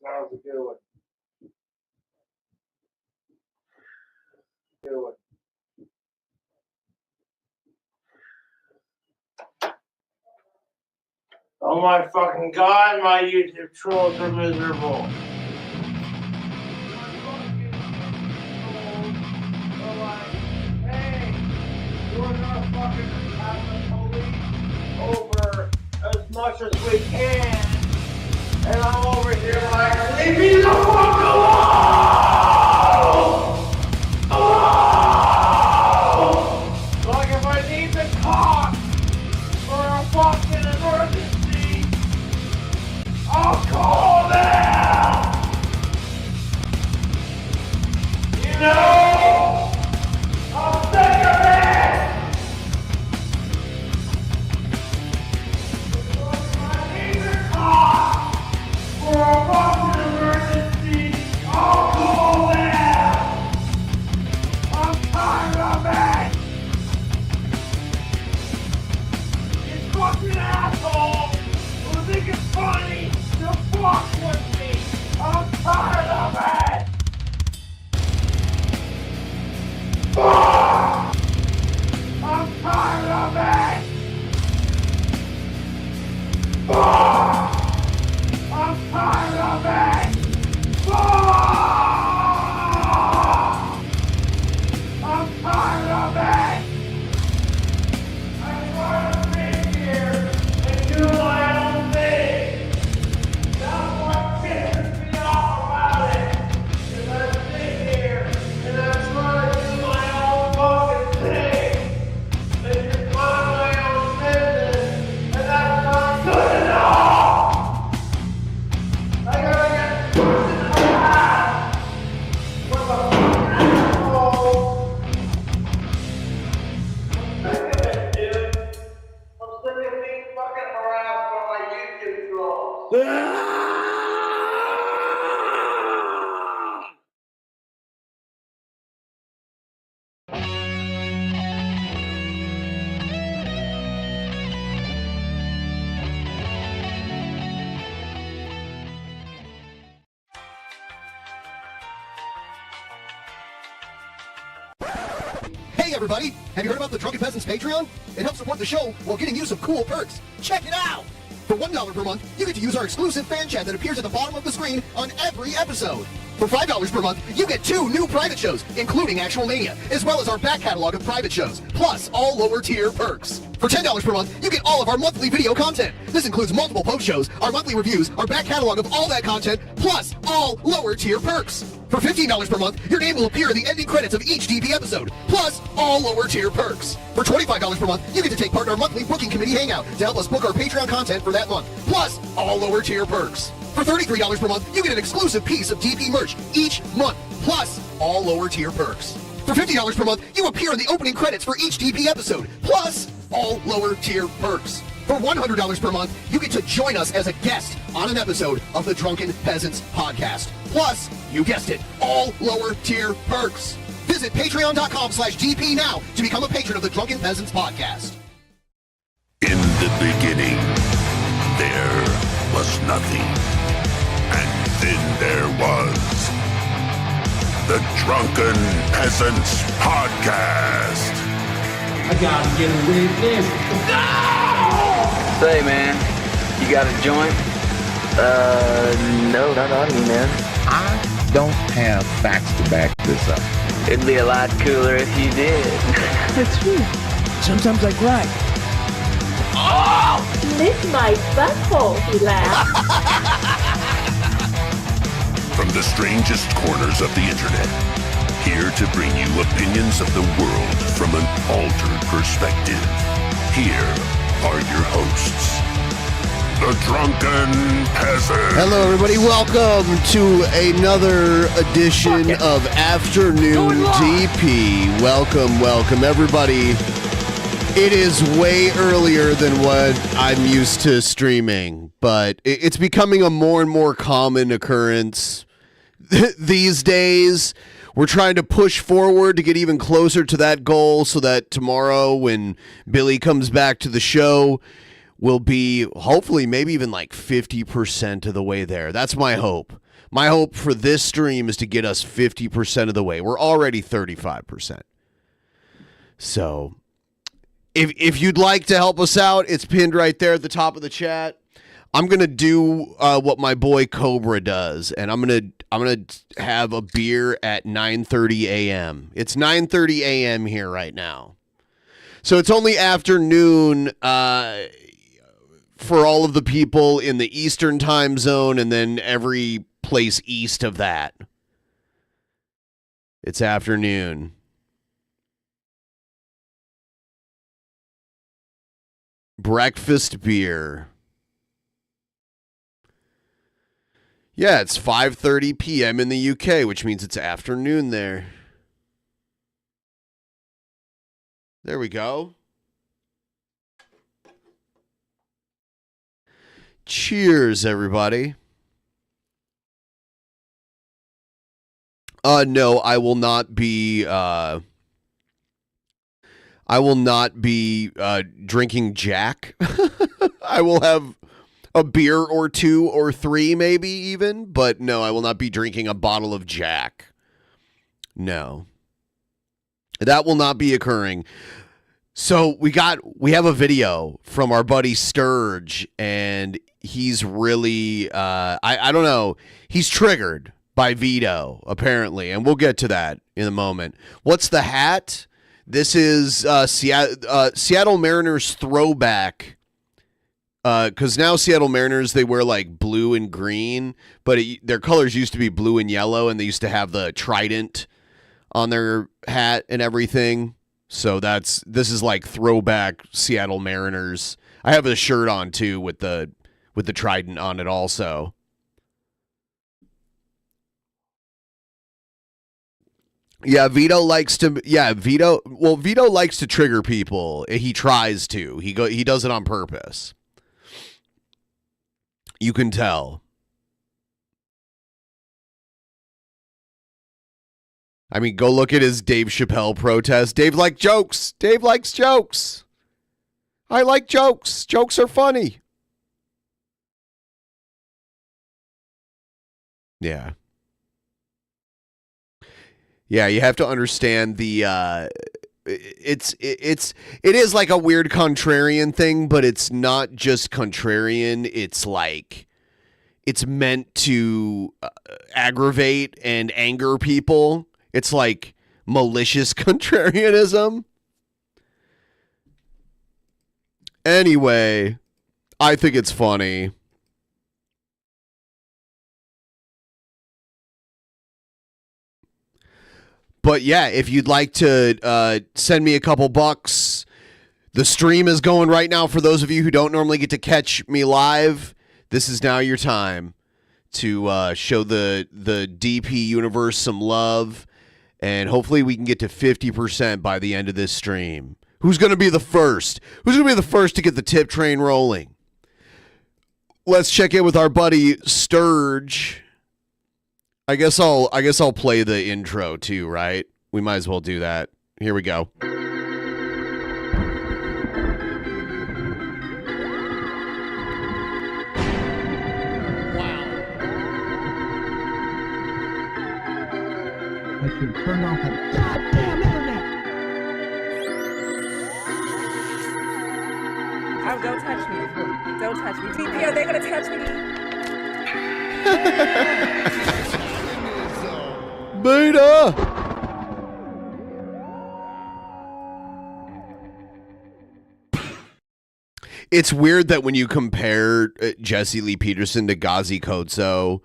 Sounds a good one. Good one. Oh my fucking god, my YouTube trolls are miserable. We're gonna fucking have the police over as much as we can. And I'm over here like, leave me the fuck alone! Alone! Like if I need the cops for a fucking emergency, I'll call them! You know? I'm sick of it! I need the cops for a fucking emergency, I'll call them! I'm tired of it! You fucking asshole who think it's funny to fuck with me! I'm tired of it! Fuck! I'm tired of it! Fuck! I'm tired of it! Fuck! I'm tired of it! I want to sit here and do my own thing. That's what pisses me off about it. Is I sit here and I try to do my own fucking thing. And just mind my own business. And that's not good enough. I gotta get pushed in the ass with a fucking asshole. I'm sick of it, dude. I'm sick of being fucking harassed by my YouTube trolls. Hey everybody! Have you heard about the Drunken Peasants Patreon? It helps support the show while getting you some cool perks. Check it out! For $1 per month, you get to use our exclusive fan chat that appears at the bottom of the screen on every episode. For $5 per month, you get 2 new private shows, including Actual Mania, as well as our back catalog of private shows, plus all lower tier perks. For $10 per month, you get all of our monthly video content. This includes multiple post shows, our monthly reviews, our back catalog of all that content, plus all lower tier perks. For $15 per month, your name will appear in the ending credits of each DP episode, plus all lower tier perks. For $25 per month, you get to take part in our monthly booking committee hangout to help us book our Patreon content for that month, plus all lower tier perks. For $33 per month, you get an exclusive piece of DP merch each month, plus all lower tier perks. For $50 per month, you appear in the opening credits for each DP episode, plus all lower tier perks. For $100 per month, you get to join us as a guest on an episode of the Drunken Peasants podcast. Plus, you guessed it, all lower tier perks. Visit patreon.com/DP now to become a patron of the Drunken Peasants podcast. In the beginning, there was nothing. And then there was the Drunken Peasants podcast. I gotta get a witness. Say, man, you got a joint? No, not on me, man. I don't have facts to back this up. It'd be a lot cooler if you did. That's true. Sometimes I cry. Oh! Lick my butthole, he laughed. From the strangest corners of the internet, here to bring you opinions of the world from an altered perspective. Here are your hosts, the Drunken Peasants. Hello, everybody. Welcome to another edition of Afternoon DP. Welcome, everybody. It is way earlier than what I'm used to streaming, but it's becoming a more and more common occurrence these days. We're trying to push forward to get even closer to that goal so that tomorrow when Billy comes back to the show, will be hopefully maybe even like 50% of the way there. That's my hope. My hope for this stream is to get us 50% of the way. We're already 35%. So if you'd like to help us out, it's pinned right there at the top of the chat. I'm going to do what my boy Cobra does, and I'm going to have a beer at 9:30 a.m. It's 9:30 a.m. here right now. So it's only afternoon for all of the people in the Eastern time zone, and then every place east of that. It's afternoon. Breakfast beer. Yeah, it's 5:30 p.m. in the UK, which means it's afternoon there. There we go. Cheers, everybody. No, I will not be drinking Jack. I will have a beer or two or three, maybe even, but no, I will not be drinking a bottle of Jack. No. That will not be occurring. So we have a video from our buddy Sturge, and he's really I don't know, he's triggered by Vito, apparently, and we'll get to that in a moment. What's the hat? This is Seattle Mariners throwback, because now Seattle Mariners, they wear like blue and green, but their colors used to be blue and yellow, and they used to have the trident on their hat and everything. So this is like throwback Seattle Mariners. I have a shirt on too with the trident on it also. Yeah, Vito likes to trigger people. He tries to. He does it on purpose. You can tell. I mean, go look at his Dave Chappelle protest. Dave likes jokes. Dave likes jokes. I like jokes. Jokes are funny. Yeah. Yeah, you have to understand the it is like a weird contrarian thing, but it's not just contrarian. It's like it's meant to aggravate and anger people. It's like malicious contrarianism. Anyway, I think it's funny. But yeah, if you'd like to send me a couple bucks, the stream is going right now. For those of you who don't normally get to catch me live, this is now your time to show the DP universe some love, and hopefully we can get to 50% by the end of this stream. Who's going to be the first? Who's going to be the first to get the tip train rolling? Let's check in with our buddy Sturge. I guess I'll play the intro too, right? We might as well do that. Here we go. Wow. I should turn off the goddamn internet. Oh, don't touch me. Don't touch me. TP, are they gonna touch me? Beta! It's weird that when you compare Jesse Lee Peterson to Gazi Codo,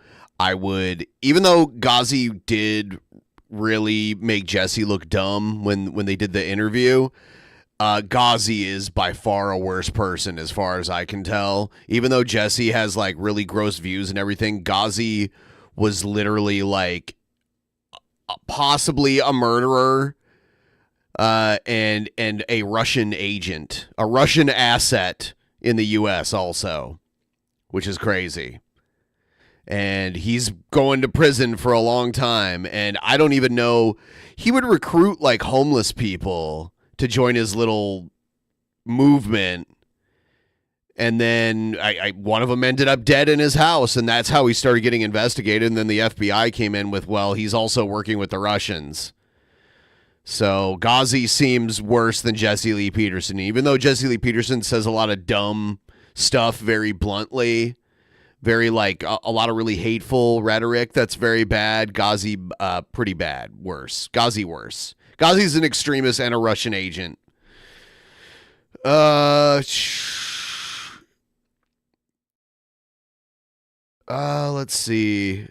even though Gazi did really make Jesse look dumb when they did the interview, Gazi is by far a worse person as far as I can tell. Even though Jesse has like really gross views and everything, Gazi was literally like possibly a murderer and a Russian agent, a Russian asset in the U.S. also, which is crazy. And he's going to prison for a long time, and I don't even know, he would recruit like homeless people to join his little movement, And then one of them ended up dead in his house, and that's how he started getting investigated. And then the FBI came in with, well, he's also working with the Russians. So Gazi seems worse than Jesse Lee Peterson, even though Jesse Lee Peterson says a lot of dumb stuff very bluntly, very like a lot of really hateful rhetoric. That's very bad. Gazi, pretty bad. Worse. Gazi worse. Gazi's an extremist and a Russian agent. Let's see.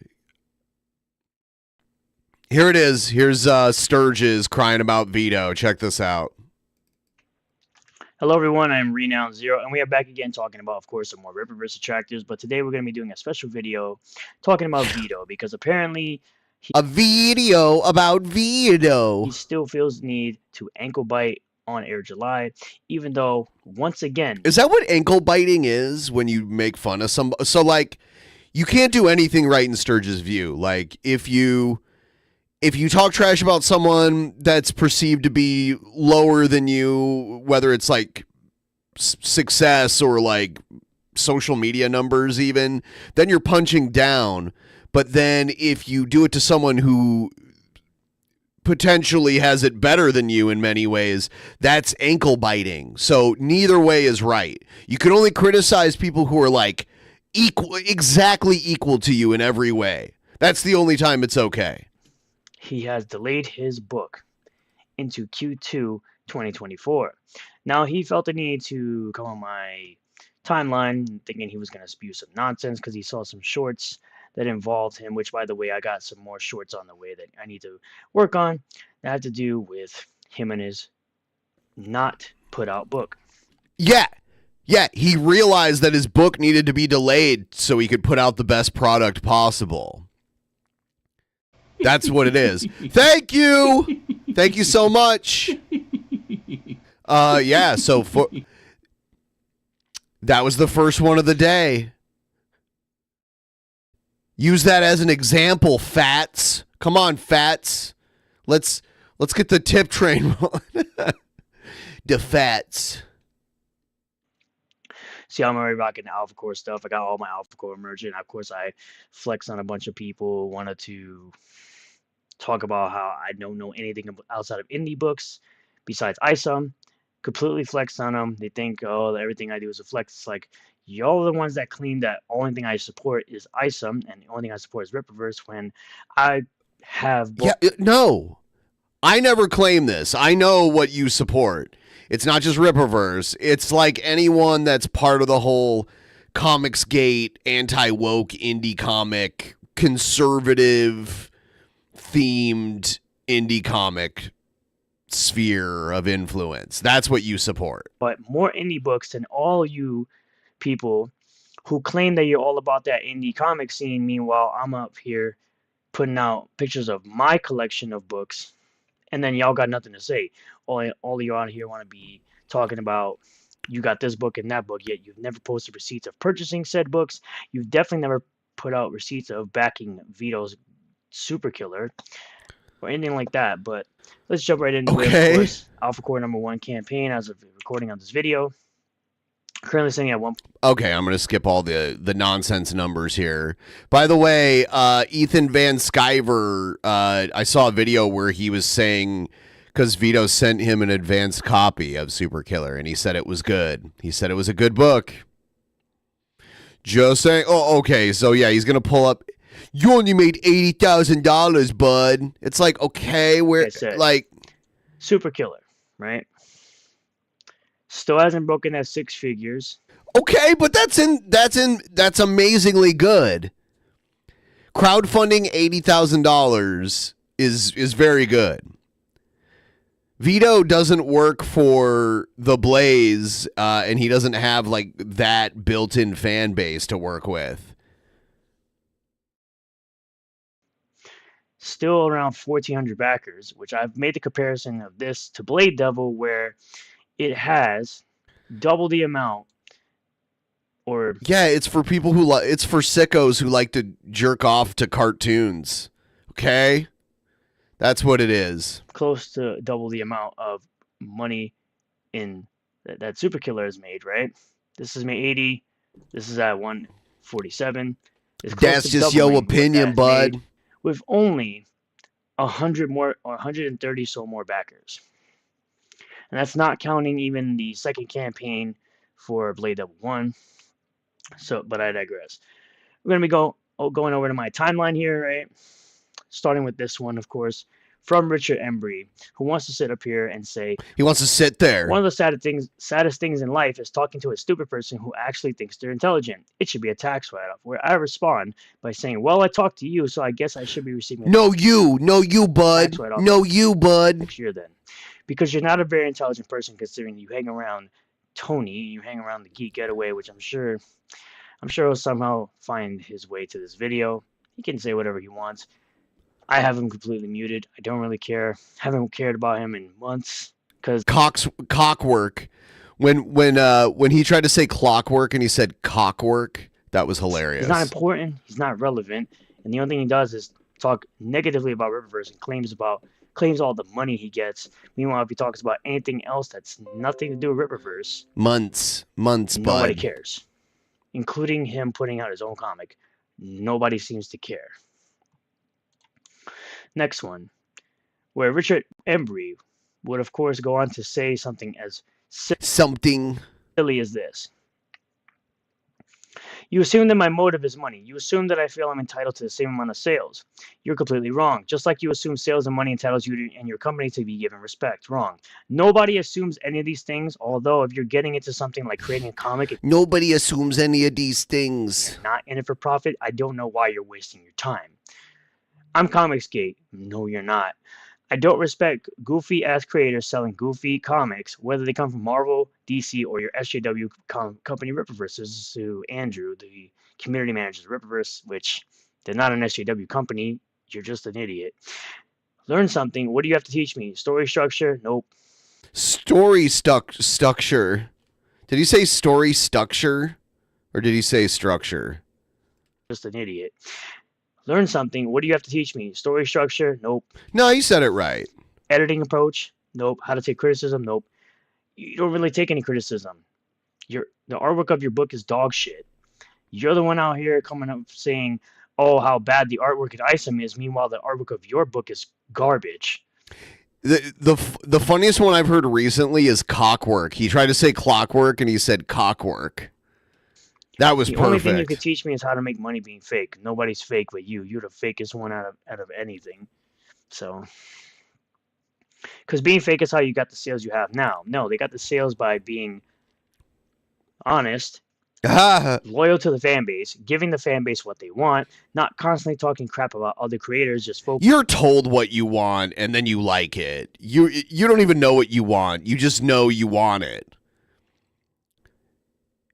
Here it is. Here's Sturgis crying about Vito. Check this out. Hello, everyone. I'm Renowned Zero, and we are back again talking about, of course, some more Ripperverse attractors. But today we're going to be doing a special video talking about Vito, because apparently a video about Vito. He still feels the need to ankle bite on Air July, even though, once again... Is that what ankle biting is when you make fun of somebody? So, like, you can't do anything right in Sturgis' view. Like, if you talk trash about someone that's perceived to be lower than you, whether it's like success or like social media numbers even, then you're punching down. But then if you do it to someone who potentially has it better than you in many ways, that's ankle biting. So neither way is right. You can only criticize people who are like exactly equal to you in every way. That's the only time it's okay. He has delayed his book into Q2 2024. Now, he felt the need to come on my timeline thinking he was going to spew some nonsense because he saw some shorts that involved him, which, by the way, I got some more shorts on the way that I need to work on that have to do with him and his not put out book. Yeah, he realized that his book needed to be delayed so he could put out the best product possible. That's what it is. Thank you. Thank you so much. Yeah, so that was the first one of the day. Use that as an example, Fats. Come on, Fats. Let's get the tip train rolling. The Fats. See, I'm already rocking the Alpha Core stuff. I got all my Alpha Core merch, and of course, I flexed on a bunch of people. Wanted to talk about how I don't know anything outside of indie books besides ISOM. Completely flexed on them. They think, oh, everything I do is a flex. It's like, y'all are the ones that claim that only thing I support is ISOM and the only thing I support is Ripperverse, when I have... No. I never claim this. I know what you support. It's not just Ripperverse. It's like anyone that's part of the whole Comicsgate, anti-woke, indie comic, conservative themed indie comic sphere of influence. That's what you support. But more indie books than all you people who claim that you're all about that indie comic scene. Meanwhile, I'm up here putting out pictures of my collection of books, and then y'all got nothing to say. All of you out here want to be talking about you got this book and that book, yet you've never posted receipts of purchasing said books. You've definitely never put out receipts of backing Vito's Super Killer or anything like that. But let's jump right into it. Of course, Alpha Core #1 campaign as of recording on this video. Currently sitting at 1. Okay, I'm going to skip all the nonsense numbers here. By the way, Ethan Van Sciver, I saw a video where he was saying, because Vito sent him an advanced copy of Super Killer, and he said it was good. He said it was a good book. Just saying. Oh, okay. So, yeah, he's going to pull up. You only made $80,000, bud. It's like, okay, where, like. Super Killer, right? Still hasn't broken that 6 figures. Okay, but that's amazingly good. Crowdfunding $80,000 is very good. Vito doesn't work for the Blaze, and he doesn't have like that built-in fan base to work with. Still around 1,400 backers, which I've made the comparison of this to Blade Devil, where it has double the amount. Or yeah, it's for people who it's for sickos who like to jerk off to cartoons. Okay, that's what it is. Close to double the amount of money in that Super Killer has made, right? This is May 80. This is at 147. It's close That's to just your doubling what opinion, that bud. made, with only 100 more or 130 so more backers. And that's not counting even the second campaign for Blade Double 1. So, but I digress. We're going to be going over to my timeline here, right? Starting with this one, of course, from Richard Embry, who wants to sit up here and say He wants to sit there. one of the saddest things in life is talking to a stupid person who actually thinks they're intelligent. It should be a tax write-off, where I respond by saying, well, I talked to you, so I guess I should be receiving a No, you, bud. tax write-off No, you, bud. next year then. Because you're not a very intelligent person, considering you hang around Tony, you hang around the Geek Getaway, which I'm sure he'll somehow find his way to this video. He can say whatever he wants. I have him completely muted. I don't really care. Haven't cared about him in months because Cockwork. When he tried to say clockwork and he said cockwork, that was hilarious. he's not important. He's not relevant, and the only thing he does is talk negatively about Riververse and claims all the money he gets. Meanwhile, if he talks about anything else that's nothing to do with Riververse, months, nobody bud. cares, including him putting out his own comic. Nobody seems to care. Next one, where Richard Embry would, of course, go on to say something as silly as this. You assume that my motive is money. You assume that I feel I'm entitled to the same amount of sales. You're completely wrong. Just like you assume sales and money entitles you and your company to be given respect. Wrong. Nobody assumes any of these things, although if you're getting into something like creating a comic, Nobody assumes any of these things. not in it for profit, I don't know why you're wasting your time. I'm Comicsgate. No, you're not. I don't respect goofy-ass creators selling goofy comics, whether they come from Marvel, DC, or your SJW company Rippaverse. This is to Andrew, the community manager of Rippaverse, which they're not an SJW company. You're just an idiot. Learn something. What do you have to teach me? Story structure? Nope. Story structure. Did he say story structure? Or did he say structure? Just an idiot. Learn something. What do you have to teach me? Story structure? Nope. No, you said it right. Editing approach? Nope. How to take criticism? Nope. You don't really take any criticism. The artwork of your book is dog shit. You're the one out here coming up saying, oh, how bad the artwork at ISOM is. Meanwhile, the artwork of your book is garbage. The funniest one I've heard recently is cockwork. He tried to say clockwork and he said cockwork. That was perfect. The only thing you could teach me is how to make money being fake. Nobody's fake but you. You're the fakest one out of anything. So, because being fake is how you got the sales you have now. No, they got the sales by being honest, loyal to the fan base, giving the fan base what they want, not constantly talking crap about other creators. Just focus. You're told what you want and then you like it. You don't even know what you want. You just know you want it.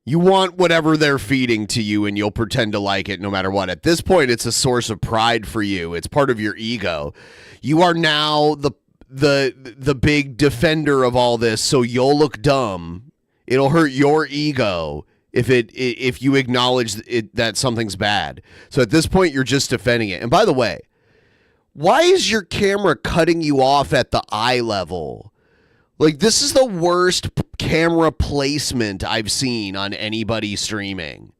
You want whatever they're feeding to you and you'll pretend to like it no matter what. At this point, it's a source of pride for you. It's part of your ego. You are now the big defender of all this, so you'll look dumb. It'll hurt your ego if you acknowledge that something's bad. So at this point, you're just defending it. And by the way, why is your camera cutting you off at the eye level? Like, this is the worst camera placement I've seen on anybody streaming.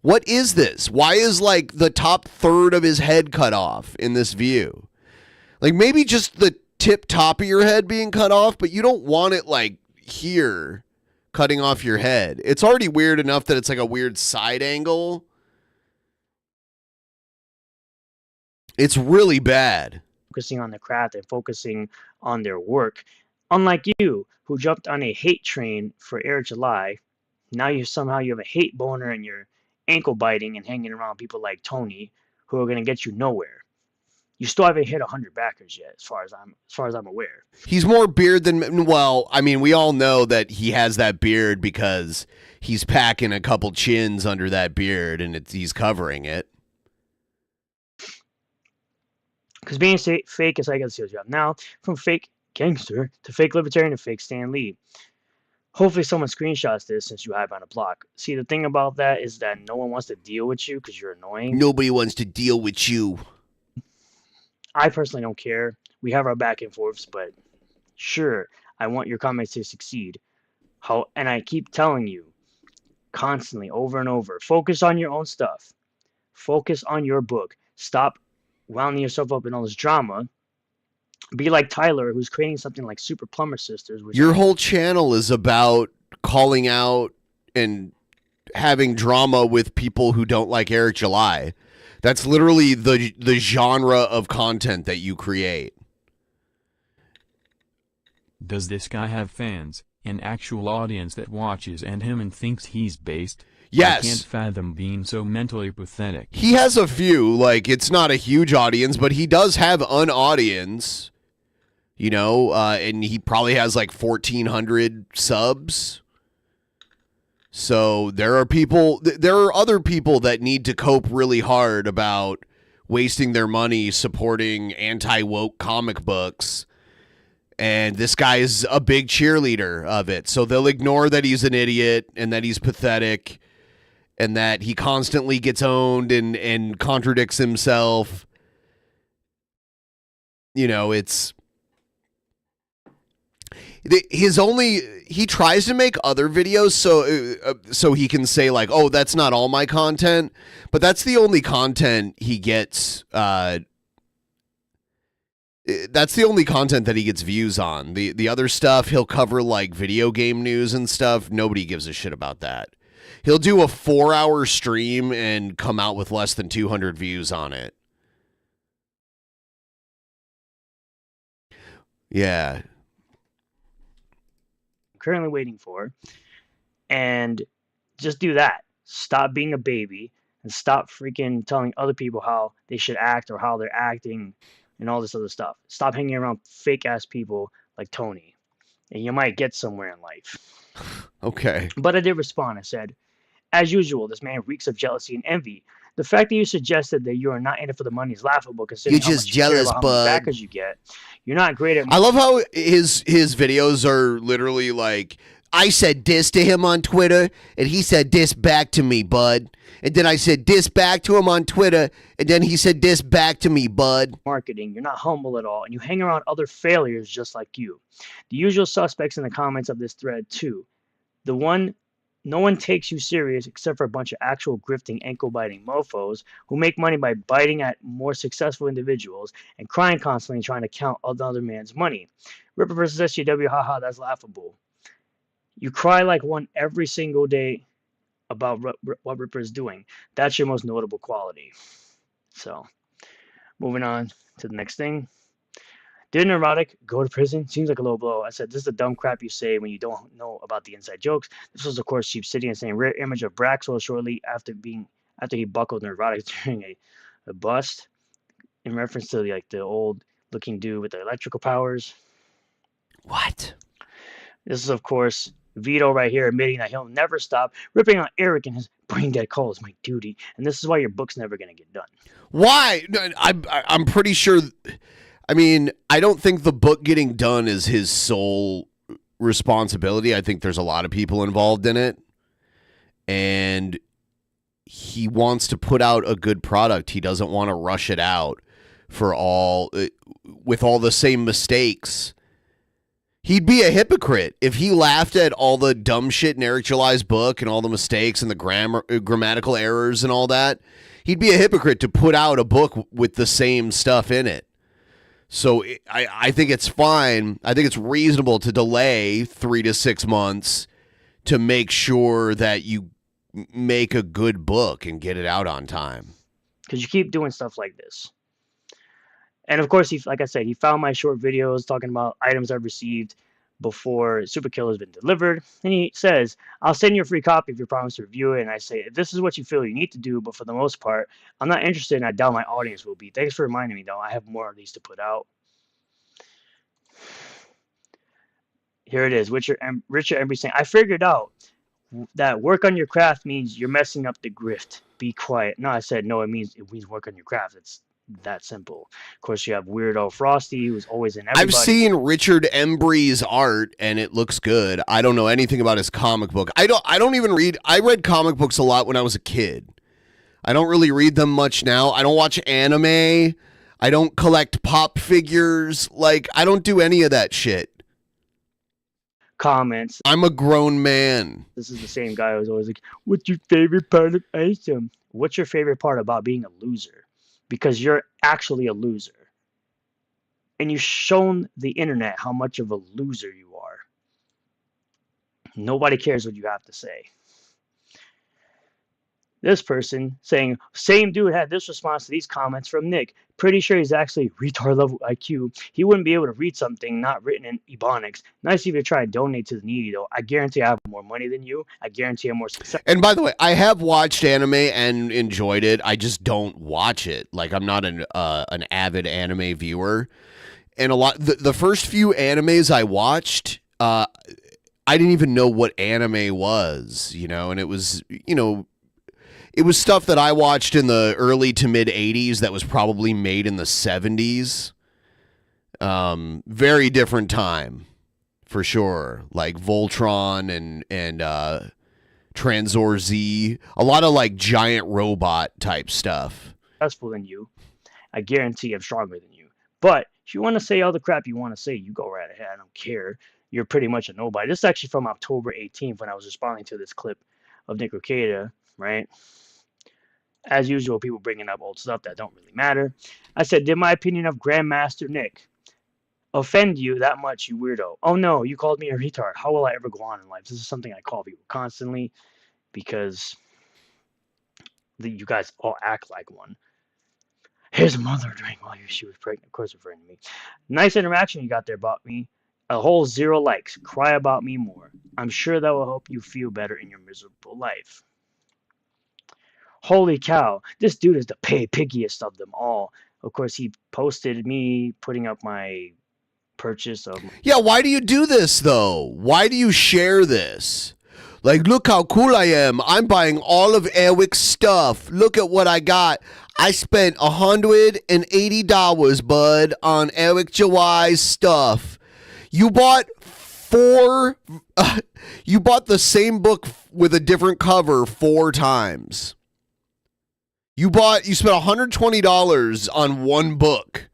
What is this? Why is, like, the top third of his head cut off in this view? Like, maybe just the tip top of your head being cut off, but you don't want it, like, here, cutting off your head. It's already weird enough that it's, like, a weird side angle. It's really bad. Focusing on the craft and focusing on their work. Unlike you, who jumped on a hate train for Air July, now you have a hate boner and you're ankle biting and hanging around people like Tony, who are going to get you nowhere. You still haven't hit 100 backers yet, as far as I'm aware. He's more beard than, well, I mean, we all know that he has that beard because he's packing a couple chins under that beard and he's covering it. Because being fake is how you got the sales job. Now, from fake gangster to fake libertarian to fake Stan Lee. Hopefully someone screenshots this since you have on a block. See, the thing about that is that no one wants to deal with you because you're annoying. Nobody wants to deal with you. I personally don't care. We have our back and forths, but sure, I want your comments to succeed. And I keep telling you, constantly, over and over. Focus on your own stuff. Focus on your book. Stop wounding yourself up in all this drama. Be like Tyler, who's creating something like Super Plumber Sisters. Your whole channel is about calling out and having drama with people who don't like Eric July. That's literally the genre of content that you create. Does this guy have fans, an actual audience that watches him and thinks he's based? Yes. I can't fathom being so mentally pathetic. He has a few, like, it's not a huge audience, but he does have an audience, you know, and he probably has like 1,400 subs. So there are other people that need to cope really hard about wasting their money supporting anti-woke comic books. And this guy is a big cheerleader of it. So they'll ignore that he's an idiot and that he's pathetic and that he constantly gets owned and contradicts himself. You know, he tries to make other videos so he can say like, oh, that's not all my content, but that's the only content he gets. That's the only content that he gets views on. The other stuff, he'll cover like video game news and stuff. Nobody gives a shit about that. He'll do a 4-hour stream and come out with less than 200 views on it. Yeah. Currently waiting for, and just do that. Stop being a baby and stop freaking telling other people how they should act or how they're acting and all this other stuff. Stop hanging around fake ass people like Tony, and you might get somewhere in life. Okay. But I did respond. I said, as usual, this man reeks of jealousy and envy. The fact that you suggested that you are not in it for the money is laughable, considering You're just jealous, how much bud. backers you get. You're not great at. I love how his videos are literally like, I said this to him on Twitter, and he said this back to me, bud. And then I said this back to him on Twitter, and then he said this back to me, bud. Marketing. You're not humble at all, and you hang around other failures just like you. The usual suspects in the comments of this thread too. No one takes you serious except for a bunch of actual grifting, ankle-biting mofos who make money by biting at more successful individuals and crying constantly trying to count another man's money. Ripper versus SJW, haha, that's laughable. You cry like one every single day about what Ripper is doing. That's your most notable quality. So, moving on to the next thing. Did neurotic go to prison? Seems like a low blow. I said, this is the dumb crap you say when you don't know about the inside jokes. This was, of course, Chief City and saying rare image of Braxwell shortly after he buckled neurotic during a bust, in reference to like the old looking dude with the electrical powers. What? This is, of course, Vito right here admitting that he'll never stop ripping on Eric and his brain dead call is my duty, and this is why your book's never gonna get done. Why? I'm pretty sure. I mean, I don't think the book getting done is his sole responsibility. I think there's a lot of people involved in it. And he wants to put out a good product. He doesn't want to rush it out with all the same mistakes. He'd be a hypocrite if he laughed at all the dumb shit in Eric July's book and all the mistakes and the grammatical errors and all that. He'd be a hypocrite to put out a book with the same stuff in it. So I think it's fine. I think it's reasonable to delay 3 to 6 months to make sure that you make a good book and get it out on time. Because you keep doing stuff like this. And of course, like I said, he found my short videos talking about items I've received before Super Kill has been delivered. And he says, I'll send you a free copy if you promise to review it. And I say, if this is what you feel you need to do, but for the most part, I'm not interested and I doubt my audience will be. Thanks for reminding me, though. I have more of these to put out. Here it is. Richard Embry saying, I figured out that work on your craft means you're messing up the grift. Be quiet. No, I said, no, it means work on your craft. It's that simple. Of course, you have Weirdo Frosty, who's always in everybody. I've seen Richard Embry's art, and it looks good. I don't know anything about his comic book. I don't even read. I read comic books a lot when I was a kid. I don't really read them much now. I don't watch anime. I don't collect pop figures. Like, I don't do any of that shit. comments. I'm a grown man. This is the same guy who's always like, what's your favorite part of Isom? What's your favorite part about being a loser? Because you're actually a loser. And you've shown the internet how much of a loser you are. Nobody cares what you have to say. This person saying, same dude had this response to these comments from Nick. Pretty sure he's actually retard level IQ. He wouldn't be able to read something not written in Ebonics. Nice of you to try to donate to the needy, though. I guarantee I have more money than you. I guarantee I'm more successful. And by the way, I have watched anime and enjoyed it. I just don't watch it. Like, I'm not an avid anime viewer. And the first few animes I watched, I didn't even know what anime was, you know, and it was, you know, it was stuff that I watched in the early to mid 80s that was probably made in the 70s. Very different time, for sure. Like Voltron and Transor Z. A lot of like giant robot type stuff. Successful than you. I guarantee I'm stronger than you. But if you want to say all the crap you want to say, you go right ahead. I don't care. You're pretty much a nobody. This is actually from October 18th when I was responding to this clip of Nick Okada, right? As usual, people bringing up old stuff that don't really matter. I said, did my opinion of Grandmaster Nick offend you that much, you weirdo? Oh no, you called me a retard. How will I ever go on in life? This is something I call people constantly because you guys all act like one. His mother drank while she was pregnant. Of course, referring to me. Nice interaction you got there about me. A whole 0 likes. Cry about me more. I'm sure that will help you feel better in your miserable life. Holy cow, this dude is the piggiest of them all. Of course, he posted me putting up my purchase of... Yeah, why do you do this, though? Why do you share this? Like, look how cool I am. I'm buying all of Eric's stuff. Look at what I got. I spent $180, bud, on Eric July's stuff. You bought you bought the same book with a different cover 4 times. You spent $120 on one book.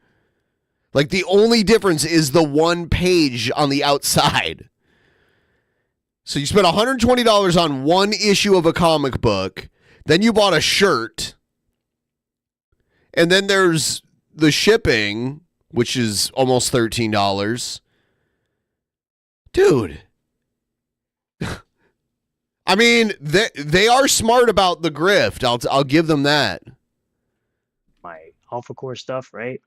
Like, the only difference is the one page on the outside. So you spent $120 on one issue of a comic book. Then you bought a shirt. And then there's the shipping, which is almost $13. Dude. I mean, they are smart about the grift. I'll give them that. My Alpha Core stuff, right?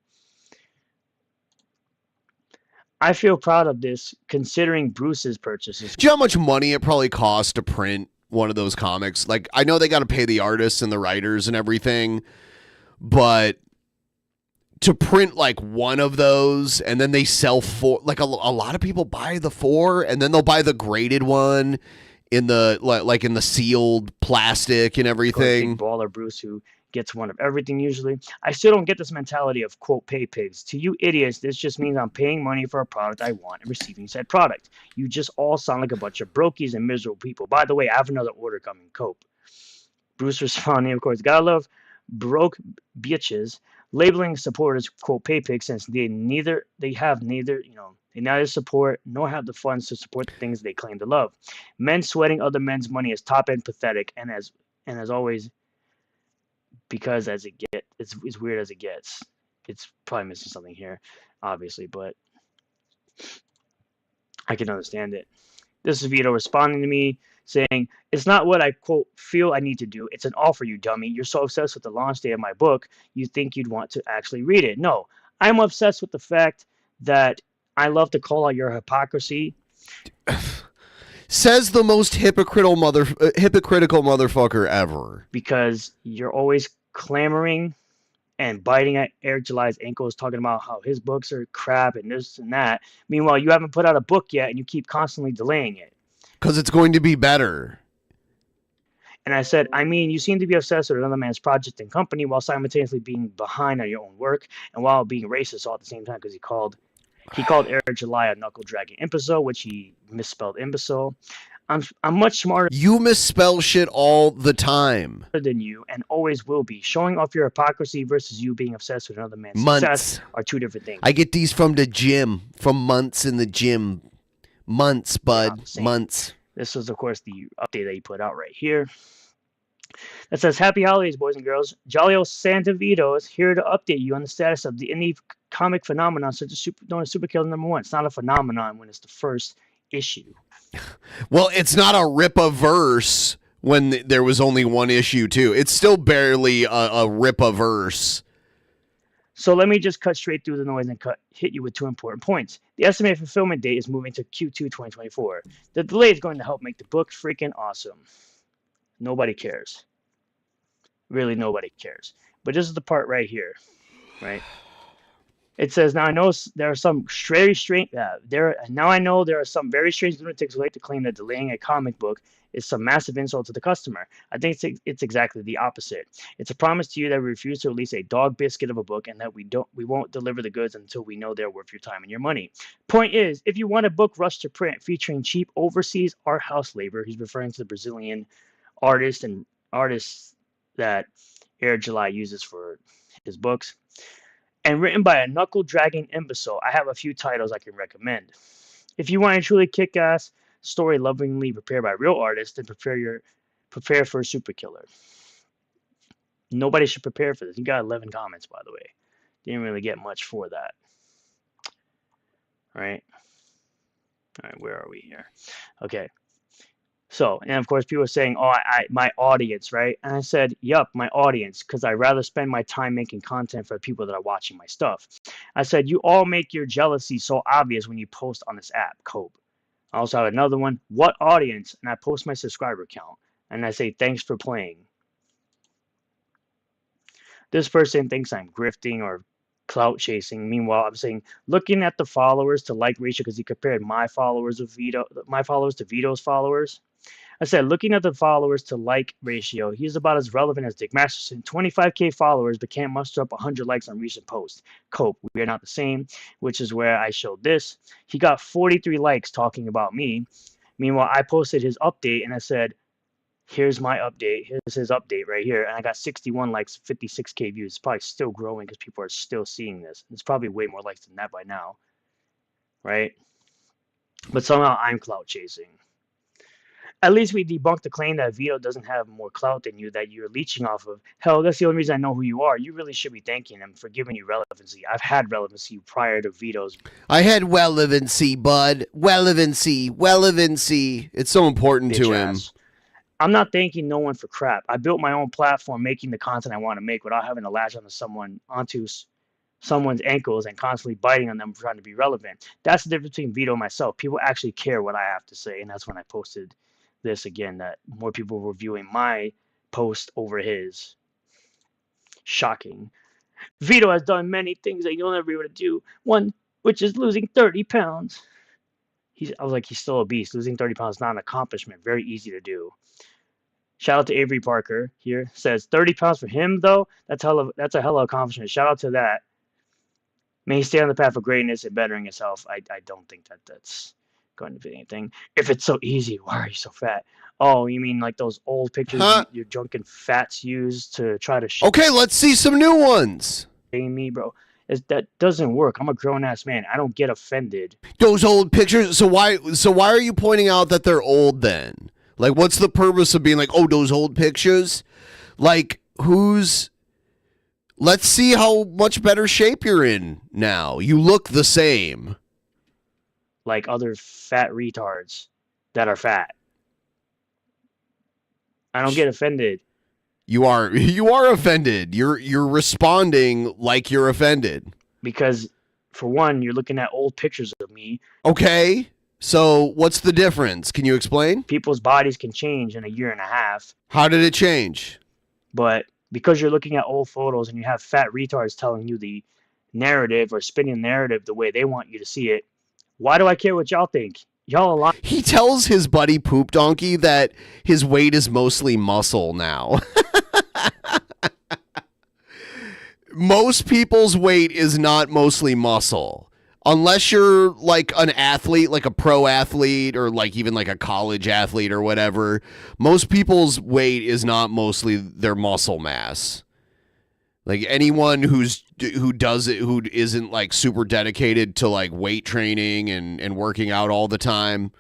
I feel proud of this considering Bruce's purchases. Do you know how much money it probably costs to print one of those comics? Like, I know they got to pay the artists and the writers and everything, but to print like one of those and then they sell 4, like a lot of people buy the 4 and then they'll buy the graded one in the like in the sealed plastic and everything. Baller Bruce who gets one of everything usually. I still don't get this mentality of quote pay pigs. To you idiots, this just means I'm paying money for a product I want and receiving said product. You just all sound like a bunch of brokies and miserable people. By the way, I have another order coming. Cope. Bruce responding, of course, gotta love broke bitches labeling supporters quote pay pigs since they neither support nor have the funds to support the things they claim to love. Men sweating other men's money is top end pathetic and as always, because as it gets, it's weird as it gets. It's probably missing something here, obviously, but I can understand it. This is Vito responding to me saying, it's not what I, quote, feel I need to do. It's an offer, you dummy. You're so obsessed with the launch day of my book, you think you'd want to actually read it. No, I'm obsessed with the fact that I love to call out your hypocrisy. Says the most hypocritical motherfucker ever. Because you're always clamoring and biting at Eric July's ankles, talking about how his books are crap and this and that. Meanwhile, you haven't put out a book yet, and you keep constantly delaying it. Because it's going to be better. And I said, I mean, you seem to be obsessed with another man's project and company while simultaneously being behind on your own work and while being racist all at the same time because he called Eric July a knuckle-dragging imbecile, which he misspelled imbecile. I'm much smarter. You misspell shit all the time. Than you and always will be. Showing off your hypocrisy versus you being obsessed with another man's success are two different things. I get these from the gym, from months in the gym. Months, bud. Months. This was, of course, the update that he put out right here. That says, "Happy holidays, boys and girls. Jolly old Santa Vito is here to update you on the status of the indie comic phenomenon such as known as Superkiller #1. It's not a phenomenon when it's the first issue." Well, it's not a rip-a-verse when there was only one issue, too. It's still barely a rip-a-verse. So let me just cut straight through the noise and hit you with 2 important points. The estimated fulfillment date is moving to Q2 2024. The delay is going to help make the book freaking awesome. Nobody cares. Really, nobody cares. But this is the part right here, right? It says, "Now I know there are some very strange. Now I know there are some very strange lunatics who like to claim that delaying a comic book is some massive insult to the customer. I think it's exactly the opposite. It's a promise to you that we refuse to release a dog biscuit of a book and that we won't deliver the goods until we know they're worth your time and your money. Point is, if you want a book rushed to print featuring cheap overseas art house labor," he's referring to the Brazilian artists that Air July uses for his books, "and written by a knuckle-dragging imbecile, I have a few titles I can recommend. If you want a truly kick-ass story lovingly prepared by real artists, then prepare for a super killer." Nobody should prepare for this. You got 11 comments, by the way. Didn't really get much for that. All right, where are we here? Okay. So, and of course, people are saying, "Oh, my audience," right? And I said, "Yup, my audience, because I'd rather spend my time making content for the people that are watching my stuff." I said, "You all make your jealousy so obvious when you post on this app, Cope." I also have another one, "What audience?" And I post my subscriber count. And I say, "Thanks for playing." This person thinks I'm grifting or clout chasing. Meanwhile, I'm saying, looking at the followers to like ratio, because he compared my followers to Vito's followers. I said, looking at the followers to like ratio, he's about as relevant as Dick Masterson. 25K followers, but can't muster up 100 likes on recent posts. Cope, we are not the same, which is where I showed this. He got 43 likes talking about me. Meanwhile, I posted his update and I said, "Here's my update. Here's his update right here." And I got 61 likes, 56K views. It's probably still growing because people are still seeing this. It's probably way more likes than that by now, right? But somehow I'm clout chasing. At least we debunked the claim that Vito doesn't have more clout than you, that you're leeching off of. Hell, that's the only reason I know who you are. You really should be thanking him for giving you relevancy. I've had relevancy prior to Vito's. I had relevancy, bud. Relevancy. It's so important to him. I'm not thanking no one for crap. I built my own platform making the content I want to make without having to latch onto someone's ankles and constantly biting on them trying to be relevant. That's the difference between Vito and myself. People actually care what I have to say, and that's when I posted this again, that more people were viewing my post over his. Shocking. Vito has done many things that you'll never be able to do. One, which is losing 30 pounds. I was like, he's still obese. Losing 30 pounds is not an accomplishment. Very easy to do. Shout out to Avery Parker here. Says 30 pounds for him, though. That's a hell of accomplishment. Shout out to that. May he stay on the path of greatness and bettering himself. I don't think that's going to be anything. If it's so easy, why are you so fat? Oh, you mean like those old pictures your drunken fats use to try to Okay, let's see some new ones. Me, bro. That doesn't work. I'm a grown-ass man. I don't get offended. Those old pictures. So why are you pointing out that they're old then? Like, what's the purpose of being like, "Oh, those old pictures"? Like, let's see how much better shape you're in now. You look the same. Like other fat retards that are fat. I don't get offended. You are offended. You're responding like you're offended. Because, for one, you're looking at old pictures of me. Okay. So what's the difference? Can you explain? People's bodies can change in a year and a half. How did it change? But because you're looking at old photos and you have fat retards telling you the narrative or spinning the narrative the way they want you to see it, why do I care what y'all think? Y'all a lot. He tells his buddy Poop Donkey that his weight is mostly muscle now. Most people's weight is not mostly muscle. Unless you're like an athlete, like a pro athlete, or like even like a college athlete or whatever, most people's weight is not mostly their muscle mass. Like anyone who does it, who isn't like super dedicated to like weight training and working out all the time,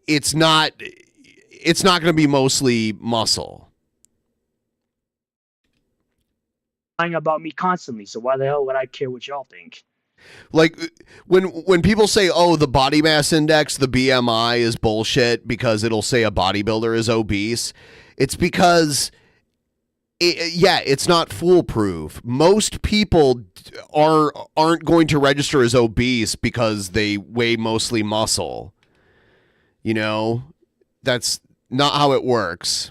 it's not going to be mostly muscle. Lying about me constantly, so why the hell would I care what y'all think? Like when people say, "Oh, the body mass index, the BMI is bullshit because it'll say a bodybuilder is obese," it's because it's not foolproof. Most people aren't going to register as obese because they weigh mostly muscle. You know, that's not how it works.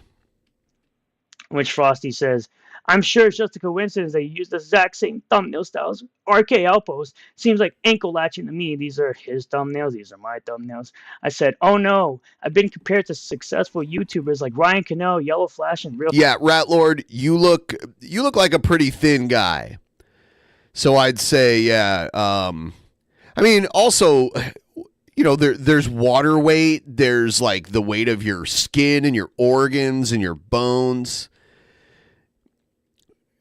Which Frosty says, I'm sure it's just a coincidence they use the exact same thumbnail styles. RK Outpost seems like ankle latching to me. These are his thumbnails. These are my thumbnails. I said, oh no, I've been compared to successful YouTubers like Ryan Cannell, Yellow Flash, and Real. Yeah, Rat Lord, you look like a pretty thin guy. So I'd say, yeah. I mean, also, you know, there's water weight. There's like the weight of your skin and your organs and your bones.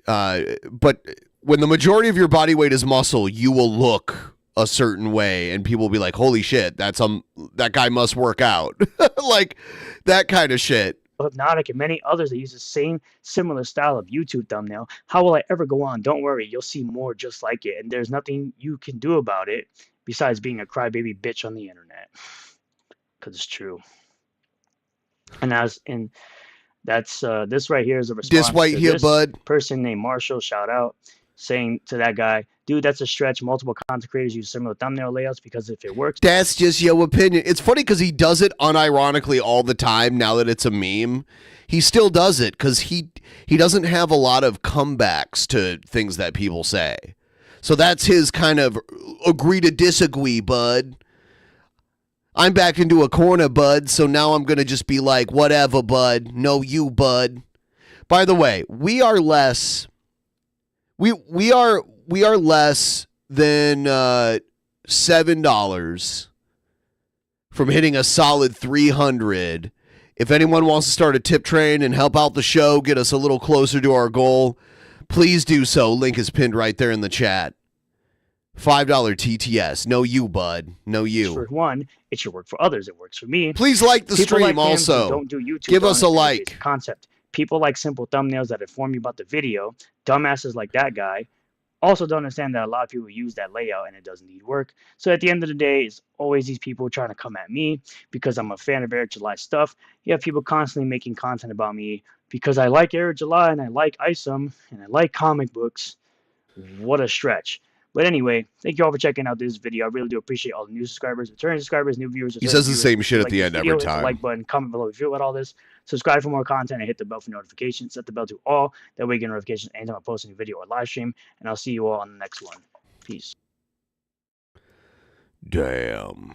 But when the majority of your body weight is muscle, you will look a certain way, and people will be like, "Holy shit, that guy must work out," like that kind of shit. Hypnotic and many others that use the same similar style of YouTube thumbnail. How will I ever go on? Don't worry, you'll see more just like it, and there's nothing you can do about it besides being a crybaby bitch on the internet, because it's true. And that's this right here is a response to here, this bud. Person named Marshall, shout out, saying to that guy, dude, that's a stretch. Multiple content creators use similar thumbnail layouts because if it works. That's just your opinion. It's funny because he does it unironically all the time now that it's a meme. He still does it because he doesn't have a lot of comebacks to things that people say. So that's his kind of agree to disagree, bud. I'm backed into a corner, bud, so now I'm going to just be like, whatever, bud. No, you, bud. By the way, we are less than $7 from hitting a solid 300. If anyone wants to start a tip train and help out the show, get us a little closer to our goal, please do so. Link is pinned right there in the chat. $5 TTS. No you, bud. No you. For one, it should work for others. It works for me. Please like the People stream like also. Don't do YouTube. Give us a like. Concept. People like simple thumbnails that inform you about the video. Dumbasses like that guy also don't understand that a lot of people use that layout and it doesn't need work. So at the end of the day, it's always these people trying to come at me because I'm a fan of Eric July stuff. You have people constantly making content about me because I like Eric July and I like Isom and I like comic books. What a stretch. But anyway, thank you all for checking out this video. I really do appreciate all the new subscribers, returning subscribers, new viewers. He says the same shit at the end every time. Hit the like button, comment below if you feel about all this. Subscribe for more content and hit the bell for notifications. Set the bell to all. That way you get notifications anytime I post a new video or live stream. And I'll see you all on the next one. Peace. Damn.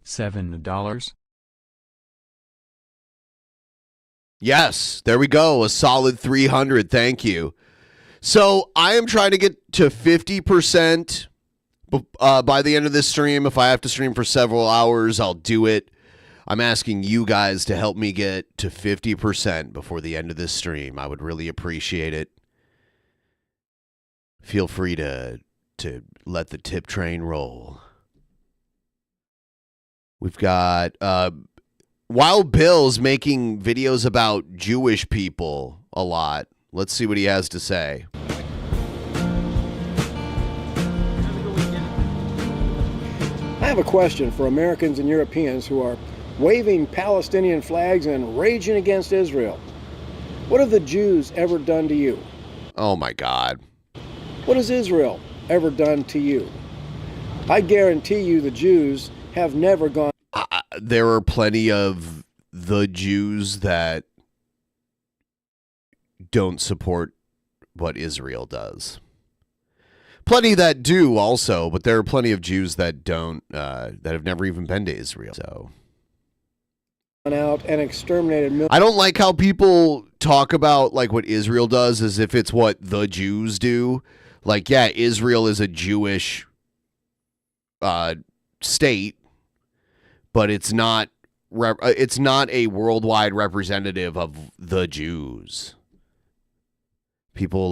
$7? Yes, there we go. A solid 300. Thank you. So I am trying to get to 50% by the end of this stream. If I have to stream for several hours, I'll do it. I'm asking you guys to help me get to 50% before the end of this stream. I would really appreciate it. Feel free to let the tip train roll. We've got Wild Bill's making videos about Jewish people a lot. Let's see what he has to say. I have a question for Americans and Europeans who are waving Palestinian flags and raging against Israel. What have the Jews ever done to you? Oh my God. What has Israel ever done to you? I guarantee you the Jews have never gone. There are plenty of the Jews that don't support what Israel does. Plenty that do also, but there are plenty of Jews that don't, that have never even been to Israel. So out and exterminated millions. I don't like how people talk about like what Israel does as if it's what the Jews do. Like, yeah, Israel is a Jewish state, but it's not a worldwide representative of the Jews. People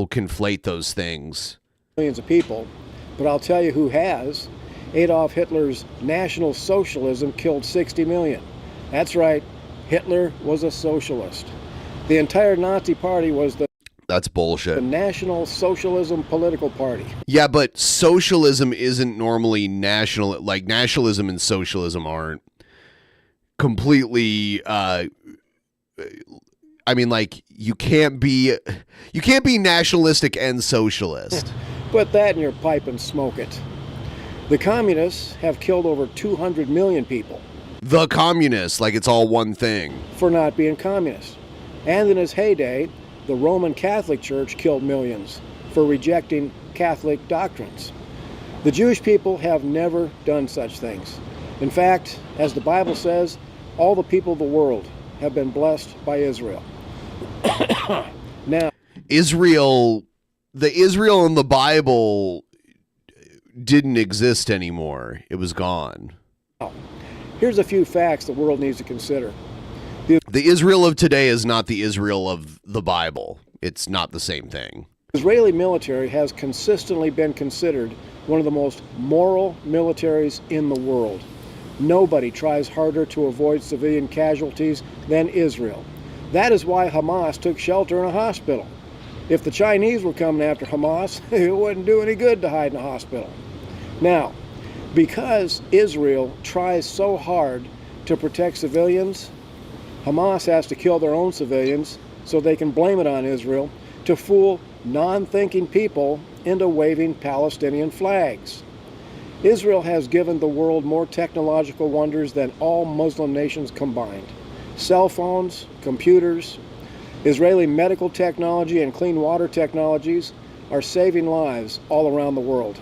conflate those things. Millions of people, but I'll tell you who has. Adolf Hitler's National Socialism killed 60 million. That's right, Hitler was a socialist. The entire Nazi party was That's bullshit. the National Socialism political party. Yeah, but socialism isn't normally national. Like, nationalism and socialism aren't completely. I mean, like, you can't be nationalistic and socialist. Put that in your pipe and smoke it. The communists have killed over 200 million people. The communists, like it's all one thing. For not being communists. And in his heyday, the Roman Catholic Church killed millions for rejecting Catholic doctrines. The Jewish people have never done such things. In fact, as the Bible says, all the people of the world have been blessed by Israel. Now, the Israel in the Bible didn't exist anymore. It was gone. Here's a few facts the world needs to consider. The Israel of today is not the Israel of the Bible. It's not the same thing. The Israeli military has consistently been considered one of the most moral militaries in the world. Nobody tries harder to avoid civilian casualties than Israel. That is why Hamas took shelter in a hospital. If the Chinese were coming after Hamas, it wouldn't do any good to hide in a hospital. Now, because Israel tries so hard to protect civilians, Hamas has to kill their own civilians so they can blame it on Israel to fool non-thinking people into waving Palestinian flags. Israel has given the world more technological wonders than all Muslim nations combined. Cell phones, computers, Israeli medical technology and clean water technologies are saving lives all around the world.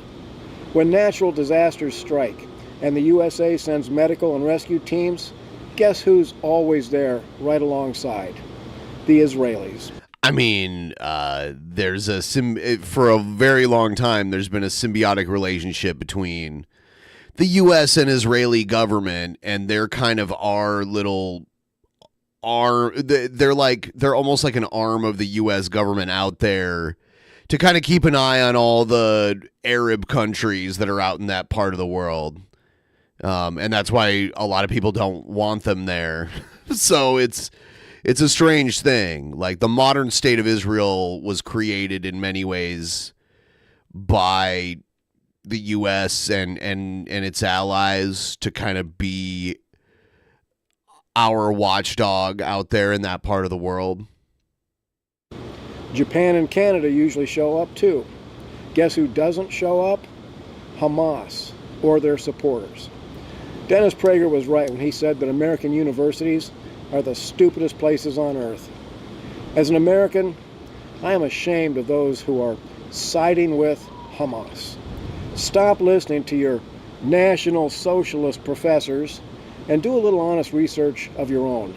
When natural disasters strike and the USA sends medical and rescue teams, guess who's always there right alongside? The Israelis. I mean, for a very long time, there's been a symbiotic relationship between the U.S. and Israeli government, and they're kind of our little arm. They're almost like an arm of the U.S. government out there to kind of keep an eye on all the Arab countries that are out in that part of the world. And that's why a lot of people don't want them there. So it's a strange thing. Like, the modern state of Israel was created in many ways by the U.S. and its allies to kind of be our watchdog out there in that part of the world. Japan and Canada usually show up too. Guess who doesn't show up? Hamas or their supporters. Dennis Prager was right when he said that American universities are the stupidest places on earth. As an American, I am ashamed of those who are siding with Hamas. Stop listening to your National Socialist professors and do a little honest research of your own.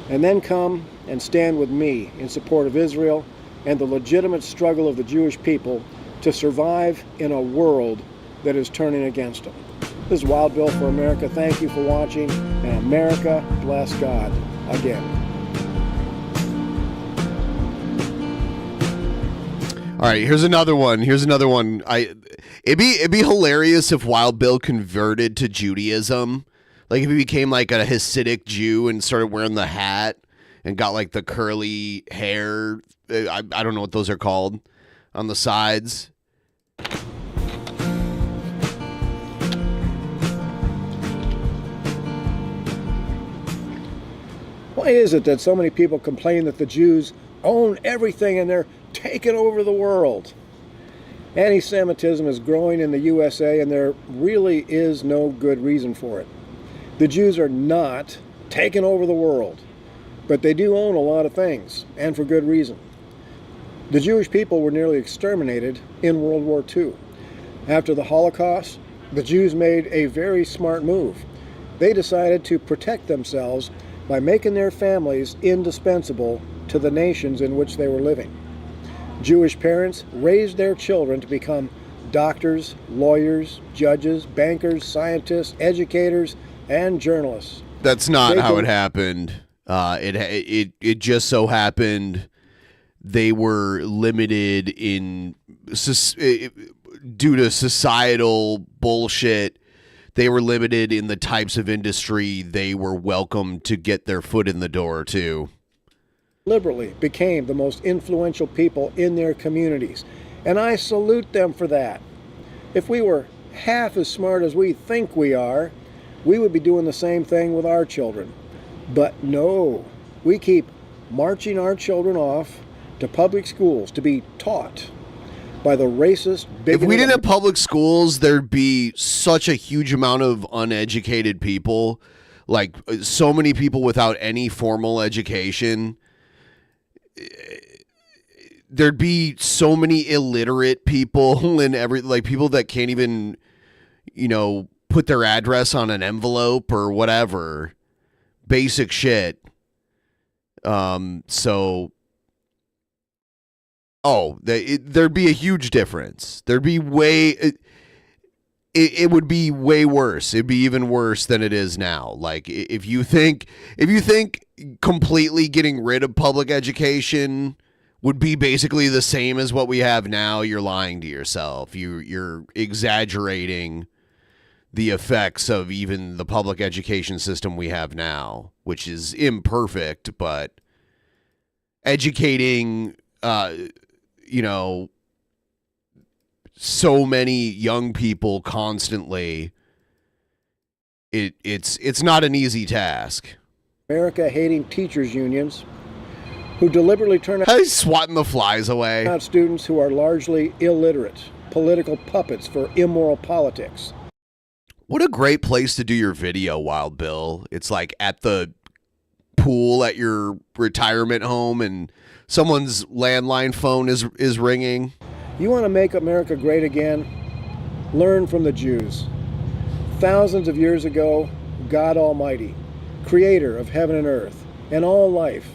And then come and stand with me in support of Israel and the legitimate struggle of the Jewish people to survive in a world that is turning against them. This is Wild Bill for America. Thank you for watching, and America bless God again. All right, here's another one. It'd be hilarious if Wild Bill converted to Judaism. Like, if he became like a Hasidic Jew and started wearing the hat and got like the curly hair. I don't know what those are called on the sides. Why is it that so many people complain that the Jews own everything and they're taking over the world? Anti-Semitism is growing in the USA, and there really is no good reason for it. The Jews are not taking over the world, but they do own a lot of things, and for good reason. The Jewish people were nearly exterminated in World War II. After the Holocaust, the Jews made a very smart move. They decided to protect themselves by making their families indispensable to the nations in which they were living. Jewish parents raised their children to become doctors, lawyers, judges, bankers, scientists, educators, and journalists. That's not how it happened. It just so happened they were limited in due to societal bullshit. They were limited in the types of industry they were welcome to get their foot in the door to. Deliberately became the most influential people in their communities. And I salute them for that. If we were half as smart as we think we are, we would be doing the same thing with our children. But no, we keep marching our children off to public schools to be taught by the racist, bigoted... If we didn't have public schools, there'd be such a huge amount of uneducated people, like so many people without any formal education. There'd be so many illiterate people and people that can't even, put their address on an envelope or whatever. Basic shit. There'd be a huge difference. There'd be it would be way worse. It'd be even worse than it is now. Like if you think completely getting rid of public education would be basically the same as what we have now, you're lying to yourself. You're exaggerating the effects of even the public education system we have now, which is imperfect, but educating so many young people constantly, it's not an easy task. America hating teachers unions who deliberately turn out swatting the flies away. Students who are largely illiterate, political puppets for immoral politics. What a great place to do your video, Wild Bill. It's like at the pool at your retirement home and someone's landline phone is ringing. You want to make America great again? Learn from the Jews. Thousands of years ago, God Almighty, creator of heaven and earth and all life,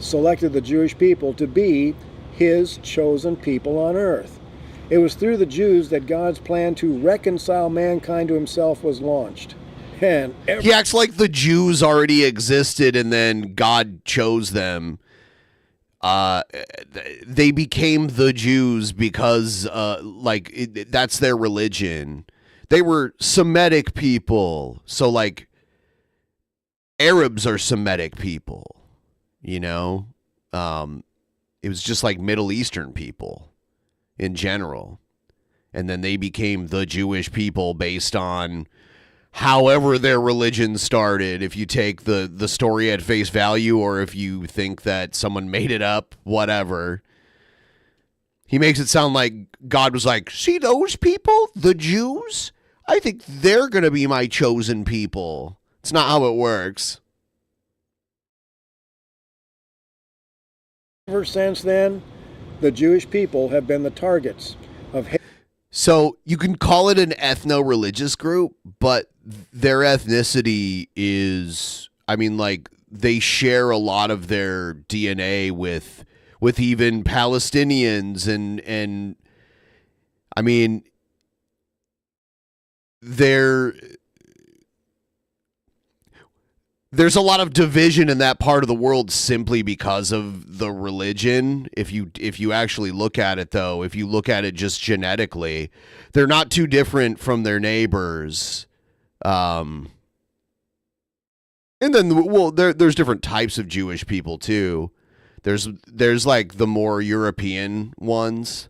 selected the Jewish people to be his chosen people on earth. It was through the Jews that God's plan to reconcile mankind to himself was launched. And he acts like the Jews already existed and then God chose them. They became the Jews because that's their religion. They were Semitic people. So like Arabs are Semitic people, It was just like Middle Eastern people in general. And then they became the Jewish people based on however their religion started. If you take the story at face value or if you think that someone made it up, whatever. He makes it sound like God was like, see those people, the Jews? I think they're going to be my chosen people. It's not how it works. Ever since then, the Jewish people have been the targets of hate. So you can call it an ethno-religious group, but their ethnicity is, they share a lot of their DNA with even Palestinians and there's a lot of division in that part of the world simply because of the religion. If you actually look at it, though, if you look at it just genetically, they're not too different from their neighbors. And then, there's different types of Jewish people too. There's like the more European ones.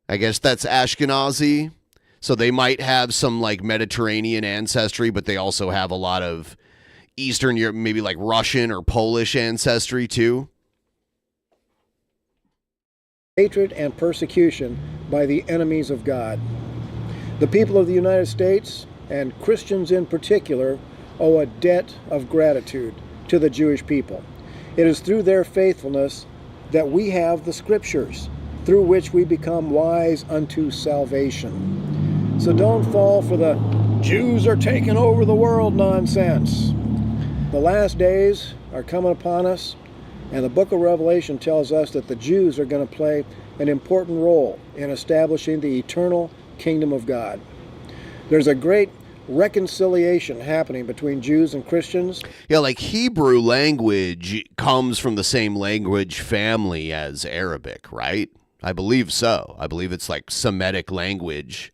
I guess that's Ashkenazi. So they might have some like Mediterranean ancestry, but they also have a lot of Eastern Europe, maybe like Russian or Polish ancestry too. Hatred and persecution by the enemies of God. The people of the United States, and Christians in particular, owe a debt of gratitude to the Jewish people. It is through their faithfulness that we have the scriptures, through which we become wise unto salvation. So don't fall for the Jews are taking over the world nonsense. The last days are coming upon us, and the book of Revelation tells us that the Jews are going to play an important role in establishing the eternal kingdom of God. There's a great reconciliation happening between Jews and Christians. Yeah, like Hebrew language comes from the same language family as Arabic, right? I believe so. I believe it's like Semitic language.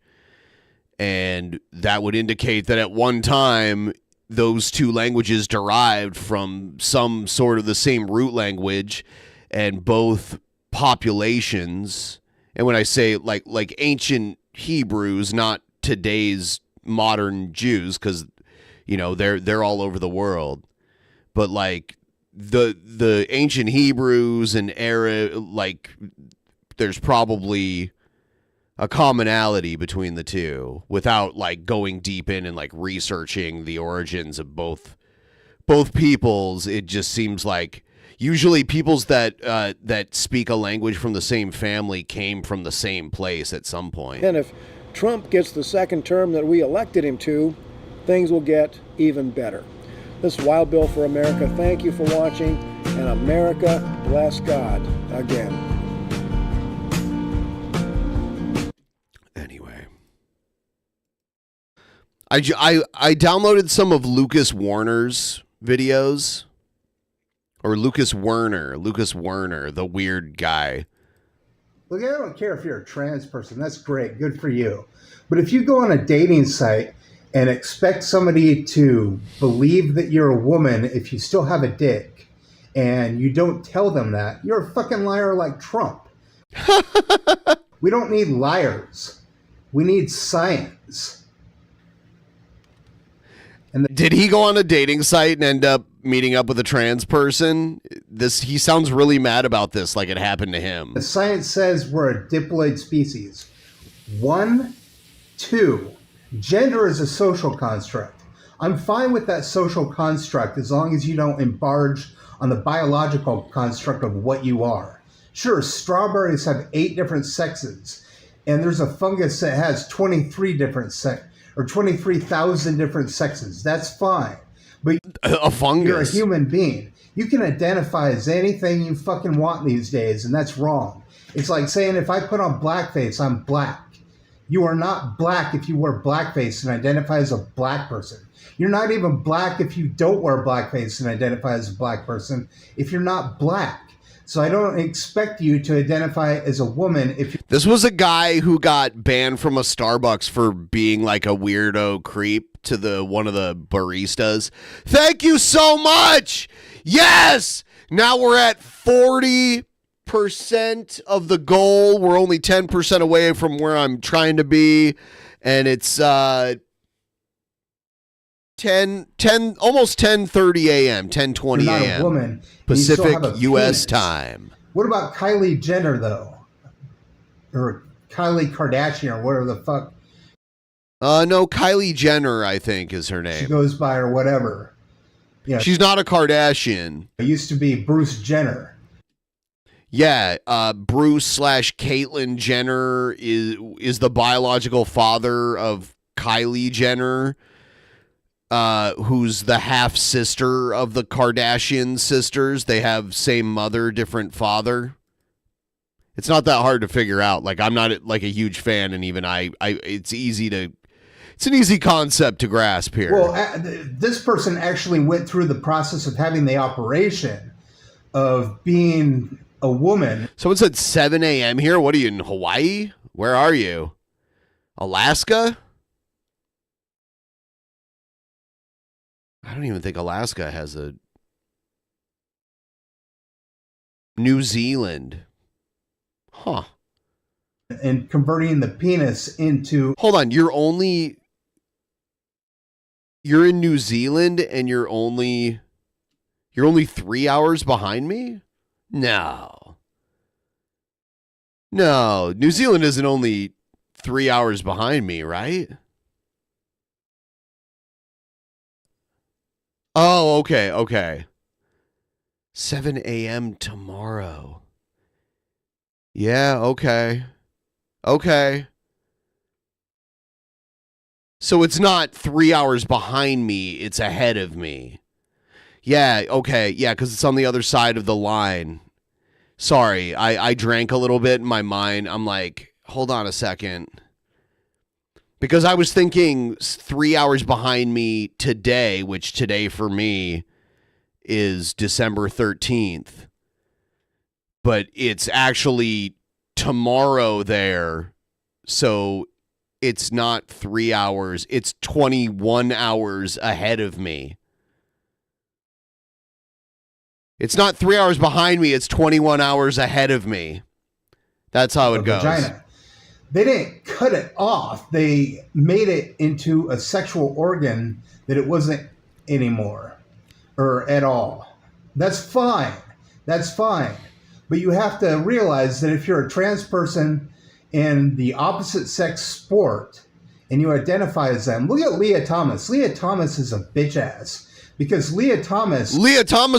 And that would indicate that at one time, those two languages derived from some sort of the same root language, and both populations, and when I say like ancient Hebrews, not today's modern Jews, because they're all over the world, but like the ancient Hebrews and Arab, like there's probably a commonality between the two without like going deep in and like researching the origins of both peoples. It just seems like usually peoples that speak a language from the same family came from the same place at some point. And if Trump gets the second term that we elected him to, things will get even better. This is Wild Bill for America. Thank you for watching, and America bless God again. Anyway, I downloaded some of Lucas Warner's videos. Or Lucas Werner, the weird guy. Look, I don't care if you're a trans person. That's great. Good for you. But if you go on a dating site and expect somebody to believe that you're a woman if you still have a dick, and you don't tell them that, you're a fucking liar like Trump. We don't need liars. We need science. And did he go on a dating site and end up meeting up with a trans person? He sounds really mad about this, like it happened to him. The science says we're a diploid species. 1, 2, gender is a social construct. I'm fine with that social construct as long as you don't enlarge on the biological construct of what you are. Sure, strawberries have 8 different sexes, and there's a fungus that has 23 different or 23,000 different sexes. That's fine. But a fungus. You're a human being. You can identify as anything you fucking want these days, and that's wrong. It's like saying if I put on blackface, I'm black. You are not black if you wear blackface and identify as a black person. You're not even black if you don't wear blackface and identify as a black person if you're not black. So I don't expect you to identify as a woman if you... This was a guy who got banned from a Starbucks for being like a weirdo creep to one of the baristas. Thank you so much. Yes. Now we're at 40% of the goal. We're only 10% away from where I'm trying to be. And it's 10 almost 10:30 a.m., 10:20 a.m. woman, Pacific U.S. time. What about Kylie Jenner, though? Or Kylie Kardashian, or whatever the fuck. No, Kylie Jenner, I think, is her name. She goes by, or whatever. Yeah, she's not a Kardashian. It used to be Bruce Jenner. Yeah, Bruce/Caitlyn Jenner is the biological father of Kylie Jenner, who's the half sister of the Kardashian sisters. They have same mother, different father. It's not that hard to figure out. Like, I'm not like a huge fan, and even it's an easy concept to grasp here. Well, this person actually went through the process of having the operation of being a woman. Someone said 7 a.m. here. What are you, in Hawaii? Where are you? Alaska? I don't even think Alaska has a... New Zealand. Huh. And converting the penis into... Hold on, you're in New Zealand and you're only 3 hours behind me? No. New Zealand isn't only 3 hours behind me, right? Oh, okay. 7 a.m. tomorrow. Yeah, okay. So it's not 3 hours behind me, it's ahead of me. Yeah, okay. Yeah, because it's on the other side of the line. Sorry, I drank a little bit in my mind. I'm like, hold on a second. Because I was thinking 3 hours behind me today, which today for me is December 13th. But it's actually tomorrow there. So it's not 3 hours. It's 21 hours ahead of me. It's not 3 hours behind me. It's 21 hours ahead of me. That's how it goes. Vagina. They didn't cut it off. They made it into a sexual organ that it wasn't anymore or at all. That's fine. That's fine. But you have to realize that if you're a trans person in the opposite sex sport and you identify as them, look at Leah Thomas. Leah Thomas is a bitch ass. Because Leah Thomas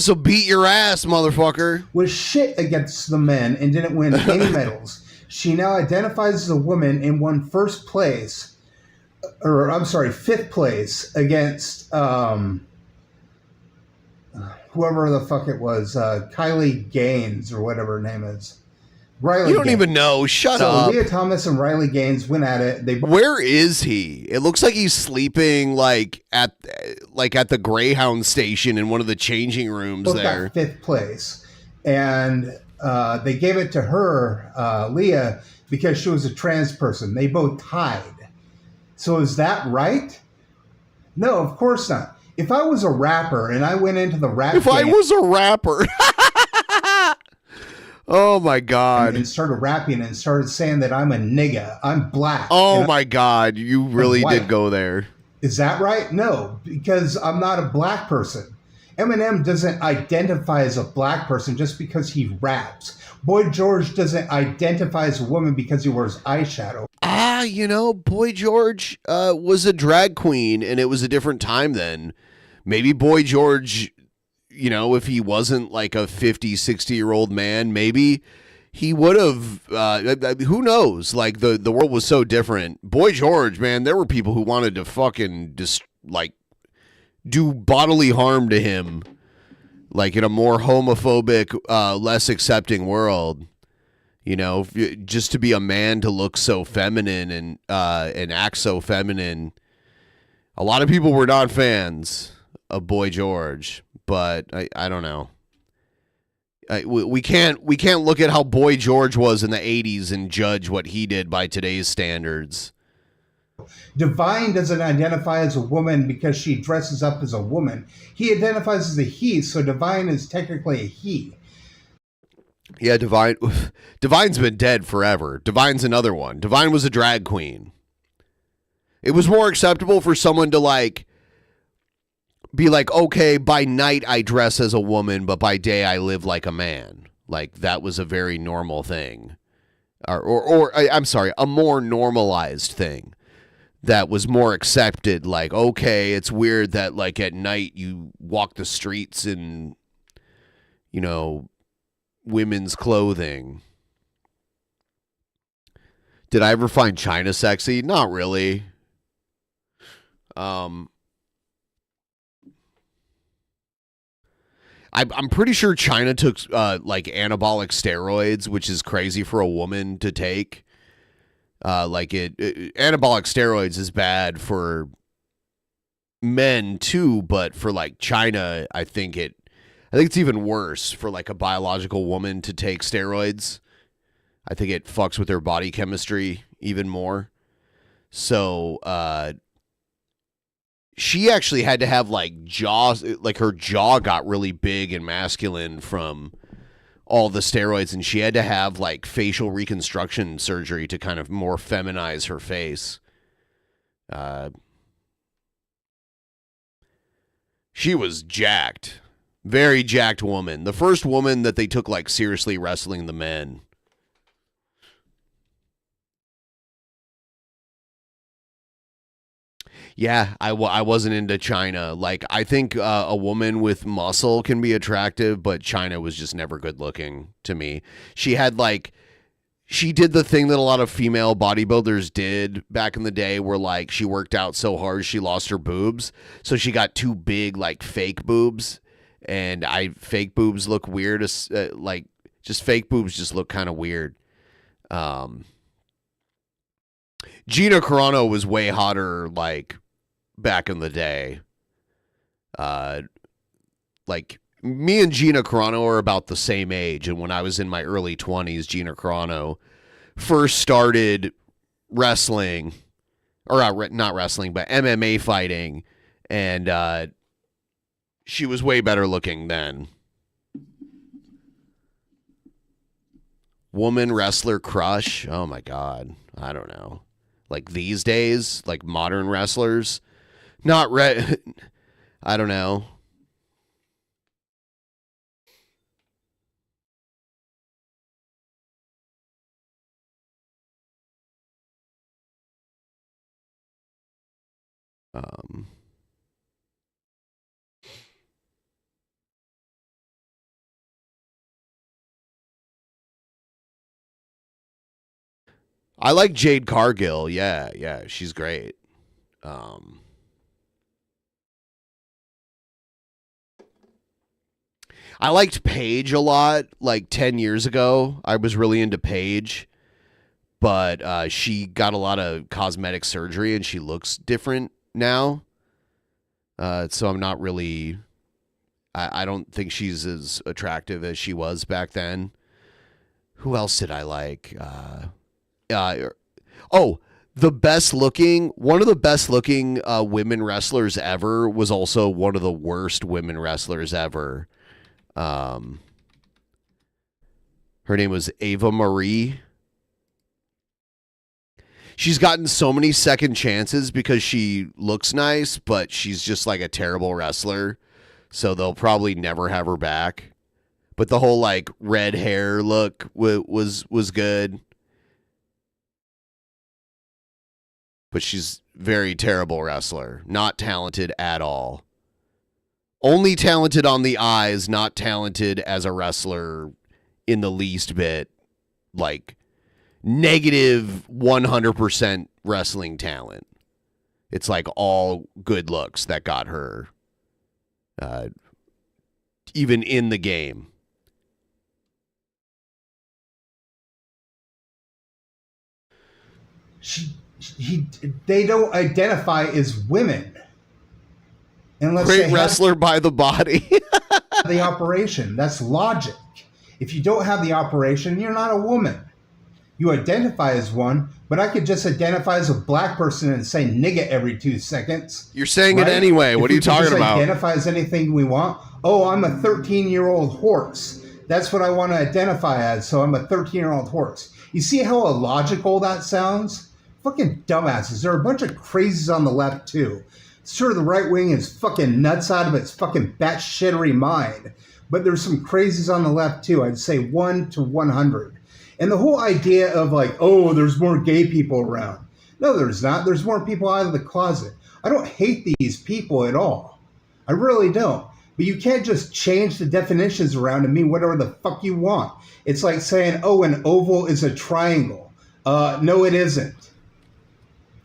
will beat your ass, motherfucker. Was shit against the men and didn't win any medals. She now identifies as a woman and won fifth place against whoever the fuck it was, Kylie Gaines or whatever her name is. Riley You don't Gaines. even know. Shut so up. Leah Thomas and Riley Gaines went at it. Where is he? It looks like he's sleeping at the Greyhound station in one of the changing rooms both there. got fifth place. And they gave it to her, Leah, because she was a trans person. They both tied. So is that right? No, of course not. If I was a rapper and I went into the rap If I game was a rapper. Oh, my God. and started rapping and started saying that I'm a nigga, I'm black. Oh, my God. You really white. did go there. Is that right? No, because I'm not a black person. Eminem doesn't identify as a black person just because he raps. Boy George doesn't identify as a woman because he wears eyeshadow. Boy George was a drag queen, and it was a different time then. Maybe Boy George, if he wasn't like a 50, 60-year-old man, maybe he would have, who knows? Like, the world was so different. Boy George, man, there were people who wanted to fucking do bodily harm to him, like in a more homophobic, less accepting world. Just to be a man, to look so feminine and act so feminine. A lot of people were not fans of Boy George, but I don't know. We can't look at how Boy George was in the 80s and judge what he did by today's standards. Divine doesn't identify as a woman because she dresses up as a woman. He identifies as a he, so Divine is technically a he. Yeah, Divine's been dead forever. Divine's another one. Divine was a drag queen. It was more acceptable for someone to be like, okay, by night I dress as a woman, but by day I live like a man. Like, that was a very normal thing. Or I'm sorry, a more normalized thing that was more accepted. Like, okay, it's weird that at night you walk the streets in, women's clothing. Did I ever find China sexy? Not really. I'm pretty sure China took anabolic steroids, which is crazy for a woman to take. Anabolic steroids is bad for men too, but for China, I think it's even worse for a biological woman to take steroids. I think it fucks with their body chemistry even more. So, she actually had to have jaws, her jaw got really big and masculine from all the steroids, and she had to have facial reconstruction surgery to kind of more feminize her face. She was jacked. Very jacked woman. The first woman that they took seriously wrestling the men. Yeah, I wasn't into China. I think a woman with muscle can be attractive, but China was just never good looking to me. She had she did the thing that a lot of female bodybuilders did back in the day where she worked out so hard she lost her boobs. So she got too big, fake boobs. And fake boobs look weird. Just fake boobs just look kind of weird. Gina Carano was way hotter, like, back in the day. Like, me and Gina Carano are about the same age, and when I was in my early 20s, Gina Carano first started wrestling, or not wrestling, but MMA fighting, and she was way better looking then. Woman wrestler crush? Oh my God. I don't know. Like these days, like modern wrestlers? I don't know. I like Jade Cargill. Yeah, she's great. I liked Paige a lot. Like 10 years ago, I was really into Paige, but she got a lot of cosmetic surgery and she looks different now. So I'm not really. I don't think she's as attractive as she was back then. Who else did I like? The best looking, one of the best looking women wrestlers ever was also one of the worst women wrestlers ever. Her name was Ava Marie. She's gotten so many second chances because she looks nice, but she's just like a terrible wrestler. So they'll probably never have her back. But the whole like red hair look was good. But she's very terrible wrestler. Not talented at all. Only talented on the eyes, not talented as a wrestler in the least bit. Like, negative 100% wrestling talent. It's like all good looks that got her even in the game. They don't identify as women. Unless Great wrestler by the body. The operation. That's logic. If you don't have the operation, you're not a woman. You identify as one, but I could just identify as a black person and say nigga every 2 seconds. You're saying it anyway. What are you talking about? Identify as anything we want. Oh, I'm a 13-year-old horse. That's what I want to identify as, so I'm a 13-year-old horse. You see how illogical that sounds? Fucking dumbasses. There are a bunch of crazies on the left, too. Sure, the right wing is fucking nuts out of its fucking batshittery mind. But there's some crazies on the left, too. I'd say 1 to 100. And the whole idea of like, oh, there's more gay people around. No, there's not. There's more people out of the closet. I don't hate these people at all. I really don't. But you can't just change the definitions around and mean whatever the fuck you want. It's like saying, oh, an oval is a triangle. No, it isn't.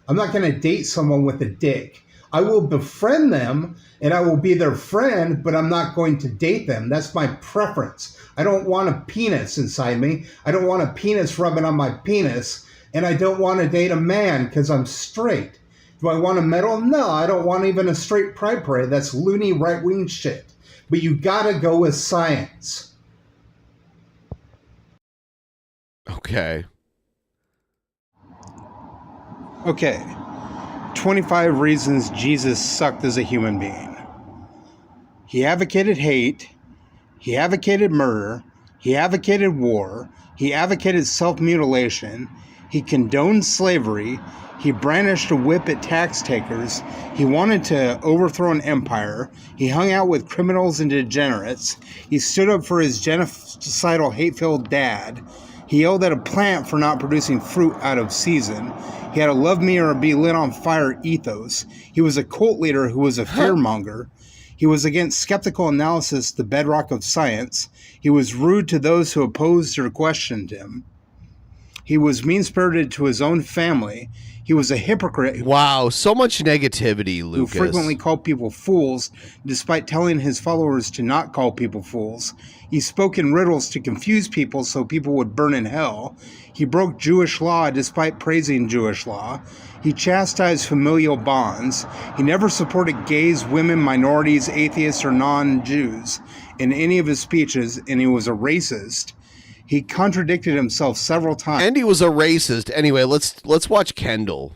I'm not going to date someone with a dick. I will befriend them and I will be their friend, but I'm not going to date them. That's my preference. I don't want a penis inside me. I don't want a penis rubbing on my penis. And I don't want to date a man because I'm straight. Do I want a medal? No, I don't want even a straight pride parade. That's loony right-wing shit. But you got to go with science. Okay. Okay. 25 reasons Jesus sucked as a human being. He advocated hate. He advocated murder. He advocated war. He advocated self-mutilation. He condoned slavery. He brandished a whip at tax takers. He wanted to overthrow an empire. He hung out with criminals and degenerates. He stood up for his genocidal, hate-filled dad. He yelled at a plant for not producing fruit out of season. He had a love me or be lit on fire ethos. He was a cult leader who was a fearmonger. He was against skeptical analysis, the bedrock of science. He was rude to those who opposed or questioned him. He was mean-spirited to his own family. He was a hypocrite. Wow, so much negativity, Lucas. Who frequently called people fools, despite telling his followers to not call people fools. He spoke in riddles to confuse people so people would burn in hell. He broke Jewish law despite praising Jewish law. He chastised familial bonds. He never supported gays, women, minorities, atheists, or non-Jews in any of his speeches, and he was a racist. He contradicted himself several times. And he was a racist. Anyway, let's watch Kendell.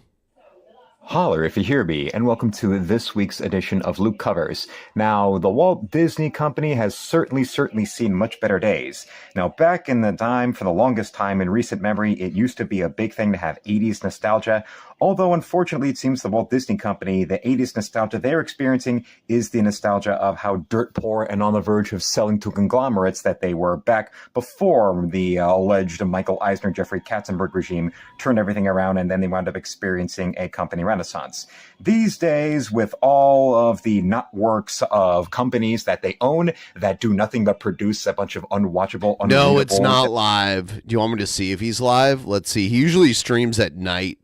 Holler if you hear me, and welcome to this week's edition of Luke Covers. Now, the Walt Disney Company has certainly seen much better days. Now, back in the time, for the longest time in recent memory, it used to be a big thing to have 80s nostalgia. Although, unfortunately, it seems the Walt Disney Company, the 80s nostalgia they're experiencing is the nostalgia of how dirt poor and on the verge of selling to conglomerates that they were back before the alleged Michael Eisner, Jeffrey Katzenberg regime turned everything around, and then they wound up experiencing a company renaissance. These days, with all of the networks of companies that they own that do nothing but produce a bunch of unwatchable, No, it's not live. Do you want me to see if he's live? Let's see. He usually streams at night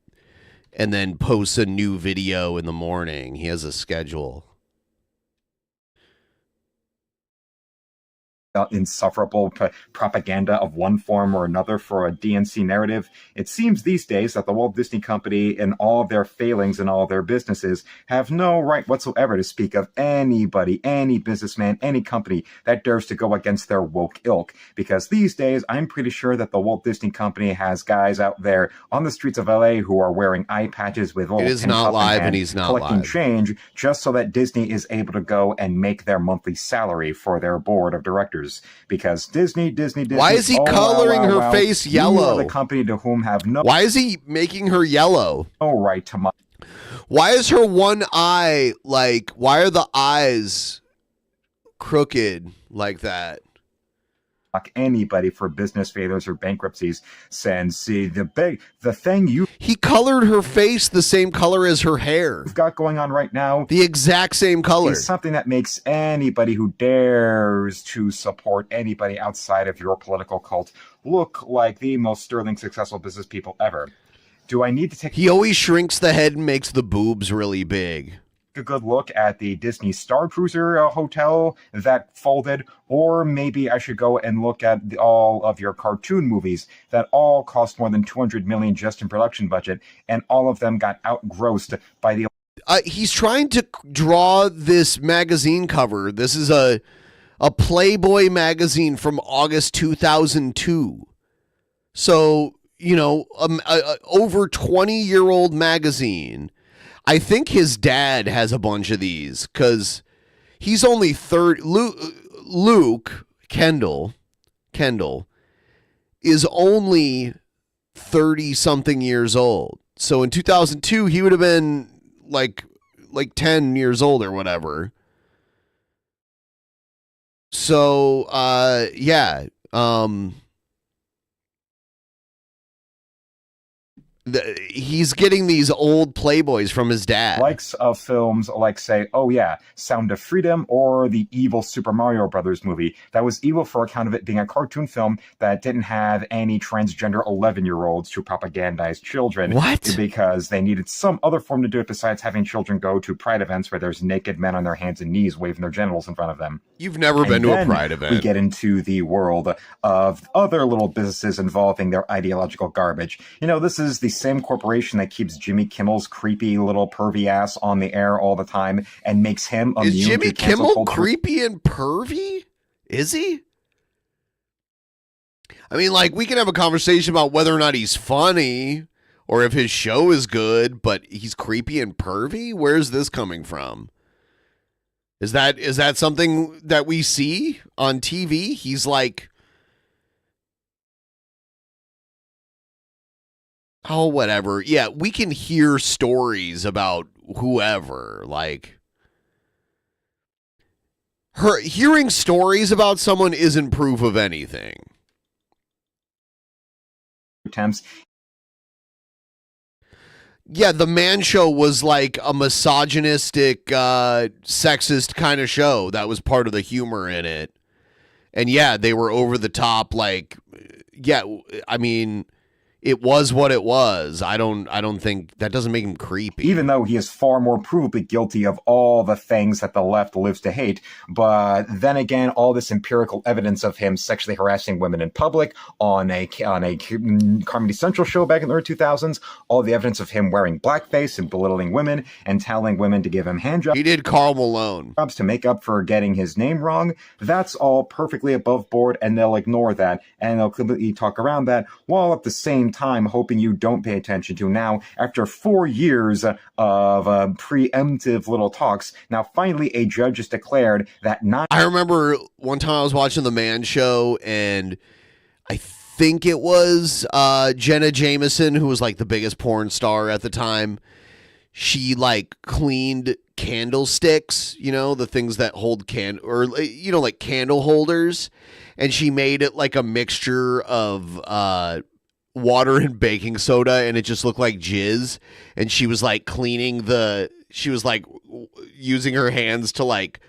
and then posts a new video in the morning. He has a schedule. Insufferable propaganda of one form or another for a DNC narrative. It seems these days that the Walt Disney Company and all of their failings and all of their businesses have no right whatsoever to speak of anybody, any businessman, any company that dares to go against their woke ilk. Because these days, I'm pretty sure that the Walt Disney Company has guys out there on the streets of LA who are wearing eye patches with It is not live, and he's not collecting live. change just so that Disney is able to go and make their monthly salary for their board of directors. Because Disney. Why is he coloring her face yellow? You are the company to whom have no. Why is he making her yellow? No right to. Why is her one eye why are the eyes crooked like that? Anybody for business failures or bankruptcies, since the thing he colored her face the same color as her hair. You've got going on right now, the exact same color, is something that makes anybody who dares to support anybody outside of your political cult look like the most sterling successful business people ever. Do I need to take? He always shrinks the head and makes the boobs really big. A good look at the Disney Star Cruiser hotel that folded, or maybe I should go and look at all of your cartoon movies that all cost more than $200 million just in production budget, and all of them got outgrossed by the. He's trying to draw this magazine cover. This is a Playboy magazine from August 2002. So, over 20-year-old magazine. I think his dad has a bunch of these because he's only 30. Luke Kendell is only 30-something years old. So in 2002, he would have been like 10 years old or whatever. So, yeah. He's getting these old Playboys from his dad. Likes of films like, say, Sound of Freedom, or the evil Super Mario Brothers movie. That was evil for account of it being a cartoon film that didn't have any transgender 11-year-olds to propagandize children. What? Because they needed some other form to do it besides having children go to pride events where there's naked men on their hands and knees waving their genitals in front of them. You've never been to a pride event. We get into the world of other little businesses involving their ideological garbage. This is the same corporation that keeps Jimmy Kimmel's creepy little pervy ass on the air all the time and makes him immune Is Jimmy to cancel Kimmel culture. creepy and pervy? Is he? I mean, we can have a conversation about whether or not he's funny or if his show is good, but he's creepy and pervy? Where's this coming from? Is that something that we see on TV? He's like, oh, whatever. Yeah, we can hear stories about whoever. Hearing stories about someone isn't proof of anything. Attempts. Yeah, the Man Show was like a misogynistic, sexist kind of show. That was part of the humor in it. And yeah, they were over the top. I mean, it was what it was. I don't think that doesn't make him creepy. Even though he is far more provably guilty of all the things that the left lives to hate. But then again, all this empirical evidence of him sexually harassing women in public on a Comedy Central show back in the early 2000s, all the evidence of him wearing blackface and belittling women and telling women to give him handjobs. He did Karl Malone. To make up for getting his name wrong. That's all perfectly above board, and they'll ignore that, and they'll completely talk around that, while at the same time hoping you don't pay attention to. Now, after 4 years of preemptive little talks, now finally a judge has declared that I remember one time I was watching The Man Show, and I think it was Jenna Jameson, who was like the biggest porn star at the time. She like cleaned candlesticks, the things that hold like candle holders, and she made it like a mixture of water and baking soda, and it just looked like jizz. And she was like she was like using her hands to like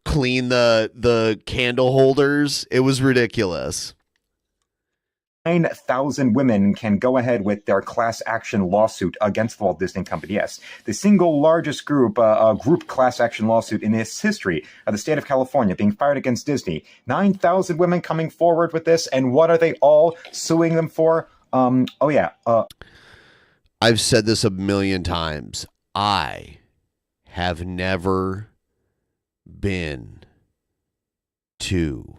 clean the candle holders. It was ridiculous. 9,000 women can go ahead with their class action lawsuit against the Walt Disney Company. Yes, the single largest group class action lawsuit in its history of the state of California being fired against Disney. 9,000 women coming forward with this, and what are they all suing them for? I've said this a million times. I have never been to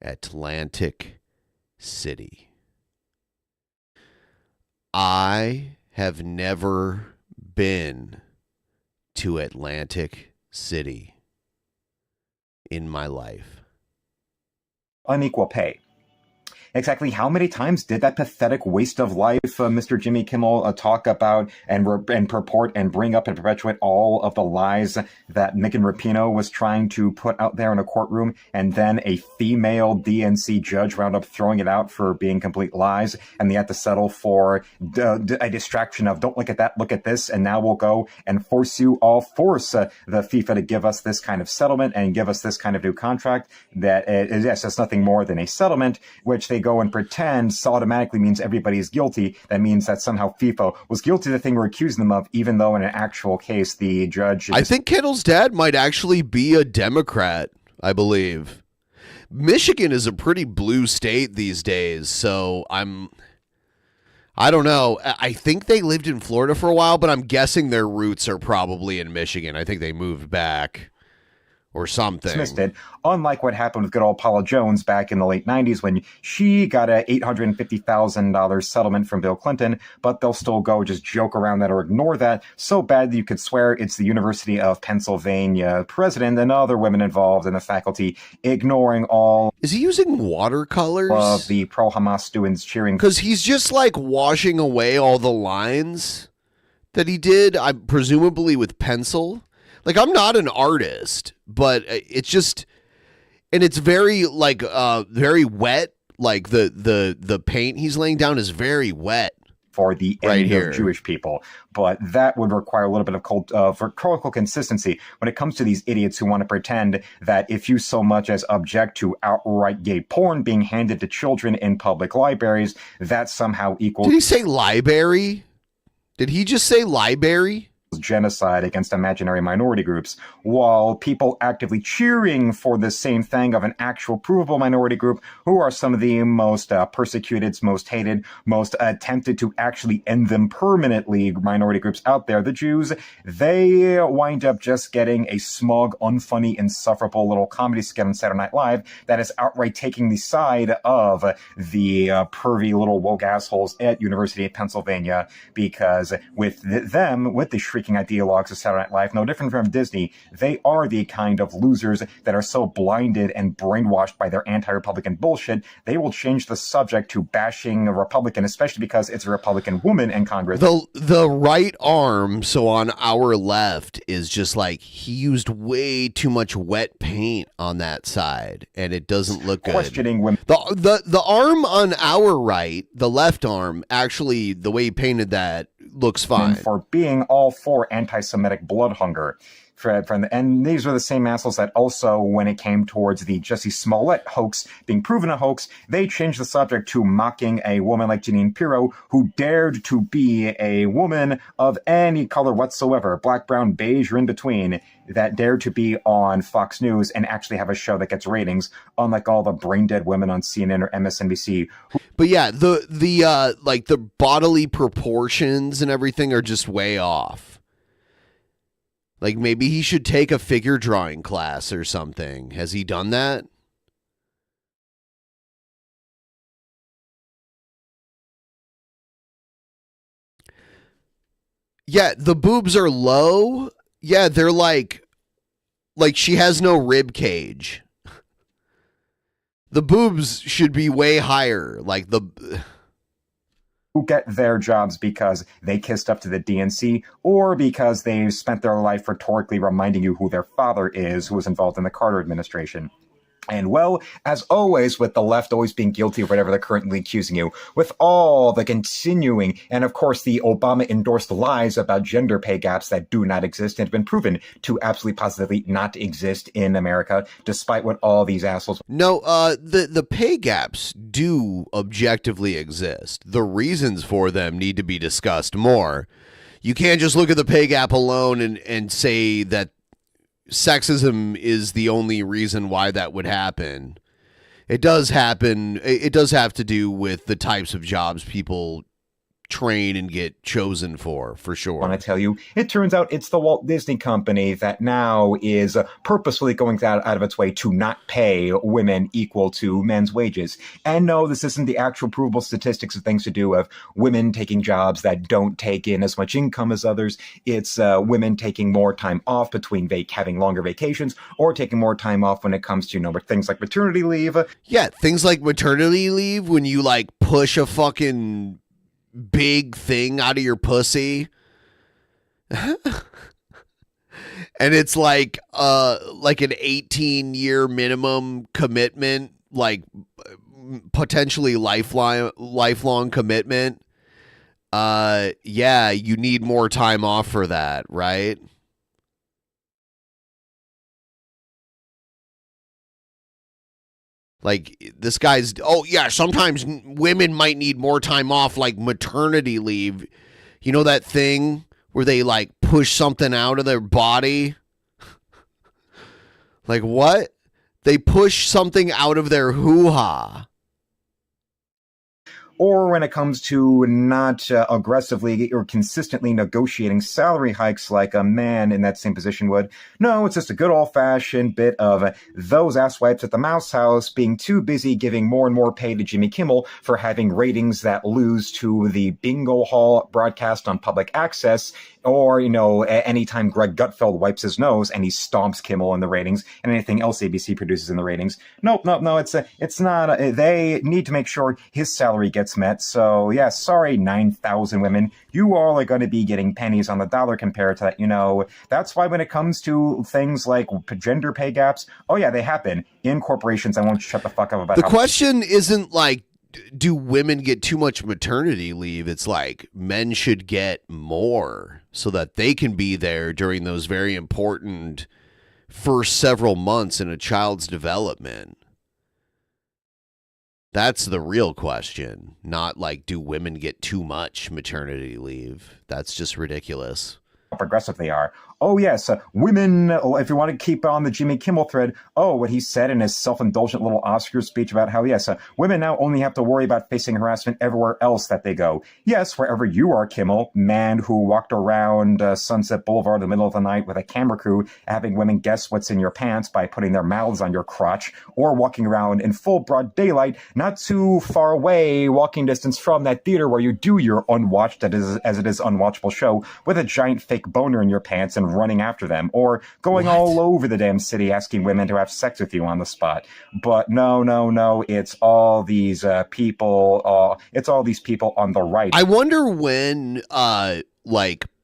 Atlantic City. I have never been to Atlantic City in my life. Unequal pay. Exactly how many times did that pathetic waste of life, Mr. Jimmy Kimmel, talk about and purport and bring up and perpetuate all of the lies that Megan Rapinoe was trying to put out there in a courtroom, and then a female DNC judge wound up throwing it out for being complete lies, and they had to settle for a distraction of don't look at that, look at this, and now we'll go and force the FIFA to give us this kind of settlement and give us this kind of new contract that yes, it's nothing more than a settlement, which they go and pretend automatically means everybody is guilty. That means that somehow FIFA was guilty of the thing we're accusing them of, even though in an actual case, the judge... I think Kendall's dad might actually be a Democrat, I believe. Michigan is a pretty blue state these days, so I don't know. I think they lived in Florida for a while, but I'm guessing their roots are probably in Michigan. I think they moved back or something. Dismissed it, unlike what happened with good old Paula Jones back in the late 90s when she got a $850,000 settlement from Bill Clinton, but they'll still go just joke around that or ignore that so bad that you could swear it's the University of Pennsylvania president and other women involved in the faculty, ignoring all... Is he using watercolors? ...of the pro-Hamas students cheering... Because he's just like washing away all the lines that he did, presumably with pencil. Like, I'm not an artist, but it's just, and it's very like very wet. Like the paint he's laying down is very wet for the end of Jewish people. But that would require a little bit of vertical consistency when it comes to these idiots who want to pretend that if you so much as object to outright gay porn being handed to children in public libraries, that somehow equals... Did he say library? Did he just say library? Genocide against imaginary minority groups, while people actively cheering for the same thing of an actual provable minority group who are some of the most persecuted, most hated, most attempted to actually end them permanently minority groups out there, the Jews, they wind up just getting a smug, unfunny, insufferable little comedy skit on Saturday Night Live that is outright taking the side of the pervy little woke assholes at University of Pennsylvania, because with the shrieking ideologues of Saturday Night Live, no different from Disney, they are the kind of losers that are so blinded and brainwashed by their anti-Republican bullshit, they will change the subject to bashing a Republican, especially because it's a Republican woman in Congress. The right arm, so on our left, is just like, he used way too much wet paint on that side, and it doesn't look good. Questioning women. The arm on our right, the left arm, actually, the way he painted that looks fine. For being all for anti-Semitic blood hunger. And these are the same assholes that also, when it came towards the Jussie Smollett hoax being proven a hoax, they changed the subject to mocking a woman like Jeanine Pirro, who dared to be a woman of any color whatsoever, black, brown, beige, or in between, that dared to be on Fox News and actually have a show that gets ratings, unlike all the brain-dead women on CNN or MSNBC. But yeah, the like the bodily proportions and everything are just way off. Like, maybe he should take a figure drawing class or something. Has he done that? Yeah, the boobs are low. Yeah, they're like she has no rib cage. The boobs should be way higher. Like who get their jobs because they kissed up to the DNC or because they spent their life rhetorically reminding you who their father is, who was involved in the Carter administration. And well, as always, with the left always being guilty of whatever they're currently accusing you, with all the continuing, and of course the Obama-endorsed lies about gender pay gaps that do not exist and have been proven to absolutely positively not exist in America, despite what all these assholes... No, the pay gaps do objectively exist. The reasons for them need to be discussed more. You can't just look at the pay gap alone and say that sexism is the only reason why that would happen. It does happen. It does have to do with the types of jobs people train and get chosen for sure. I want to tell you, it turns out it's the Walt Disney Company that now is purposefully going out of its way to not pay women equal to men's wages. And no, this isn't the actual provable statistics of things to do of women taking jobs that don't take in as much income as others. It's women taking more time off between having longer vacations or taking more time off when it comes to, things like maternity leave. Yeah, things like maternity leave when you like push a fucking big thing out of your pussy. And it's like an 18-year minimum commitment, like potentially lifelong commitment. Yeah, you need more time off for that, right? Like, this guy's, sometimes women might need more time off, like maternity leave. You know that thing where they, like, push something out of their body? Like, what? They push something out of their hoo-ha. Or when it comes to not aggressively or consistently negotiating salary hikes like a man in that same position would. No, it's just a good old-fashioned bit of those asswipes at the Mouse House being too busy giving more and more pay to Jimmy Kimmel for having ratings that lose to the Bingo Hall broadcast on public access, or, anytime Greg Gutfeld wipes his nose and he stomps Kimmel in the ratings, and anything else ABC produces in the ratings. No, it's not. They need to make sure his salary gets met. So, yeah, sorry, 9,000 women. You all are going to be getting pennies on the dollar compared to that. That's why when it comes to things like gender pay gaps, oh, yeah, they happen in corporations. I won't shut the fuck up about the question isn't like, do women get too much maternity leave? It's like men should get more so that they can be there during those very important first several months in a child's development. That's the real question. Not like, do women get too much maternity leave? That's just ridiculous. Progressive they are. Oh, yes, women, if you want to keep on the Jimmy Kimmel thread, what he said in his self-indulgent little Oscar speech about how, yes, women now only have to worry about facing harassment everywhere else that they go. Yes, wherever you are, Kimmel, man who walked around Sunset Boulevard in the middle of the night with a camera crew, having women guess what's in your pants by putting their mouths on your crotch, or walking around in full broad daylight, not too far away, walking distance from that theater where you do your unwatched, as it is unwatchable show, with a giant fake boner in your pants and running after them, or going all over the damn city asking women to have sex with you on the spot. But no, it's all these people. It's all these people on the right. I wonder when,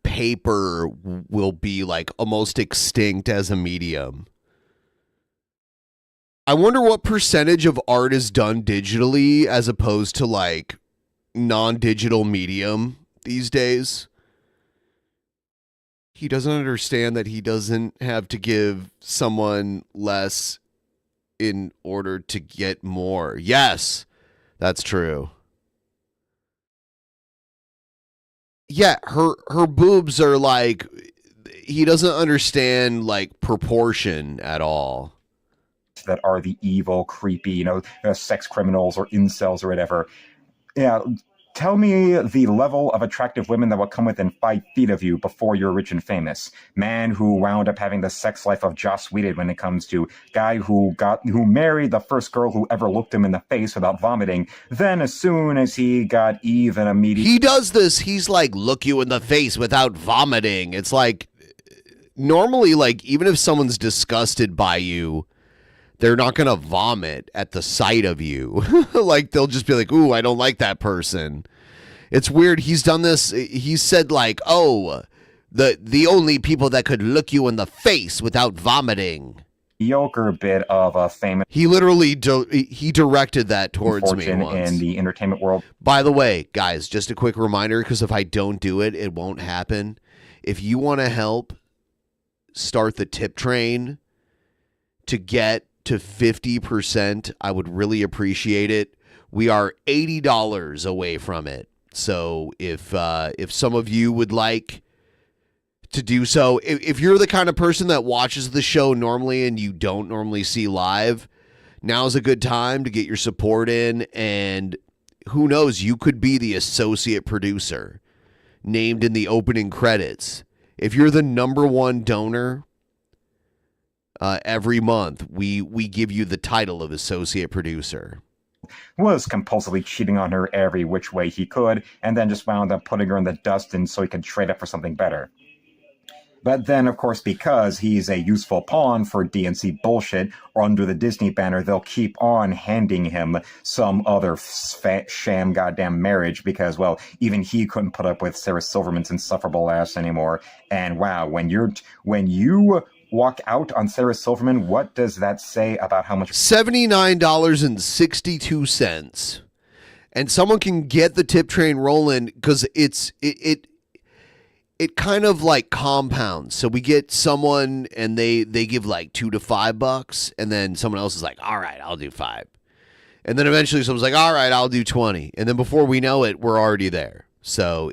paper will be like almost extinct as a medium. I wonder what percentage of art is done digitally as opposed to like non-digital medium these days. He doesn't understand that he doesn't have to give someone less in order to get more. Yes, that's true. Yeah, her boobs are like, he doesn't understand like proportion at all. That are the evil, creepy, sex criminals or incels or whatever. Yeah, tell me the level of attractive women that will come within 5 feet of you before you're rich and famous. Man who wound up having the sex life of Joss Whedon when it comes to guy who married the first girl who ever looked him in the face without vomiting. Then as soon as he got even immediately... He does this, he's like, look you in the face without vomiting. It's like, normally, like, even if someone's disgusted by you, they're not going to vomit at the sight of you. Like, they'll just be like, ooh, I don't like that person. It's weird. He's done this. He said, like, oh, the only people that could look you in the face without vomiting. Mediocre bit of a famous... He literally, he directed that towards me once. In the entertainment world. By the way, guys, just a quick reminder, because if I don't do it, it won't happen. If you want to help start the tip train to get to 50%, I would really appreciate it. We are $80 away from it. So if some of you would like to do so, if you're the kind of person that watches the show normally and you don't normally see live, now's a good time to get your support in, and who knows, you could be the associate producer named in the opening credits. If you're the #1 donor, every month, we give you the title of associate producer. Was compulsively cheating on her every which way he could, and then just wound up putting her in the dust and so he could trade up for something better. But then, of course, because he's a useful pawn for DNC bullshit, or under the Disney banner, they'll keep on handing him some other sham goddamn marriage because, well, even he couldn't put up with Sarah Silverman's insufferable ass anymore. And wow, when you walk out on Sarah Silverman, what does that say about how much? $79.62. And someone can get the tip train rolling because it kind of like compounds. So we get someone and they give like $2 to $5, and then someone else is like, all right, I'll do $5. And then eventually someone's like, all right, I'll do $20. And then before we know it, we're already there. So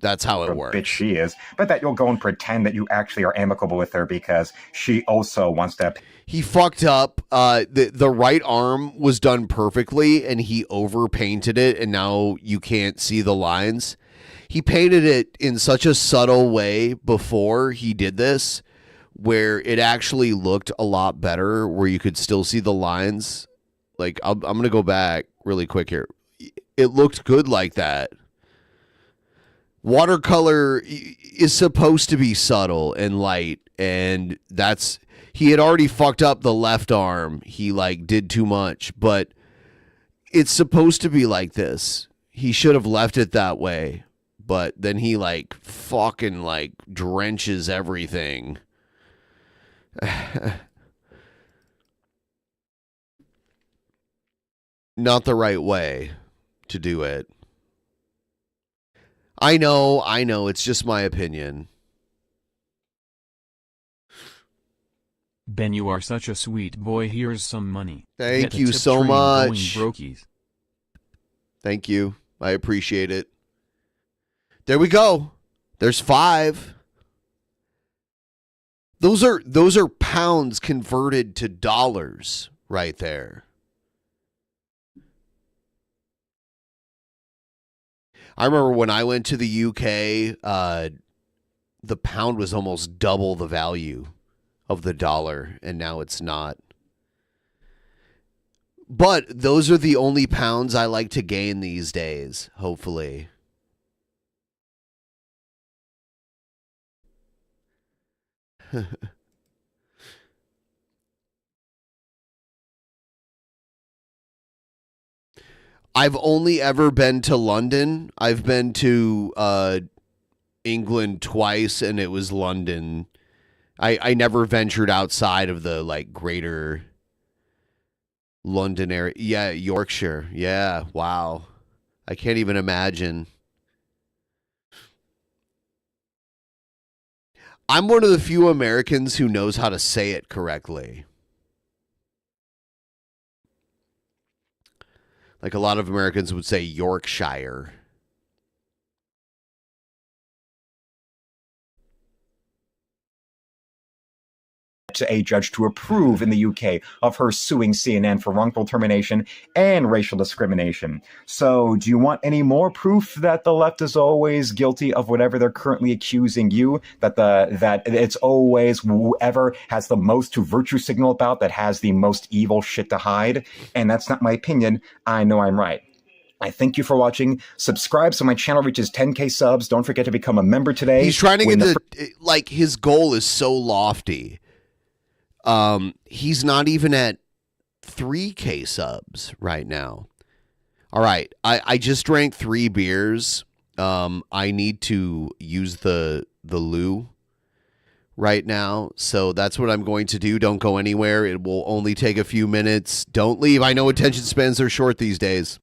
that's how it works. Bitch she is, but that you'll go and pretend that you actually are amicable with her because she also wants to. He fucked up. The right arm was done perfectly, and he overpainted it, and now you can't see the lines. He painted it in such a subtle way before he did this, where it actually looked a lot better, where you could still see the lines. Like, I'm going to go back really quick here. It looked good like that. Watercolor is supposed to be subtle and light, and he had already fucked up the left arm. He like did too much, but it's supposed to be like this. He should have left it that way, but then he like fucking like drenches everything. Not the right way to do it. I know, it's just my opinion. Ben, you are such a sweet boy. Here's some money. Thank you so much. Thank you. I appreciate it. There we go. There's 5. Those are pounds converted to dollars right there. I remember when I went to the UK, the pound was almost double the value of the dollar, and now it's not. But those are the only pounds I like to gain these days, hopefully. I've only ever been to London. I've been to England twice, and it was London. I never ventured outside of the like greater London area. Yeah, Yorkshire. Yeah, wow. I can't even imagine. I'm one of the few Americans who knows how to say it correctly. Like a lot of Americans would say Yorkshire. A judge to approve in the UK of her suing CNN for wrongful termination and racial discrimination. So do you want any more proof that the left is always guilty of whatever they're currently accusing you? That it's always whoever has the most to virtue signal about that has the most evil shit to hide? And that's not my opinion. I know I'm right. I thank you for watching. Subscribe so my channel reaches 10K subs. Don't forget to become a member today. He's trying to get to, like, his goal is so lofty. He's not even at 3K subs right now. All right. I just drank 3 beers. I need to use the loo right now. So that's what I'm going to do. Don't go anywhere. It will only take a few minutes. Don't leave. I know attention spans are short these days.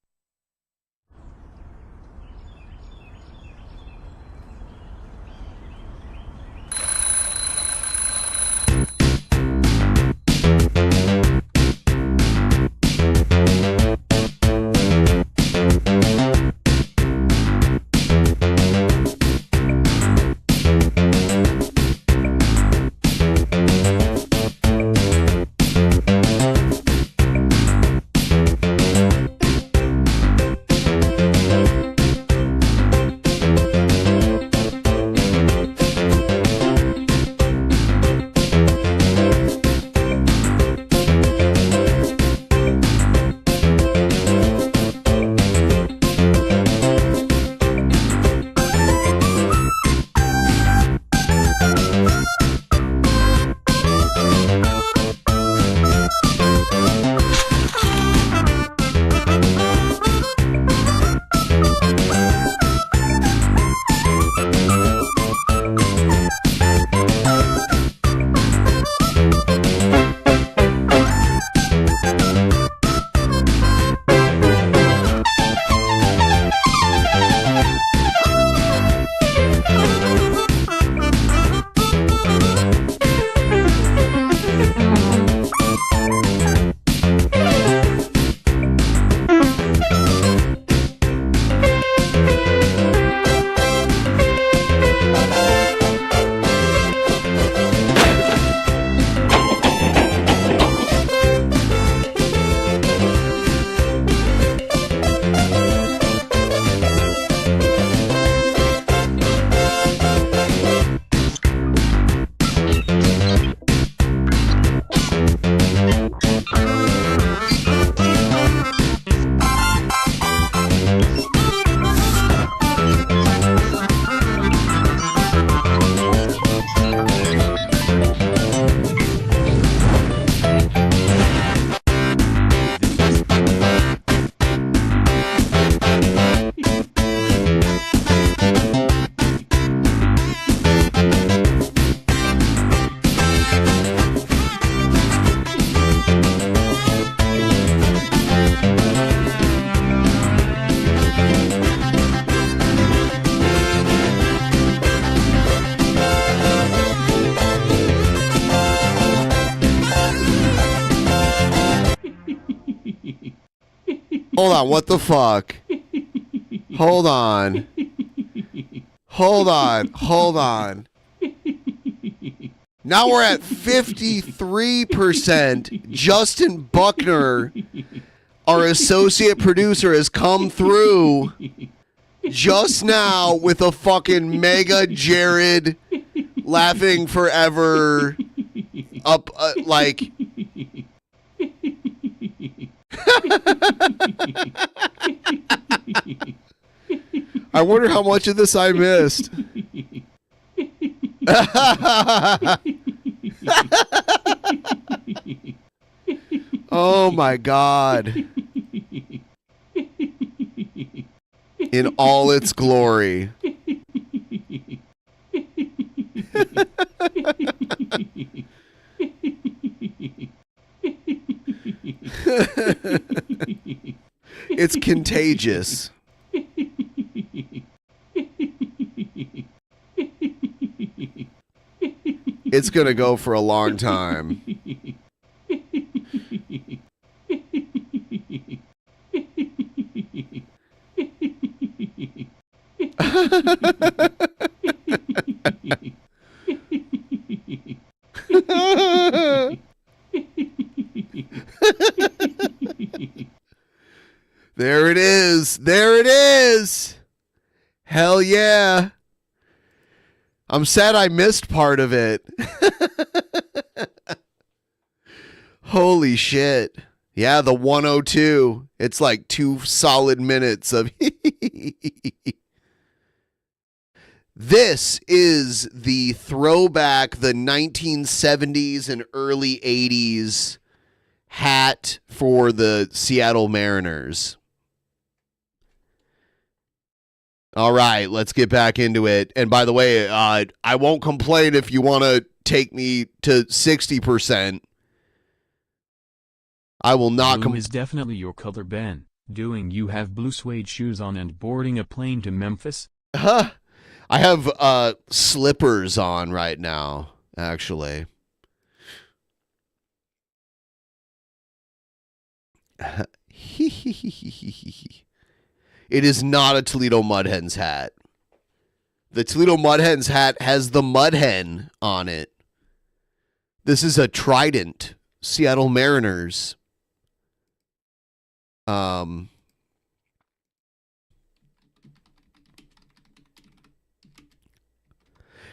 Hold on, what the fuck? Hold on. Hold on. Now we're at 53%. Justin Buckner, our associate producer, has come through just now with a fucking mega Jared laughing forever up like I wonder how much of this I missed. Oh my God. In all its glory. It's contagious. It's going to go for a long time. There it is. There it is. Hell yeah. I'm sad I missed part of it. Holy shit. Yeah, the 102. It's like 2 solid minutes of. This is the throwback, the 1970s and early 80s hat for the Seattle Mariners. All right, let's get back into it. And by the way, I won't complain if you want to take me to 60%. I will not. Blue is definitely your color, Ben. Doing you have blue suede shoes on and boarding a plane to Memphis? Huh? I have slippers on right now, actually. It is not a Toledo Mud Hens hat. The Toledo Mud Hens hat has the Mud Hen on it. This is a Trident Seattle Mariners.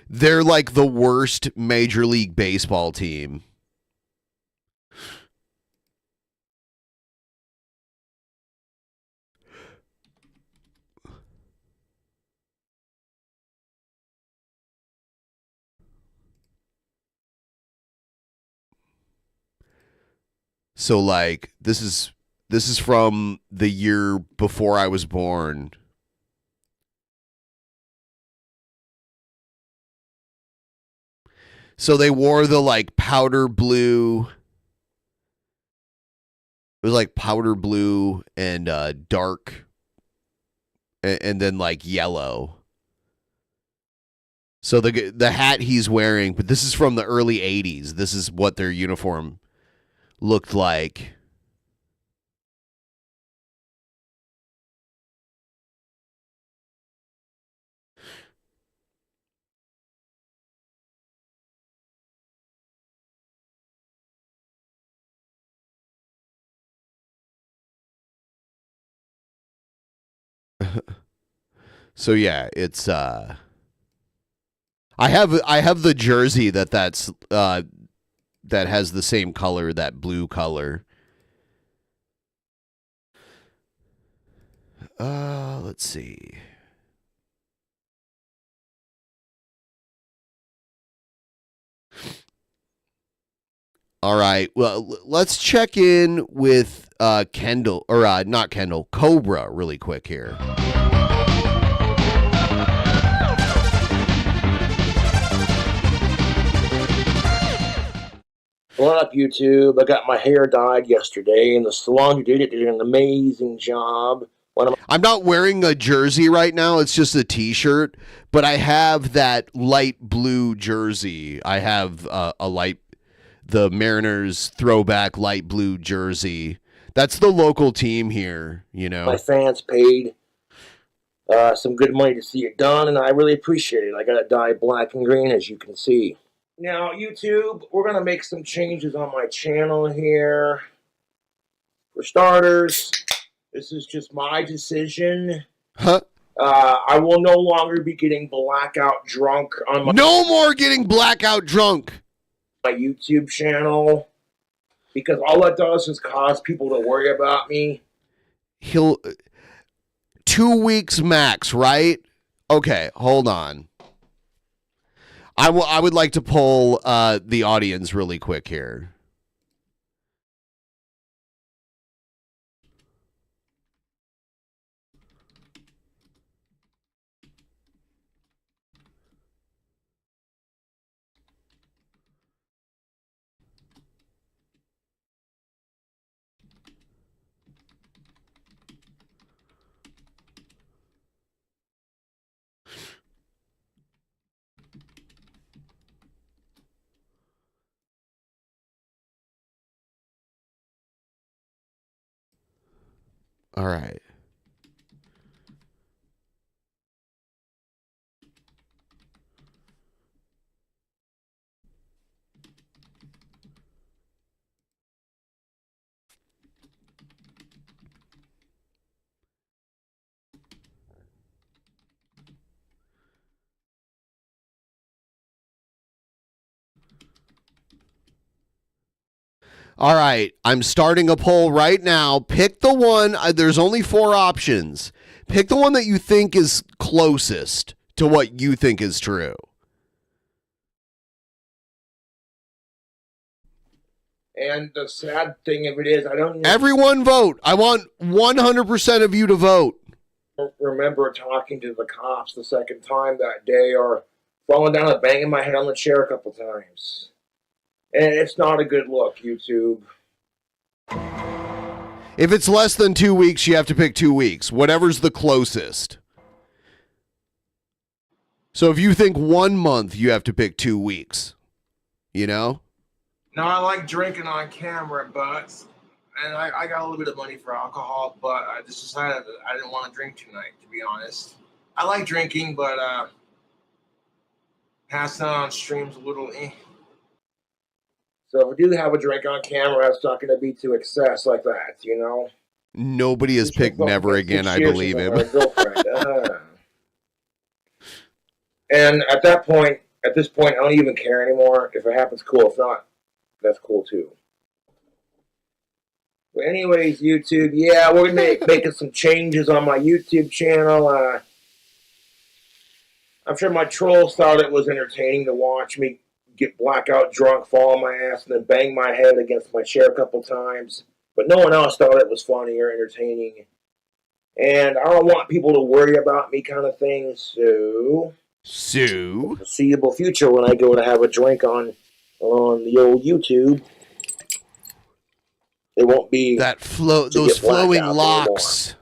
They're like the worst Major League Baseball team. So like this is from the year before I was born. So they wore the like powder blue. It was like powder blue and dark and then like yellow. So the hat he's wearing, but this is from the early 80s. This is what their uniform looked like. So yeah, it's I have the jersey that has the same color, that blue color. Let's see. All right. Well, let's check in with Kendell, or not Kendell, Cobra really quick here. What up, YouTube? I got my hair dyed yesterday, and the salon who did it did an amazing job. I'm not wearing a jersey right now. It's just a T-shirt, but I have that light blue jersey. I have the Mariners throwback light blue jersey. That's the local team here, you know. My fans paid some good money to see it done, and I really appreciate it. I got it dyed black and green, as you can see. Now, YouTube, we're going to make some changes on my channel here. For starters, this is just my decision. Huh? I will no longer be getting blackout drunk on my... No more getting blackout drunk! ...my YouTube channel. Because all that does is cause people to worry about me. He'll... 2 weeks max, right? Okay, hold on. I would like to poll the audience really quick here. All right. All right, I'm starting a poll right now. Pick the one. There's only 4 options. Pick the one that you think is closest to what you think is true. And the sad thing of it is, I don't Everyone vote. I want 100% of you to vote. remember talking to the cops the second time that day, or falling down and banging my head on the chair a couple times. And it's not a good look, YouTube. If it's less than 2 weeks, you have to pick 2 weeks. Whatever's the closest. So if you think 1 month, you have to pick 2 weeks. You know? No, I like drinking on camera, and I got a little bit of money for alcohol, but I just decided that I didn't want to drink tonight, to be honest. I like drinking, but passing on stream's a little eh. So if we do have a drink on camera, it's not going to be to excess like that, you know? Nobody has picked never again, I believe him. And at this point, I don't even care anymore. If it happens, cool. If not, that's cool too. But anyways, YouTube, yeah, we're making some changes on my YouTube channel. I'm sure my trolls thought it was entertaining to watch me get blackout drunk, fall on my ass, and then bang my head against my chair a couple times. But no one else thought it was funny or entertaining. And I don't want people to worry about me kind of thing, so... foreseeable future when I go to have a drink on the old YouTube, it won't be... those flowing locks.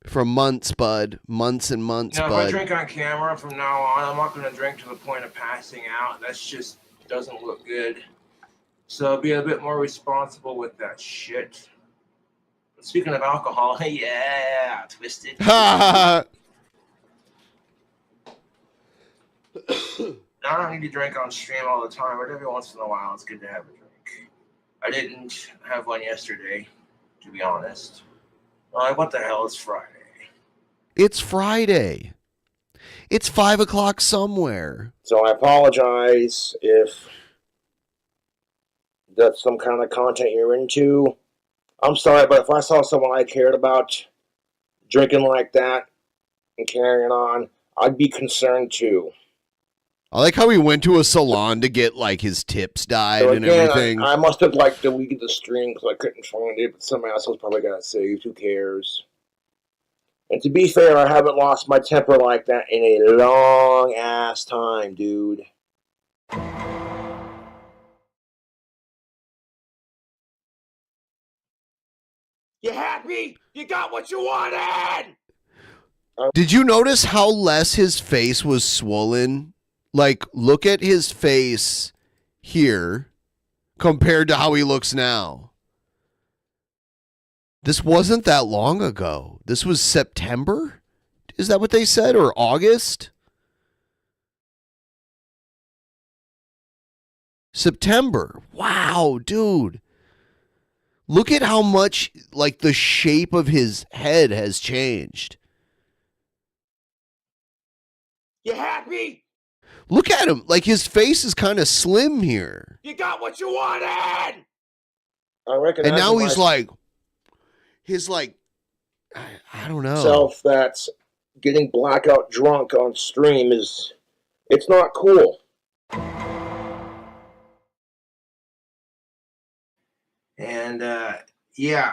For months, bud. Months and months, Now, bud. if I drink on camera from now on, I'm not going to drink to the point of passing out. That just doesn't look good. So be a bit more responsible with that shit. But speaking of alcohol, yeah, twisted. I don't need to drink on stream all the time, but every once in a while it's good to have a drink. I didn't have one yesterday, to be honest. What the hell is Friday? It's Friday. It's 5 o'clock somewhere. So I apologize if that's some kind of content you're into. I'm sorry, but if I saw someone I cared about drinking like that and carrying on, I'd be concerned too. I like how he went to a salon to get like his tips dyed and everything. I must have deleted the stream because I couldn't find it, but some asshole's probably got it saved. Who cares? And to be fair, I haven't lost my temper like that in a long ass time, dude. You happy? You got what you wanted! Did you notice how less his face was swollen? Like, look at his face here compared to how he looks now. This wasn't that long ago. This was September? Is that what they said? Or August? September. Wow, dude. Look at how much, like, the shape of his head has changed. You happy? Look at him. Like, his face is kind of slim here. You got what you wanted! I reckon. And now he's like, I don't know. Self that's getting blackout drunk on stream it's not cool. And yeah,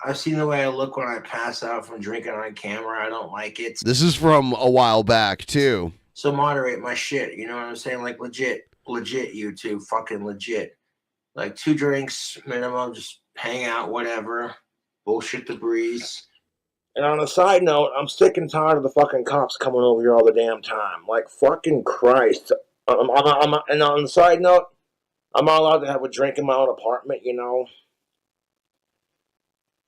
I've seen the way I look when I pass out from drinking on camera. I don't like it. This is from a while back too. So moderate my shit. You know what I'm saying? Like legit YouTube, fucking legit. Like 2 drinks minimum, just hang out, whatever. Bullshit the breeze. And on a side note, I'm sick and tired of the fucking cops coming over here all the damn time. Like, fucking Christ. And on the side note, I'm not allowed to have a drink in my own apartment, you know?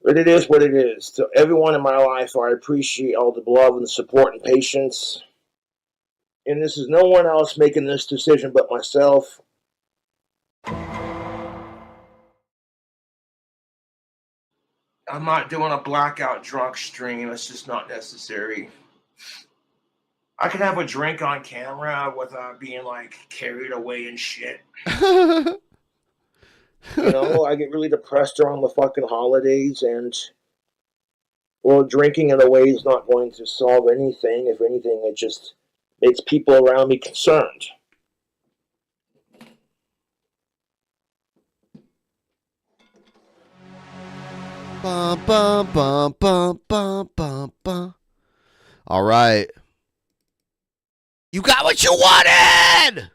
But it is what it is. To everyone in my life, I appreciate all the love and support and patience. And this is no one else making this decision but myself. I'm not doing a blackout drunk stream. It's just not necessary. I can have a drink on camera without being like carried away and shit. You know, I get really depressed around the fucking holidays, and well, drinking in a way is not going to solve anything. If anything, it just makes people around me concerned. Bum, bum, bum, bum, bum, bum, bum. All right. You got what you wanted!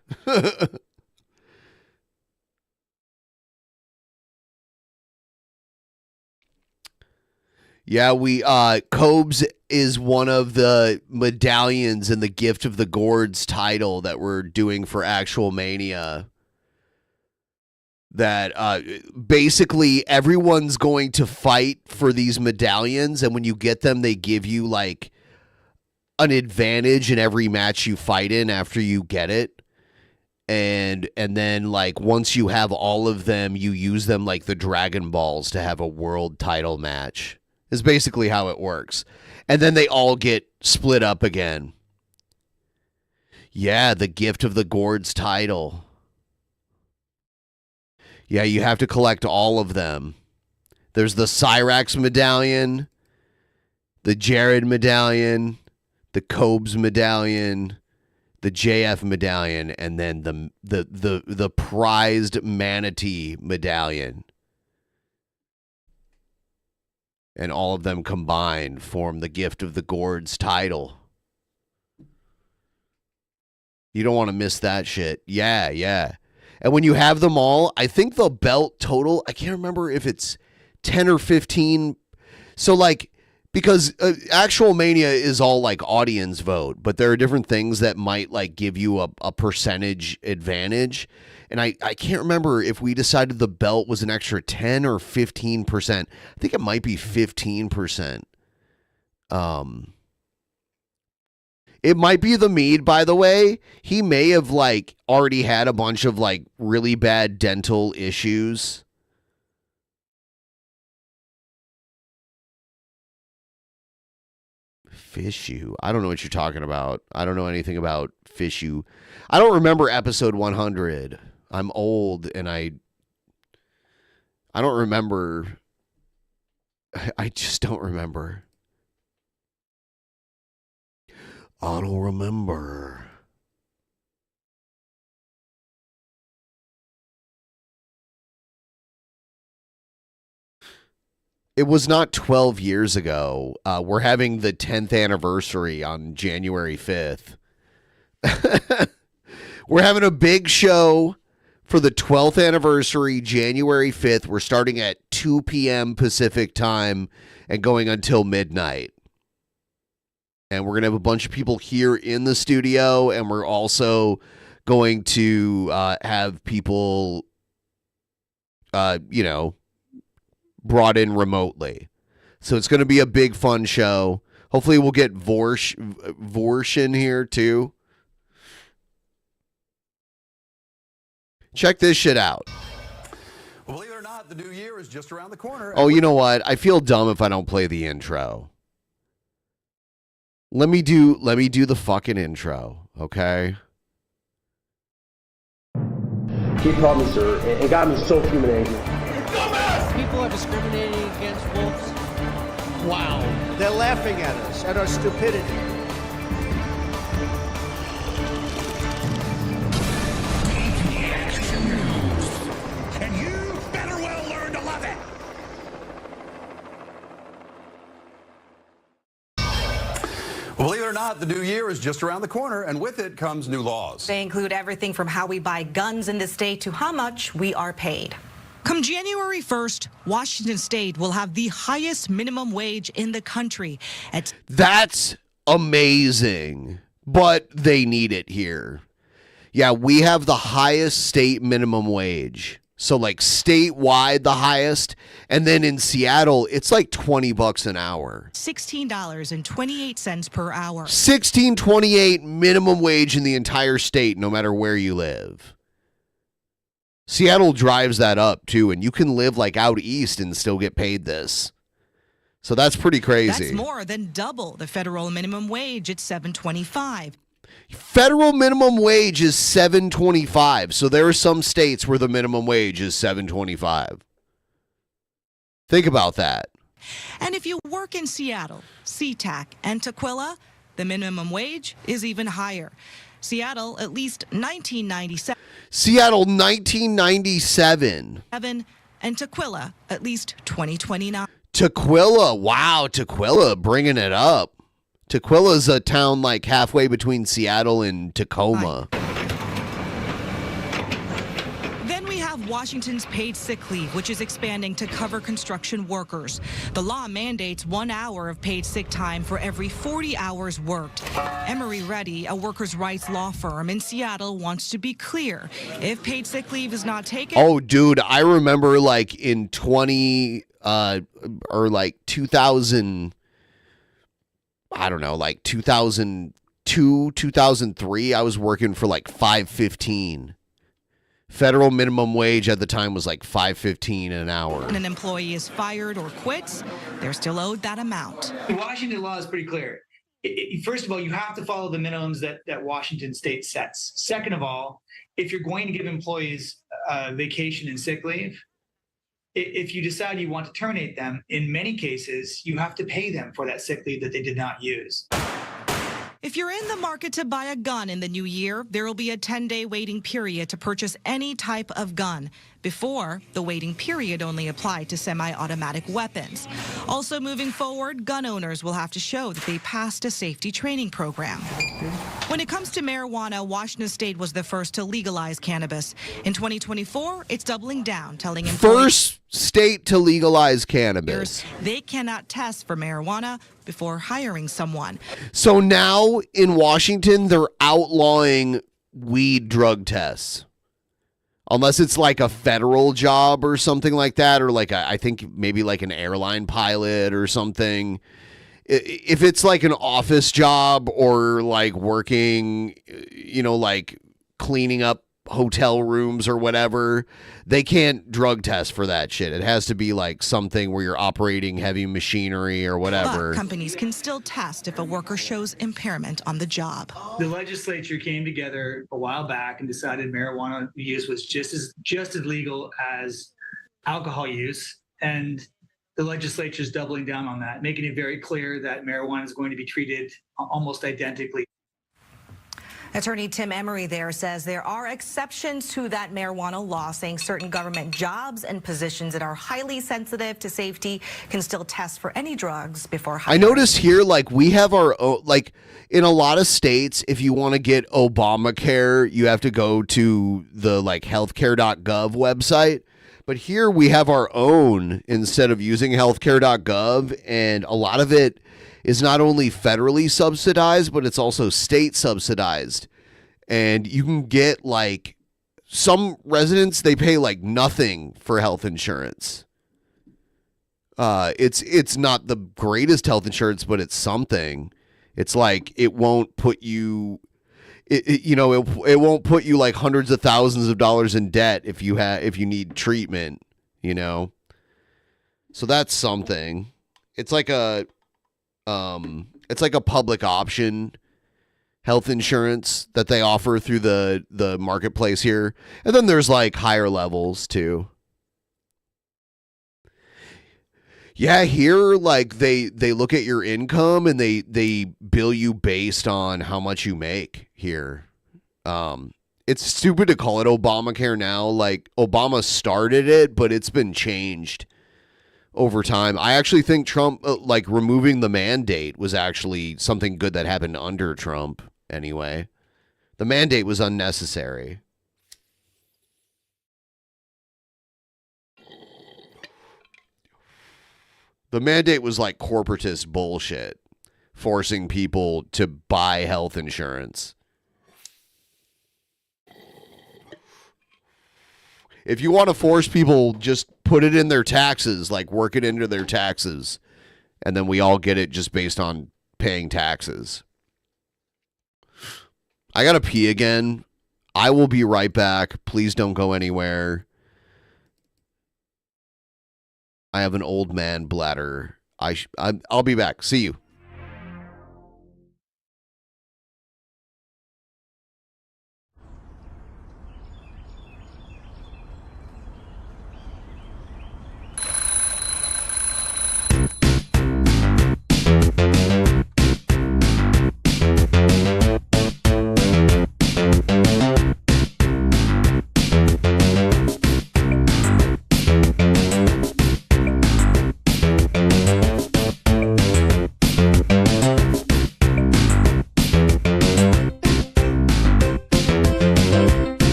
Yeah, Cobes is one of the medallions in the Gift of the Gourds title that we're doing for Actual Mania. That basically everyone's going to fight for these medallions, and when you get them, they give you like an advantage in every match you fight in after you get it. And then like once you have all of them, you use them like the Dragon Balls to have a world title match. Is basically how it works. And then they all get split up again. Yeah, the Gift of the Gourds title. Yeah, you have to collect all of them. There's the Cyrax medallion, the Jared medallion, the Cobes medallion, the JF medallion, and then the prized Manatee medallion. And all of them combined form the Gift of the Gourds title. You don't want to miss that shit. Yeah, yeah. And when you have them all, I think the belt total, I can't remember if it's 10 or 15. So like, because Actual Mania is all like audience vote, but there are different things that might like give you a percentage advantage. And I can't remember if we decided the belt was an extra 10 or 15%. I think it might be 15%. It might be the mead, by the way. He may have like already had a bunch of like really bad dental issues. Fishu. I don't know what you're talking about. I don't know anything about Fishu. I don't remember episode 100. I'm old and I don't remember. I just don't remember. I don't remember. It was not 12 years ago. We're having the 10th anniversary on January 5th. We're having a big show for the 12th anniversary, January 5th. We're starting at 2 p.m. Pacific time and going until midnight. And we're going to have a bunch of people here in the studio, and we're also going to have people, brought in remotely. So it's going to be a big, fun show. Hopefully we'll get Vorsh in here, too. Check this shit out. Believe it or not, the new year is just around the corner. Oh, you know what? I feel dumb if I don't play the intro. Let me do the fucking intro, okay? He called me sir. It got me so human angry. People are discriminating against wolves. Wow. They're laughing at us, at our stupidity. And you better well learn to love it. Well, believe it or not, the new year is just around the corner, and with it comes new laws. They include everything from how we buy guns in the state to how much we are paid. Come January 1st, Washington State will have the highest minimum wage in the country. That's amazing, but they need it here. Yeah, we have the highest state minimum wage So like statewide the highest, and then in Seattle it's like $20 an hour. $16.28 per hour. $16.28 minimum wage in the entire state, no matter where you live. Seattle drives that up too, and you can live like out east and still get paid this. So that's pretty crazy. That's more than double the federal minimum wage at $7.25. Federal minimum wage is $7.25. So there are some states where the minimum wage is $7.25. Think about that. And if you work in Seattle, SeaTac, and Tukwila, the minimum wage is even higher. Seattle, at least 1997. Seattle, 1997. And Tukwila, at least 2029. Tukwila, wow, Tukwila, bringing it up. Tukwila a town like halfway between Seattle and Tacoma. Then we have Washington's paid sick leave, which is expanding to cover construction workers. The law mandates 1 hour of paid sick time for every 40 hours worked. Emery Reddy, a workers' rights law firm in Seattle, wants to be clear. If paid sick leave is not taken... Oh, dude, I remember like in 2000, I don't know, like 2002, 2003, I was working for like $5.15. Federal minimum wage at the time was like $5.15 an hour. When an employee is fired or quits, they're still owed that amount. The Washington law is pretty clear. First of all, you have to follow the minimums that Washington state sets. Second of all, if you're going to give employees vacation and sick leave, if you decide you want to terminate them, in many cases, you have to pay them for that sick leave that they did not use. If you're in the market to buy a gun in the new year, there will be a 10-day waiting period to purchase any type of gun. Before, the waiting period only applied to semi-automatic weapons. Also moving forward, gun owners will have to show that they passed a safety training program. When it comes to marijuana, Washington State was the first to legalize cannabis. In 2024, it's doubling down, telling employees First state to legalize cannabis. they cannot test for marijuana before hiring someone. So now in Washington, they're outlawing weed drug tests. Unless it's like a federal job or something like that, or like I think maybe like an airline pilot or something. If it's like an office job or like working, like cleaning up hotel rooms or whatever, they can't drug test for that shit. It has to be like something where you're operating heavy machinery or whatever. But companies can still test if a worker shows impairment on the job. The legislature came together a while back and decided marijuana use was just as legal as alcohol use. And the legislature is doubling down on that, making it very clear that marijuana is going to be treated almost identically. Attorney Tim Emery there says there are exceptions to that marijuana law, saying certain government jobs and positions that are highly sensitive to safety can still test for any drugs before hiring. I noticed here, like, we have our own, like, in a lot of states, if you want to get Obamacare, you have to go to the, like, healthcare.gov website. But here we have our own instead of using healthcare.gov, and a lot of it is not only federally subsidized, but it's also state subsidized. And you can get, like, some residents, they pay like nothing for health insurance. It's not the greatest health insurance, but it's something. It's like it won't put you it won't put you like hundreds of thousands of dollars in debt if you need treatment, So that's something. It's like a public option health insurance that they offer through the marketplace here. And then there's like higher levels too. Yeah, here like they look at your income and they bill you based on how much you make here. It's stupid to call it Obamacare now. Like Obama started it, but it's been changed over time. I actually think Trump, like removing the mandate was actually something good that happened under Trump anyway. The mandate was unnecessary. The mandate was like corporatist bullshit, forcing people to buy health insurance. If you want to force people, just put it in their taxes, like work it into their taxes. And then we all get it just based on paying taxes. I got to pee again. I will be right back. Please don't go anywhere. I have an old man bladder. I'll be back. See you.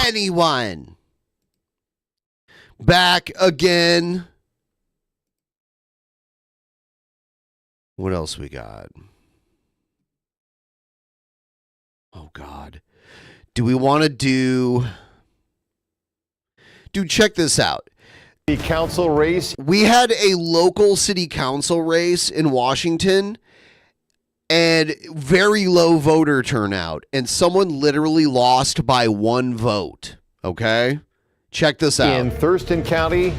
Anyone. Back again. What else we got? Oh, God. Do we want to do... Dude, check this out. The council race. We had a local city council race in Washington and very low voter turnout. And someone literally lost by 1 vote. Okay? Check this out. In Thurston County,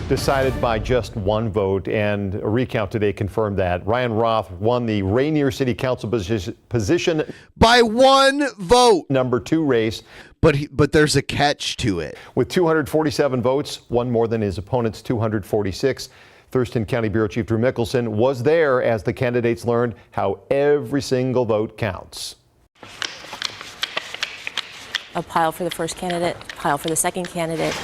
decided by just 1 vote, and a recount today confirmed that. Ryan Roth won the Rainier City Council position by 1 vote. Number 2 race. But there's a catch to it. With 247 votes, one more than his opponent's 246. Thurston County Bureau Chief Drew Mickelson was there as the candidates learned how every single vote counts. A pile for the first candidate, pile for the second candidate.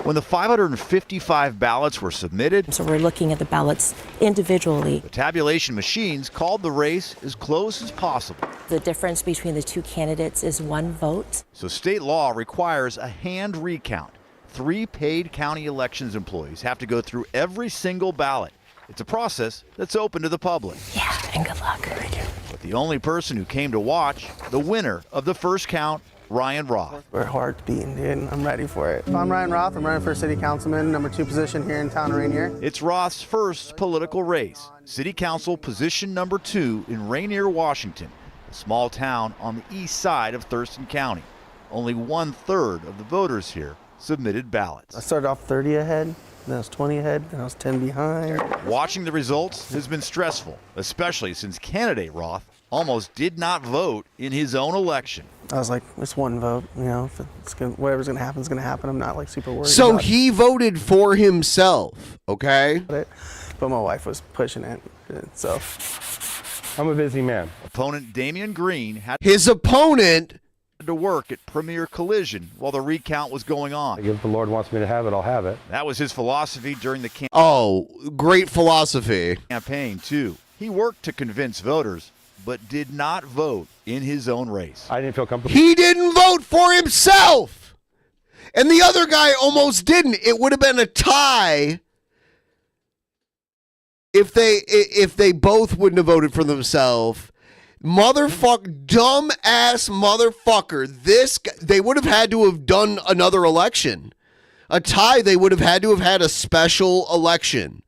When the 555 ballots were submitted, so we're looking at the ballots individually. The tabulation machines called the race as close as possible. The difference between the 2 candidates is 1 vote. So state law requires a hand recount. 3 paid county elections employees have to go through every single ballot. It's a process that's open to the public. Yeah, and good luck. Thank you. But the only person who came to watch, the winner of the first count, Ryan Roth. We're heart beating, dude. I'm ready for it. I'm Ryan Roth. I'm running for city councilman, number 2 position here in town of Rainier. It's Roth's first political race. City council position number 2 in Rainier, Washington, a small town on the east side of Thurston County. Only 1/3 of the voters here submitted ballots. I started off 30 ahead, then I was 20 ahead, then I was 10 behind. Watching the results has been stressful, especially since candidate Roth almost did not vote in his own election. I was like, it's 1 vote, you know, if it's gonna, whatever's going to happen is going to happen. I'm not like super worried. So he voted for himself, okay? But my wife was pushing it, so I'm a busy man. Opponent Damian Green had his opponent to work at Premier Collision while the recount was going on. If the Lord wants me to have it, I'll have it. That was his philosophy during the great philosophy. Campaign, too. He worked to convince voters but did not vote in his own race. I didn't feel comfortable. He didn't vote for himself. And the other guy almost didn't. It would have been a tie if they both wouldn't have voted for themselves. Dumb ass motherfucker. This guy, they would have had to have done another election. A tie, they would have had to have had a special election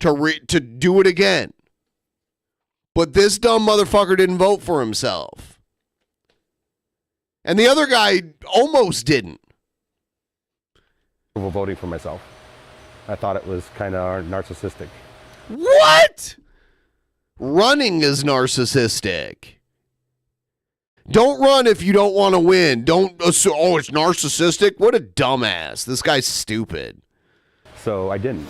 to do it again. But this dumb motherfucker didn't vote for himself. And the other guy almost didn't. Voting for myself. I thought it was kind of narcissistic. What? Running is narcissistic. Don't run if you don't want to win. Don't assume, oh, it's narcissistic. What a dumbass. This guy's stupid. So I didn't.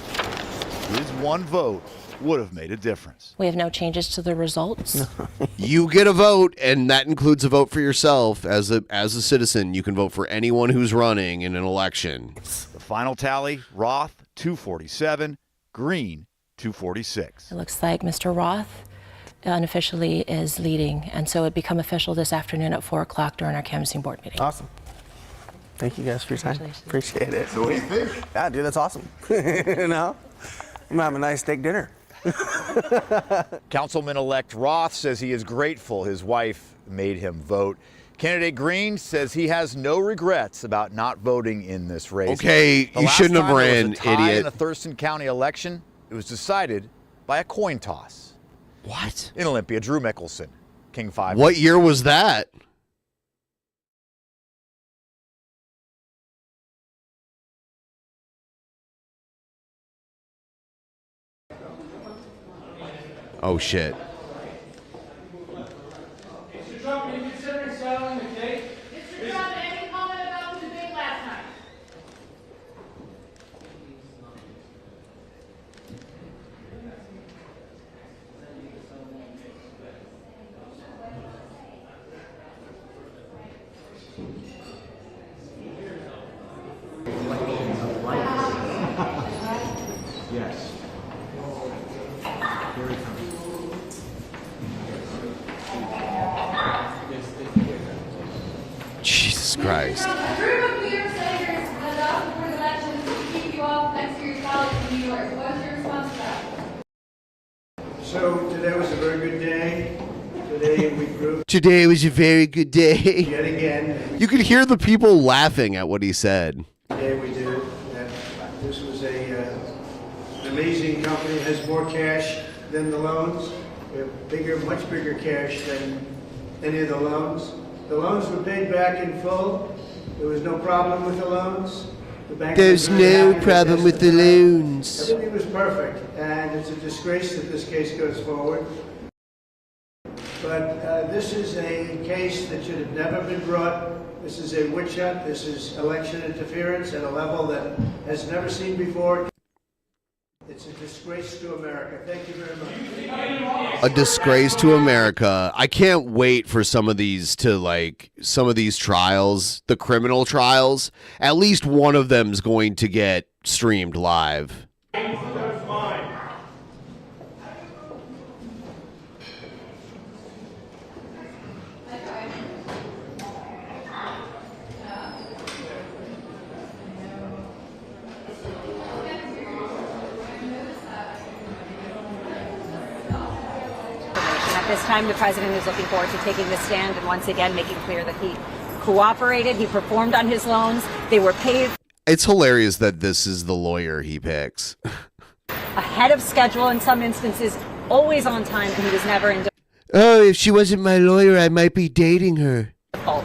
His one vote would have made a difference. We have no changes to the results. You get a vote, and that includes a vote for yourself. As a citizen, you can vote for anyone who's running in an election. The final tally, Roth 247, Green 246. It looks like Mr. Roth unofficially is leading, and so it become official this afternoon at 4 o'clock during our canvassing board meeting. Awesome. Thank you guys for your time. Appreciate it. So what do you think? Yeah, dude, that's awesome. You know, I'm gonna have a nice steak dinner. Councilman-elect Roth says he is grateful his wife made him vote. Candidate Green says he has no regrets about not voting in this race. Okay, The you last shouldn't have time there ran, was a tie idiot. in the Thurston County election, it was decided by a coin toss. What? In Olympia, Drew Mickelson, King 5. What year was that? Oh, shit. Mr. Trump, are you considering settling the case? Mr. Trump, any comment about the debate last night? Yes. Jesus Christ. A group of New York senators has asked for elections to keep you off next year's ballot in New York. What is your response to that? So today was a very good day. Today we proved Today was a very good day. yet again. You could hear the people laughing at what he said. Today we did that. This was an amazing company. It has more cash than the loans. We have bigger, much bigger cash than any of the loans. The loans were paid back in full. There was no problem with the loans. The bank There's was very no happy problem with the loans. Everything was perfect, and it's a disgrace that this case goes forward. But this is a case that should have never been brought. This is a witch hunt. This is election interference at a level that has never seen before. It's a disgrace to America. Thank you very much. A disgrace to America. I can't wait for some of these trials, the criminal trials. At least one of them's going to get streamed live. At this time, the president is looking forward to taking the stand and once again making clear that he cooperated, he performed on his loans, they were paid It's hilarious that this is the lawyer he picks. ahead of schedule in some instances, always on time, and he was never in Oh, if she wasn't my lawyer, I might be dating her. default.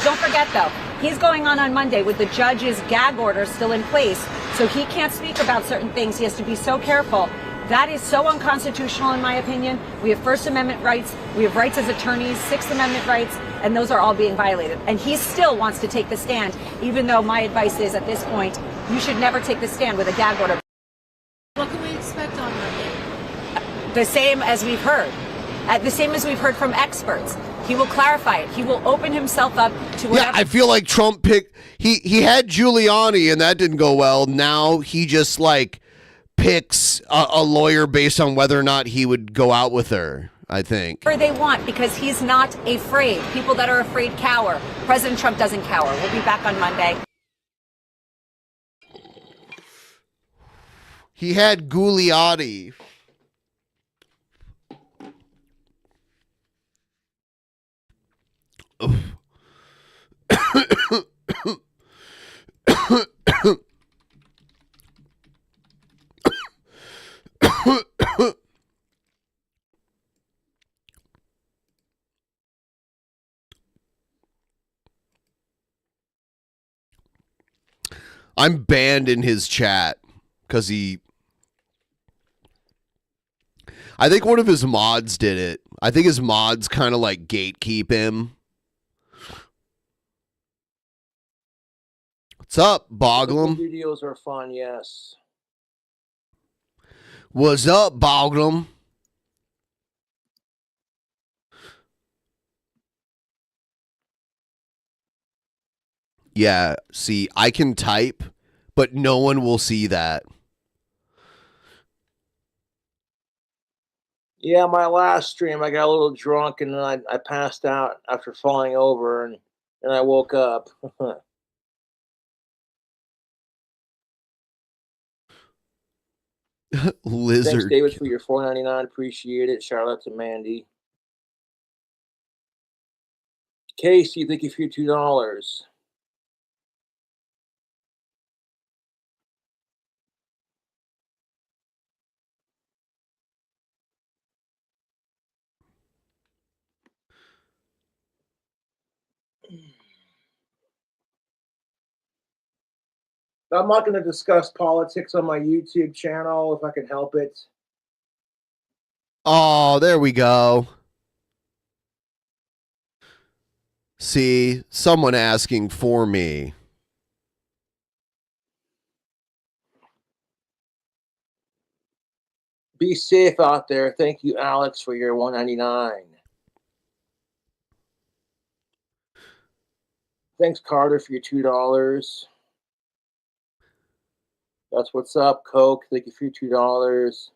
Don't forget, though, he's going on Monday with the judge's gag order still in place, so he can't speak about certain things. He has to be so careful. That is so unconstitutional, in my opinion. We have First Amendment rights, we have rights as attorneys, Sixth Amendment rights, and those are all being violated. And he still wants to take the stand, even though my advice is, at this point, you should never take the stand with a gag order. What can we expect on Monday? The same as we've heard. The same as we've heard from experts. He will clarify it. He will open himself up to whatever. Yeah, I feel like Trump picked... He had Giuliani, and that didn't go well. Now he just, picks a lawyer based on whether or not he would go out with her. I think. Whatever they want, because he's not afraid. People that are afraid cower. President Trump doesn't cower. We'll be back on Monday. He had Giuliani. I'm banned in his chat because I think one of his mods did it. I think his mods kind of like gatekeep him. What's up, Boglum? Videos are fun, yes. What's up, Boglum? Yeah, see, I can type, but no one will see that. Yeah, my last stream, I got a little drunk and then I passed out after falling over and I woke up. Lizard. Thanks, David, for your $4.99. Appreciate it. Shout out to Mandy. Casey, thank you for your $2. I'm not going to discuss politics on my YouTube channel if I can help it. Oh, there we go. See, someone asking for me. Be safe out there. Thank you, Alex, for your $1.99. Thanks, Carter, for your $2. That's what's up, Coke. Thank you for your $2.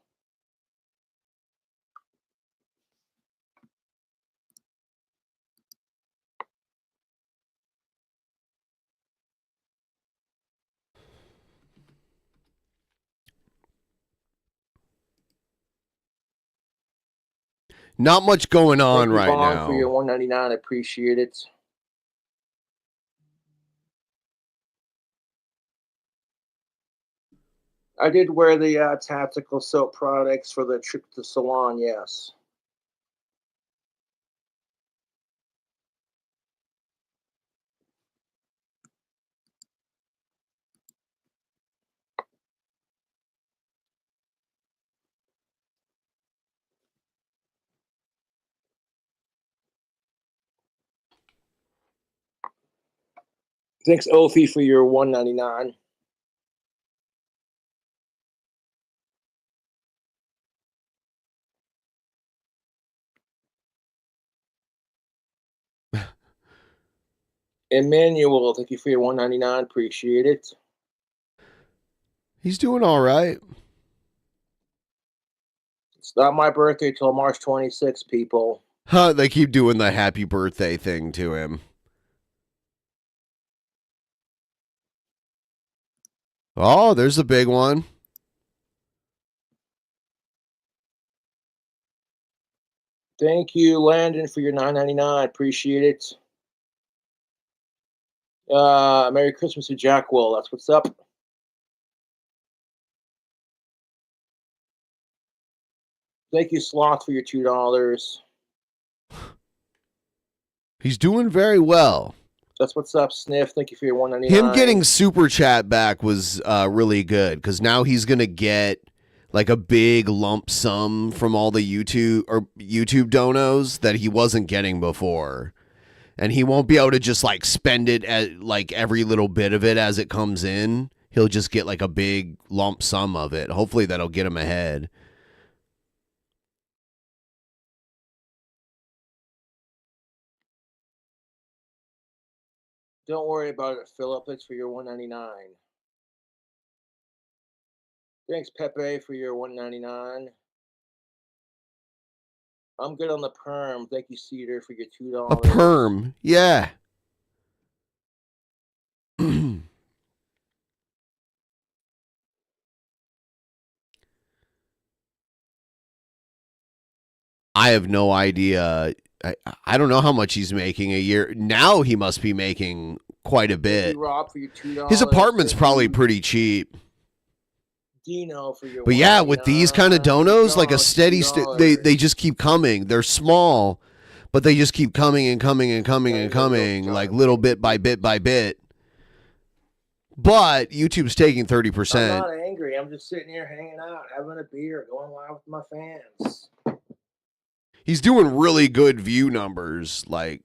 Not much going on Thank you, right Vaughn, now. for your $1.99. I appreciate it. I did wear the tactical soap products for the trip to the salon, yes. Thanks, Ophi, for your $1.99. Emmanuel, thank you for your $1.99. Appreciate it. He's doing all right. It's not my birthday till March 26th, people. Huh, they keep doing the happy birthday thing to him. Oh, there's a big one. Thank you, Landon, for your $9.99. Appreciate it. Merry Christmas to Jack Will. That's what's up. Thank you, Sloth, for your $2. He's doing very well. That's what's up, Sniff. Thank you for your $1.99. Him getting super chat back was really good because now he's gonna get like a big lump sum from all the YouTube donos that he wasn't getting before, and he won't be able to just like spend it at like every little bit of it as it comes in. He'll just get like a big lump sum of it. Hopefully that'll get him ahead. Don't worry about it, Philip. Thanks for your $1.99. Thanks, Pepe, for your $1.99. I'm good on the perm. Thank you, Cedar, for your $2. A perm. Yeah. I have no idea. I don't know how much he's making a year. Now he must be making quite a Thank bit. you, Rob, for your $2. His apartment's Thank probably you, pretty cheap. Dino, for your But yeah, with these kind of donos, like a steady, $2. they just keep coming. They're small, but they just keep coming and coming and coming and coming, like little bit by bit by bit. But YouTube's taking 30%. I'm not angry. I'm just sitting here hanging out, having a beer, going live with my fans. He's doing really good view numbers, like.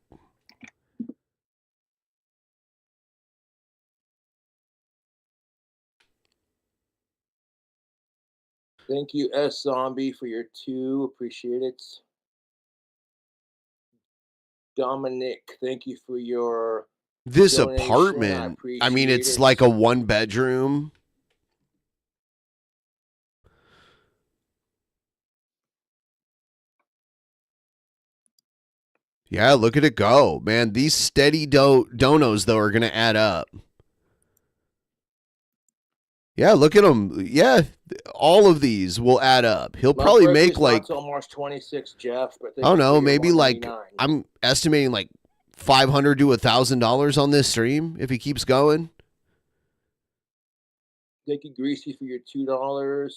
Thank you, S Zombie, for your 2. Appreciate it. Dominic, thank you for your This donation. apartment, I mean, appreciate it's it. like a 1-bedroom. Yeah, look at it go. Man, these steady donos, though, are going to add up. Yeah, look at them. Yeah, all of these will add up. He'll My probably birthday's make like, not till March 26th, Jeff. But I don't know, maybe like, I'm estimating like $500 to $1,000 on this stream if he keeps going. Thank you, Greasy, for your $2.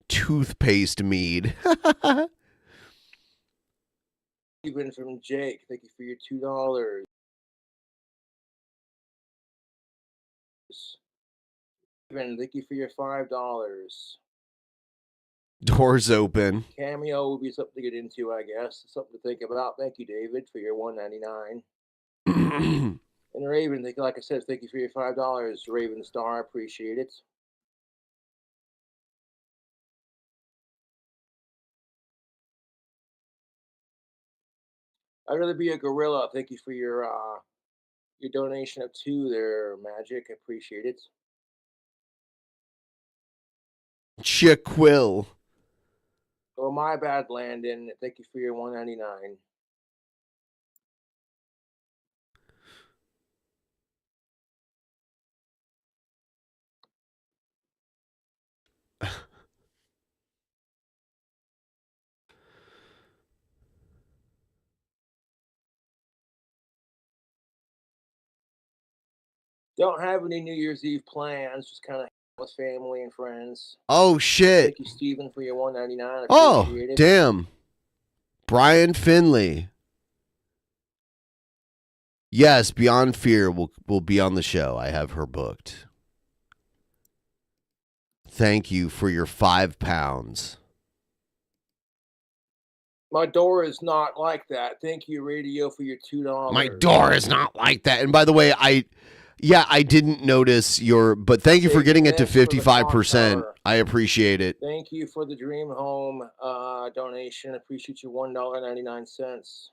Toothpaste mead. Even from Jake, thank you for your $2. Even thank you for your $5. Doors open. Cameo will be something to get into, I guess. Something to think about. Thank you, David, for your $1.99. And Raven, like I said, thank you for your $5. Raven Star, appreciate it. I'd rather be a gorilla. Thank you for your donation of 2 there, Magic. I appreciate it. Chiquill. Oh, my bad, Landon. Thank you for your $1.99. Don't have any New Year's Eve plans. Just kind of with family and friends. Oh, shit. Thank you, Steven, for your $1.99. Oh, Appreciate it. damn. Brian Finley. Yes, Beyond Fear will be on the show. I have her booked. Thank you for your £5. My door is not like that. Thank you, Radio, for your $2. My door is not like that. And by the way, I didn't notice but thank you for getting it to 55%. I appreciate it. Thank you for the Dream Home donation. Appreciate you $1.99.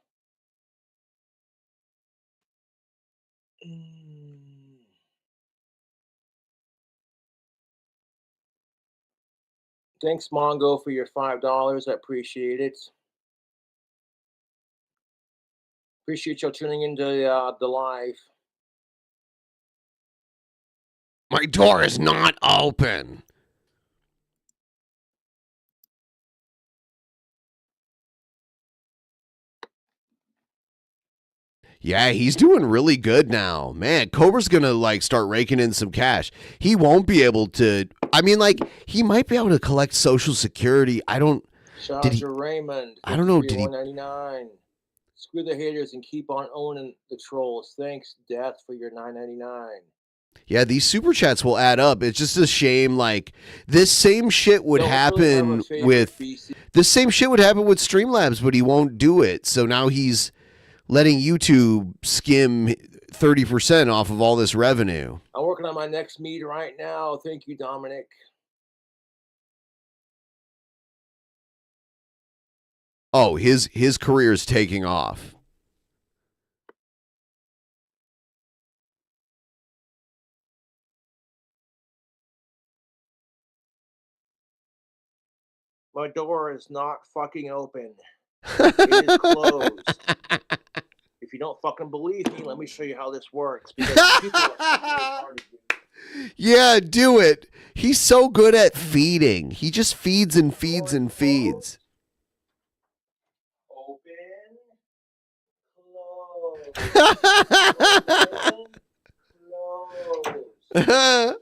Thanks, Mongo, for your $5. I appreciate it. Appreciate y'all tuning into the live. My door is not open. Yeah, he's doing really good now. Man, Cobra's going to start raking in some cash. He won't be able to, he might be able to collect Social Security. Shaja Raymond. I don't know, $1.99. Screw the haters and keep on owning the trolls. Thanks, Death, for your $9.99. Yeah, these super chats will add up. It's just a shame. This same shit would happen with Streamlabs, but he won't do it. So now he's letting YouTube skim 30% off of all this revenue. I'm working on my next meet right now. Thank you, Dominic. Oh, his career is taking off. My door is not fucking open. It is closed. If you don't fucking believe me, let me show you how this works. Because people are fucking retarded. Yeah, do it. He's so good at feeding. He just feeds and feeds and feeds. Open. Close. Open. Close.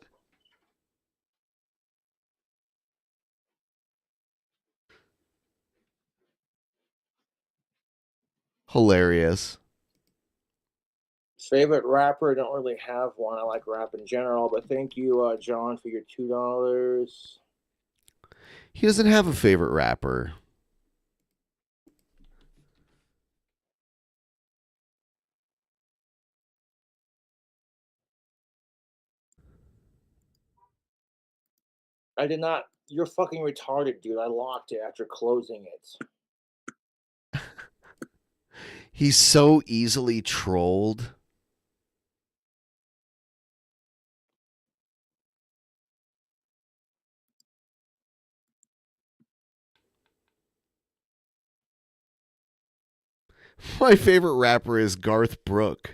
Hilarious. Favorite rapper? I don't really have one. I like rap in general, but thank you, John, for your $2. He doesn't have a favorite rapper. I did not. You're fucking retarded, dude. I locked it after closing it. He's so easily trolled. My favorite rapper is Garth Brooks.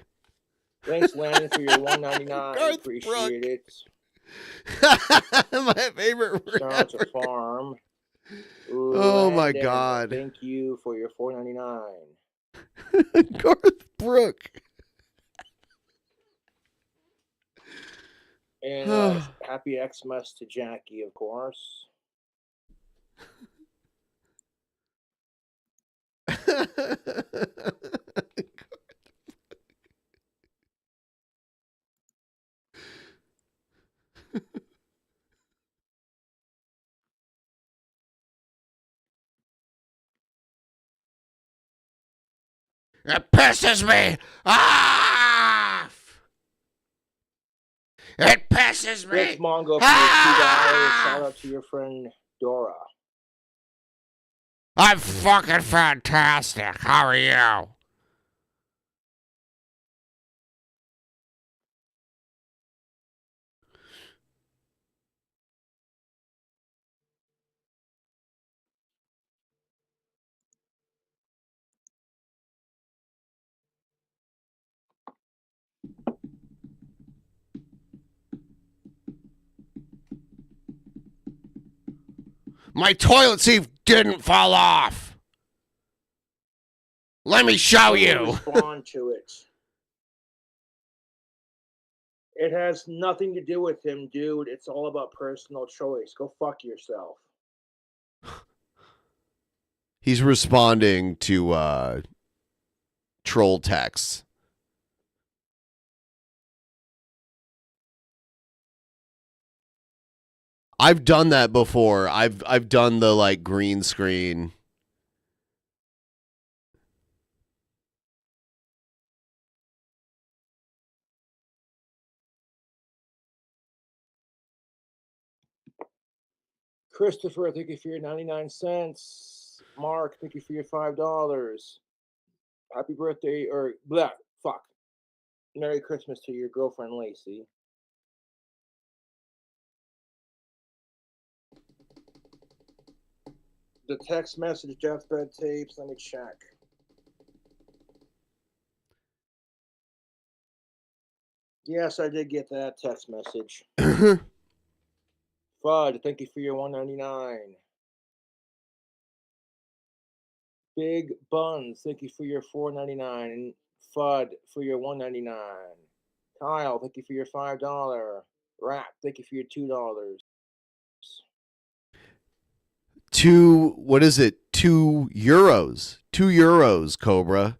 Thanks, Landon, for your $1.99. I appreciate it. My favorite Shout to Farm. Oh my Landon, God. Thank you for your $4.99. Garth Brooks. And happy Xmas to Jackie, of course. It pisses me off. It pisses me. Thanks, Mongo, for your $2. Shout out to your friend Dora. I'm fucking fantastic. How are you? My toilet seat didn't fall off. Let me show you. Respond to it. It has nothing to do with him, dude. It's all about personal choice. Go fuck yourself. He's responding to troll texts. I've done that before. I've done the like green screen. Christopher, thank you for your 99 cents. Mark, thank you for your $5. Happy birthday, or blah, fuck. Merry Christmas to your girlfriend, Lacey. The text message, deathbed tapes, let me check. Yes, I did get that text message. Fudd, thank you for your $1.99. Big Buns, thank you for your $4.99. And Fudd for your $1.99. Kyle, thank you for your $5. Rap, thank you for your $2. What is it? €2. €2, Cobra.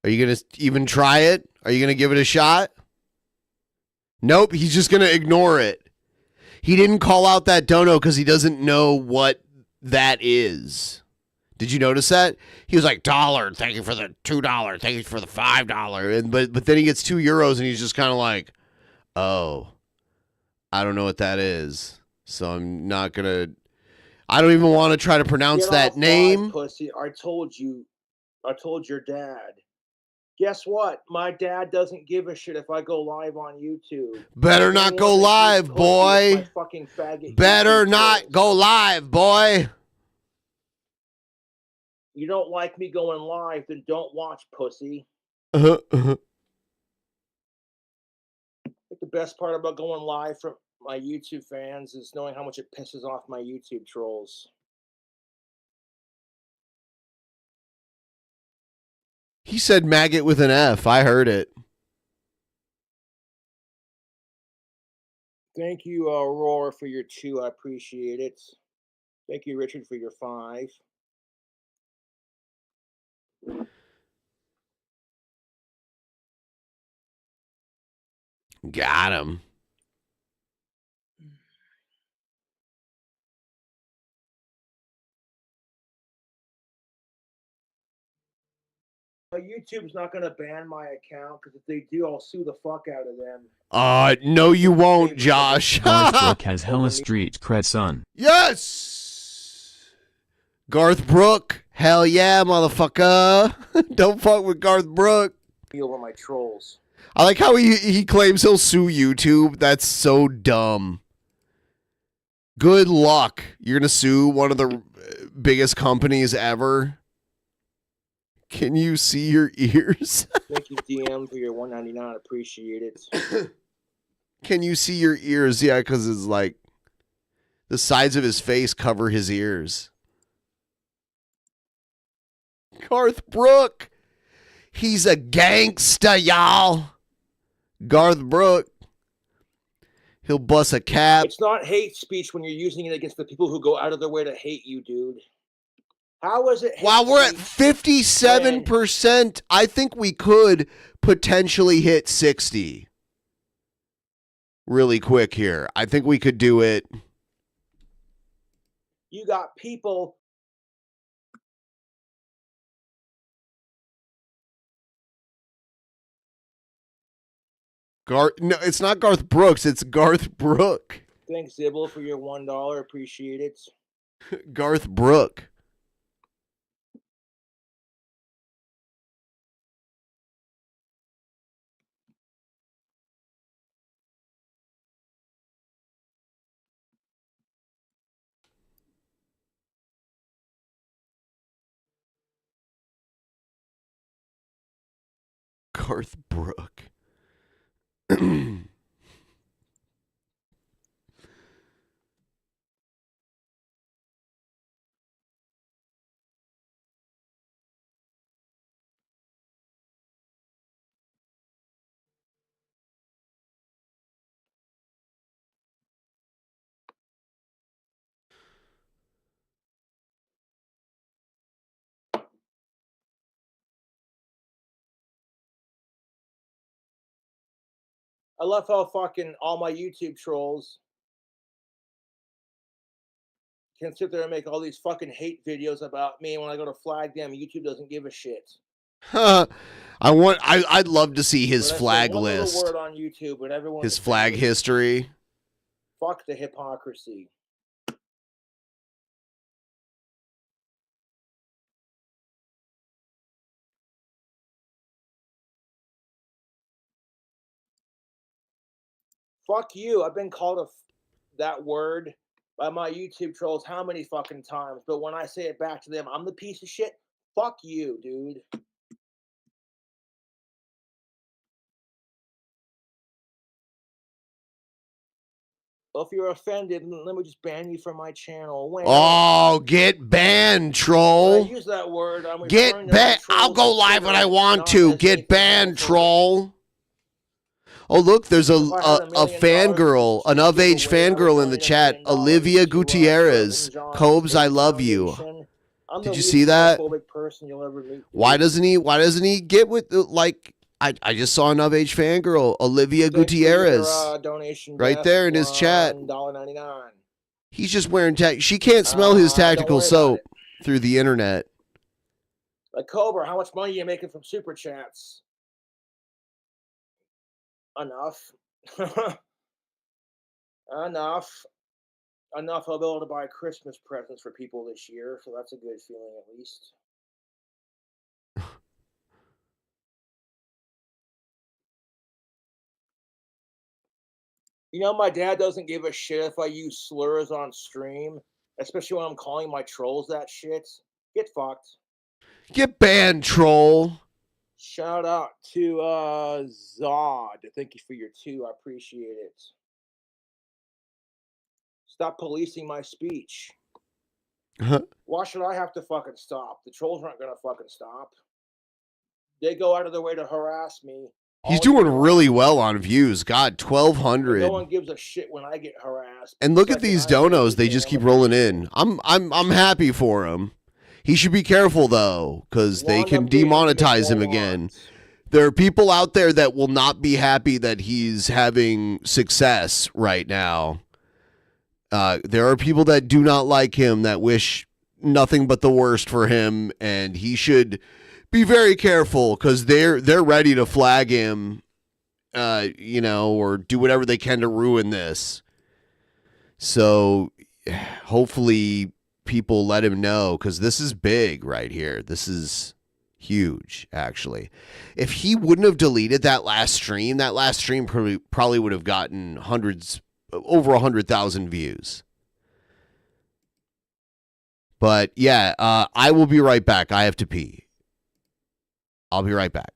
Are you going to even try it? Are you going to give it a shot? Nope, he's just going to ignore it. He didn't call out that dono because he doesn't know what that is. Did you notice that? He was like, $1, thank you for the $2, thank you for the $5. And but then he gets €2 and he's just kind of like, oh, I don't know what that is. So I'm not going to I don't even want to try to pronounce Get that off name. live, pussy. I told you. I told your dad. Guess what? My dad doesn't give a shit if I go live on YouTube. Better not go live, boy. Fucking faggot. Better not go live, boy. You don't like me going live, then don't watch, pussy. Uh-huh. I think the best part about going live from my YouTube fans is knowing how much it pisses off my YouTube trolls. He said maggot with an F. I heard it. Thank you, Aurora, for your 2. I appreciate it. Thank you, Richard, for your 5. Got him. YouTube's not going to ban my account because if they do, I'll sue the fuck out of them. No, you won't, Josh. Garth Brooke has hella street cred, son. Yes! Garth Brooke. Hell yeah, motherfucker. Don't fuck with Garth Brooke. Over my trolls. I like how he claims he'll sue YouTube. That's so dumb. Good luck. You're going to sue one of the biggest companies ever. Can you see your ears? Thank you, DM, for your $1.99. Appreciate it. Can you see your ears? Yeah, because it's like the sides of his face cover his ears. Garth Brooke. He's a gangsta, y'all. Garth Brooke. He'll bust a cap. It's not hate speech when you're using it against the people who go out of their way to hate you, dude. How is it? Wow, we're at 57%. I think we could potentially hit 60 really quick here. I think we could do it. You got people. No, it's not Garth Brooks. It's Garth Brooke. Thanks, Zibble, for your $1. Appreciate it. Garth Brooke. Garth Brooke. I love how fucking all my YouTube trolls can sit there and make all these fucking hate videos about me. When I go to flag them, YouTube doesn't give a shit. I'd love to see his flag list. Word on YouTube and everyone his flag history. Fuck the hypocrisy. Fuck you. I've been called that word by my YouTube trolls how many fucking times? But when I say it back to them, I'm the piece of shit. Fuck you, dude. Well, if you're offended, let me just ban you from my channel. Oh, get banned, troll. When I use that word, I'm get banned. I'll go live when I want to. Get banned, troll. Oh, look, there's a fangirl, an of-age fangirl in the chat. Olivia Gutierrez. Cobes, I love you. Did you see that? Why doesn't he get with, like, I just saw an of-age fangirl, Olivia Gutierrez. Right there in his chat. $1.99. He's just wearing she can't smell his tactical soap through the internet. Like, Cobra, how much money are you making from Super Chats? Enough. Enough. enough I'll be able to buy Christmas presents for people this year, so that's a good feeling at least. You know, my dad doesn't give a shit if I use slurs on stream, especially when I'm calling my trolls that shit. Get fucked. Get banned, troll. Shout out to Zod. Thank you for your 2. I appreciate it. Stop policing my speech. Why should I have to fucking stop? The trolls aren't gonna fucking stop. They go out of their way to harass me. He's doing really well on views. God, 1,200. No one gives a shit when I get harassed. And look at these donos. They just keep rolling in. I'm happy for him. He should be careful, though, because they can demonetize him again. There are people out there that will not be happy that he's having success right now. There are people that do not like him, that wish nothing but the worst for him, and he should be very careful because they're ready to flag him, or do whatever they can to ruin this. So hopefully people let him know, because this is big right here. This is huge, actually. If he wouldn't have deleted that last stream probably would have gotten over 100,000 views. But yeah, I will be right back. I have to pee. I'll be right back.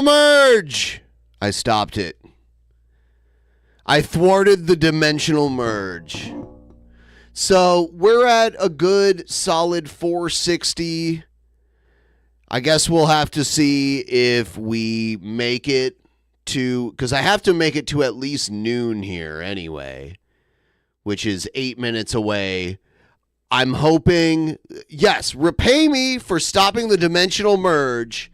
Merge. I stopped it. I thwarted the dimensional merge. So we're at a good solid 460. I guess we'll have to see if we make it to, because I have to make it to at least noon here anyway, which is 8 minutes away. I'm hoping, yes, repay me for stopping the dimensional merge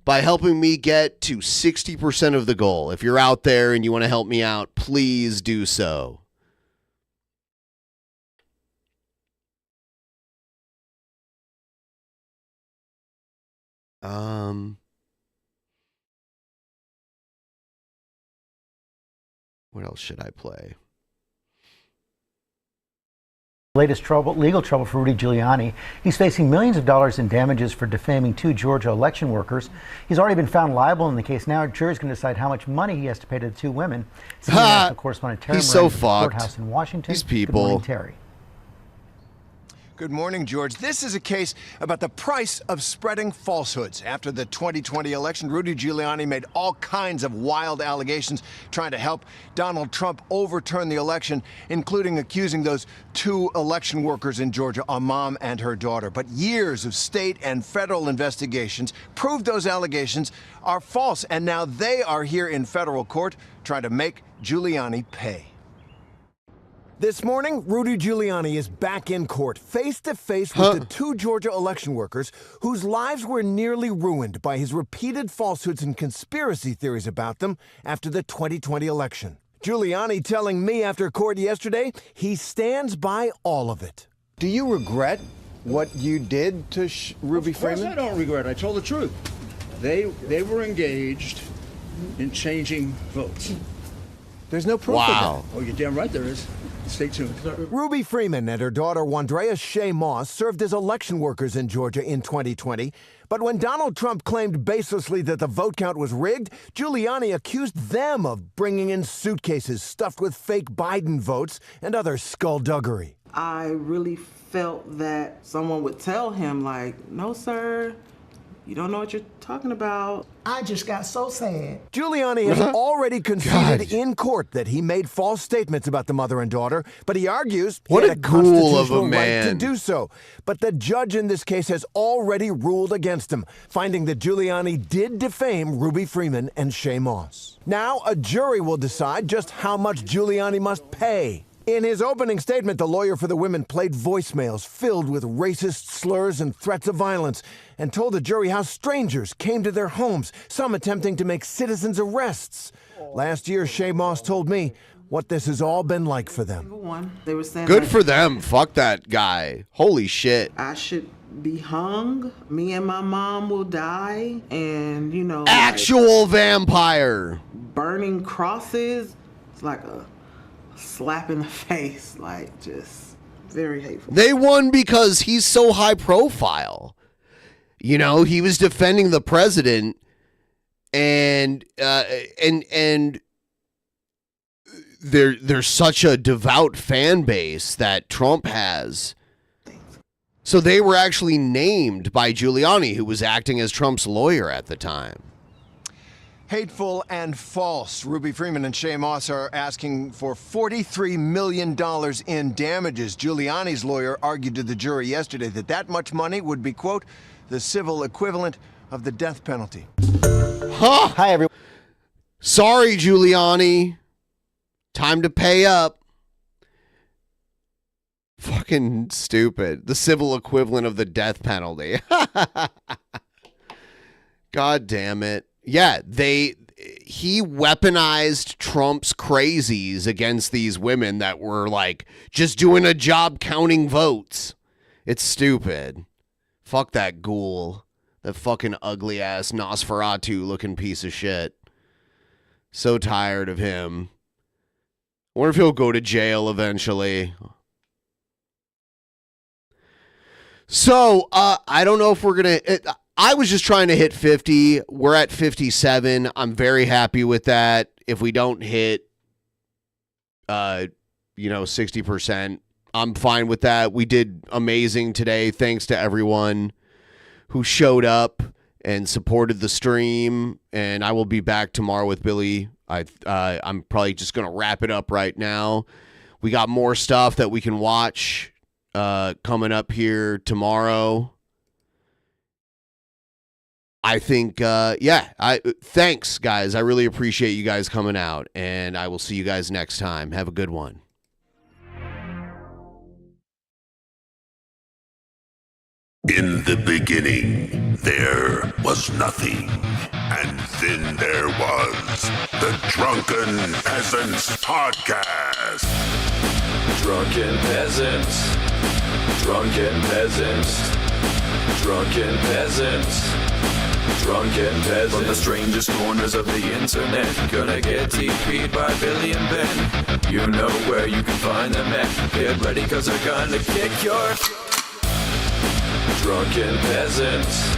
by helping me get to 60% of the goal. If you're out there and you want to help me out, please do so. What else should I play? Latest legal trouble for Rudy Giuliani. He's facing millions of dollars in damages for defaming 2 Georgia election workers. He's already been found liable in the case. Now a jury's going to decide how much money he has to pay to the 2 women. National correspondent Terry He's so Moran from the fucked. courthouse in Washington. These people. Good morning, Terry. Good morning, George. This is a case about the price of spreading falsehoods. After the 2020 election, Rudy Giuliani made all kinds of wild allegations trying to help Donald Trump overturn the election, including accusing those 2 election workers in Georgia, a mom and her daughter. But years of state and federal investigations proved those allegations are false, and now they are here in federal court trying to make Giuliani pay. This morning, Rudy Giuliani is back in court, face-to-face with the 2 Georgia election workers whose lives were nearly ruined by his repeated falsehoods and conspiracy theories about them after the 2020 election. Giuliani telling me after court yesterday he stands by all of it. Do you regret what you did to Ruby Freeman? Of course I don't regret it. I told the truth. They were engaged in changing votes. There's no proof of that. Oh, you're damn right there is. Stay tuned. Ruby Freeman and her daughter Wandrea Shea Moss served as election workers in Georgia in 2020. But when Donald Trump claimed baselessly that the vote count was rigged, Giuliani accused them of bringing in suitcases stuffed with fake Biden votes and other skullduggery. I really felt that someone would tell him, like, no, sir, you don't know what you're talking about. I just got so sad. Giuliani has already conceded in court that he made false statements about the mother and daughter, but he argues he had a constitutional right to do so. But the judge in this case has already ruled against him, finding that Giuliani did defame Ruby Freeman and Shea Moss. Now a jury will decide just how much Giuliani must pay. In his opening statement, the lawyer for the women played voicemails filled with racist slurs and threats of violence and told the jury how strangers came to their homes, some attempting to make citizens' arrests. Last year, Shea Moss told me what this has all been like for them. They were saying, Good for them. Fuck that guy. Holy shit. I should be hung. Me and my mom will die. And, you know, Actual vampire. burning crosses. It's like a slap in the face, like just very hateful. They won because he's so high profile. You know, he was defending the president, and there's such a devout fan base that Trump has. So they were actually named by Giuliani, who was acting as Trump's lawyer at the time. Hateful and false. Ruby Freeman and Shea Moss are asking for $43 million in damages. Giuliani's lawyer argued to the jury yesterday that that much money would be, quote, the civil equivalent of the death penalty. Huh? Hi, everyone. Sorry, Giuliani. Time to pay up. Fucking stupid. The civil equivalent of the death penalty. God damn it. Yeah, he weaponized Trump's crazies against these women that were like just doing a job counting votes. It's stupid. Fuck that ghoul. That fucking ugly ass Nosferatu looking piece of shit. So tired of him. I wonder if he'll go to jail eventually. So, I don't know if we're going to... I was just trying to hit 50. We're at 57. I'm very happy with that. If we don't hit, 60%, I'm fine with that. We did amazing today. Thanks to everyone who showed up and supported the stream. And I will be back tomorrow with Billy I'm probably just going to wrap it up right now. We got more stuff that we can watch coming up here tomorrow. I think, thanks, guys. I really appreciate you guys coming out, and I will see you guys next time. Have a good one. In the beginning, there was nothing. And then there was the Drunken Peasants Podcast. Drunken Peasants. Drunken Peasants. Drunken Peasants. Drunken Peasants. From the strangest corners of the internet, gonna get TP'd by Billy and Ben. You know where you can find them at. Get ready, cause they're gonna kick your... Drunken Peasants.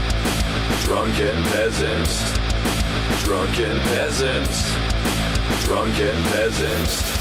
Drunken Peasants. Drunken Peasants. Drunken Peasants.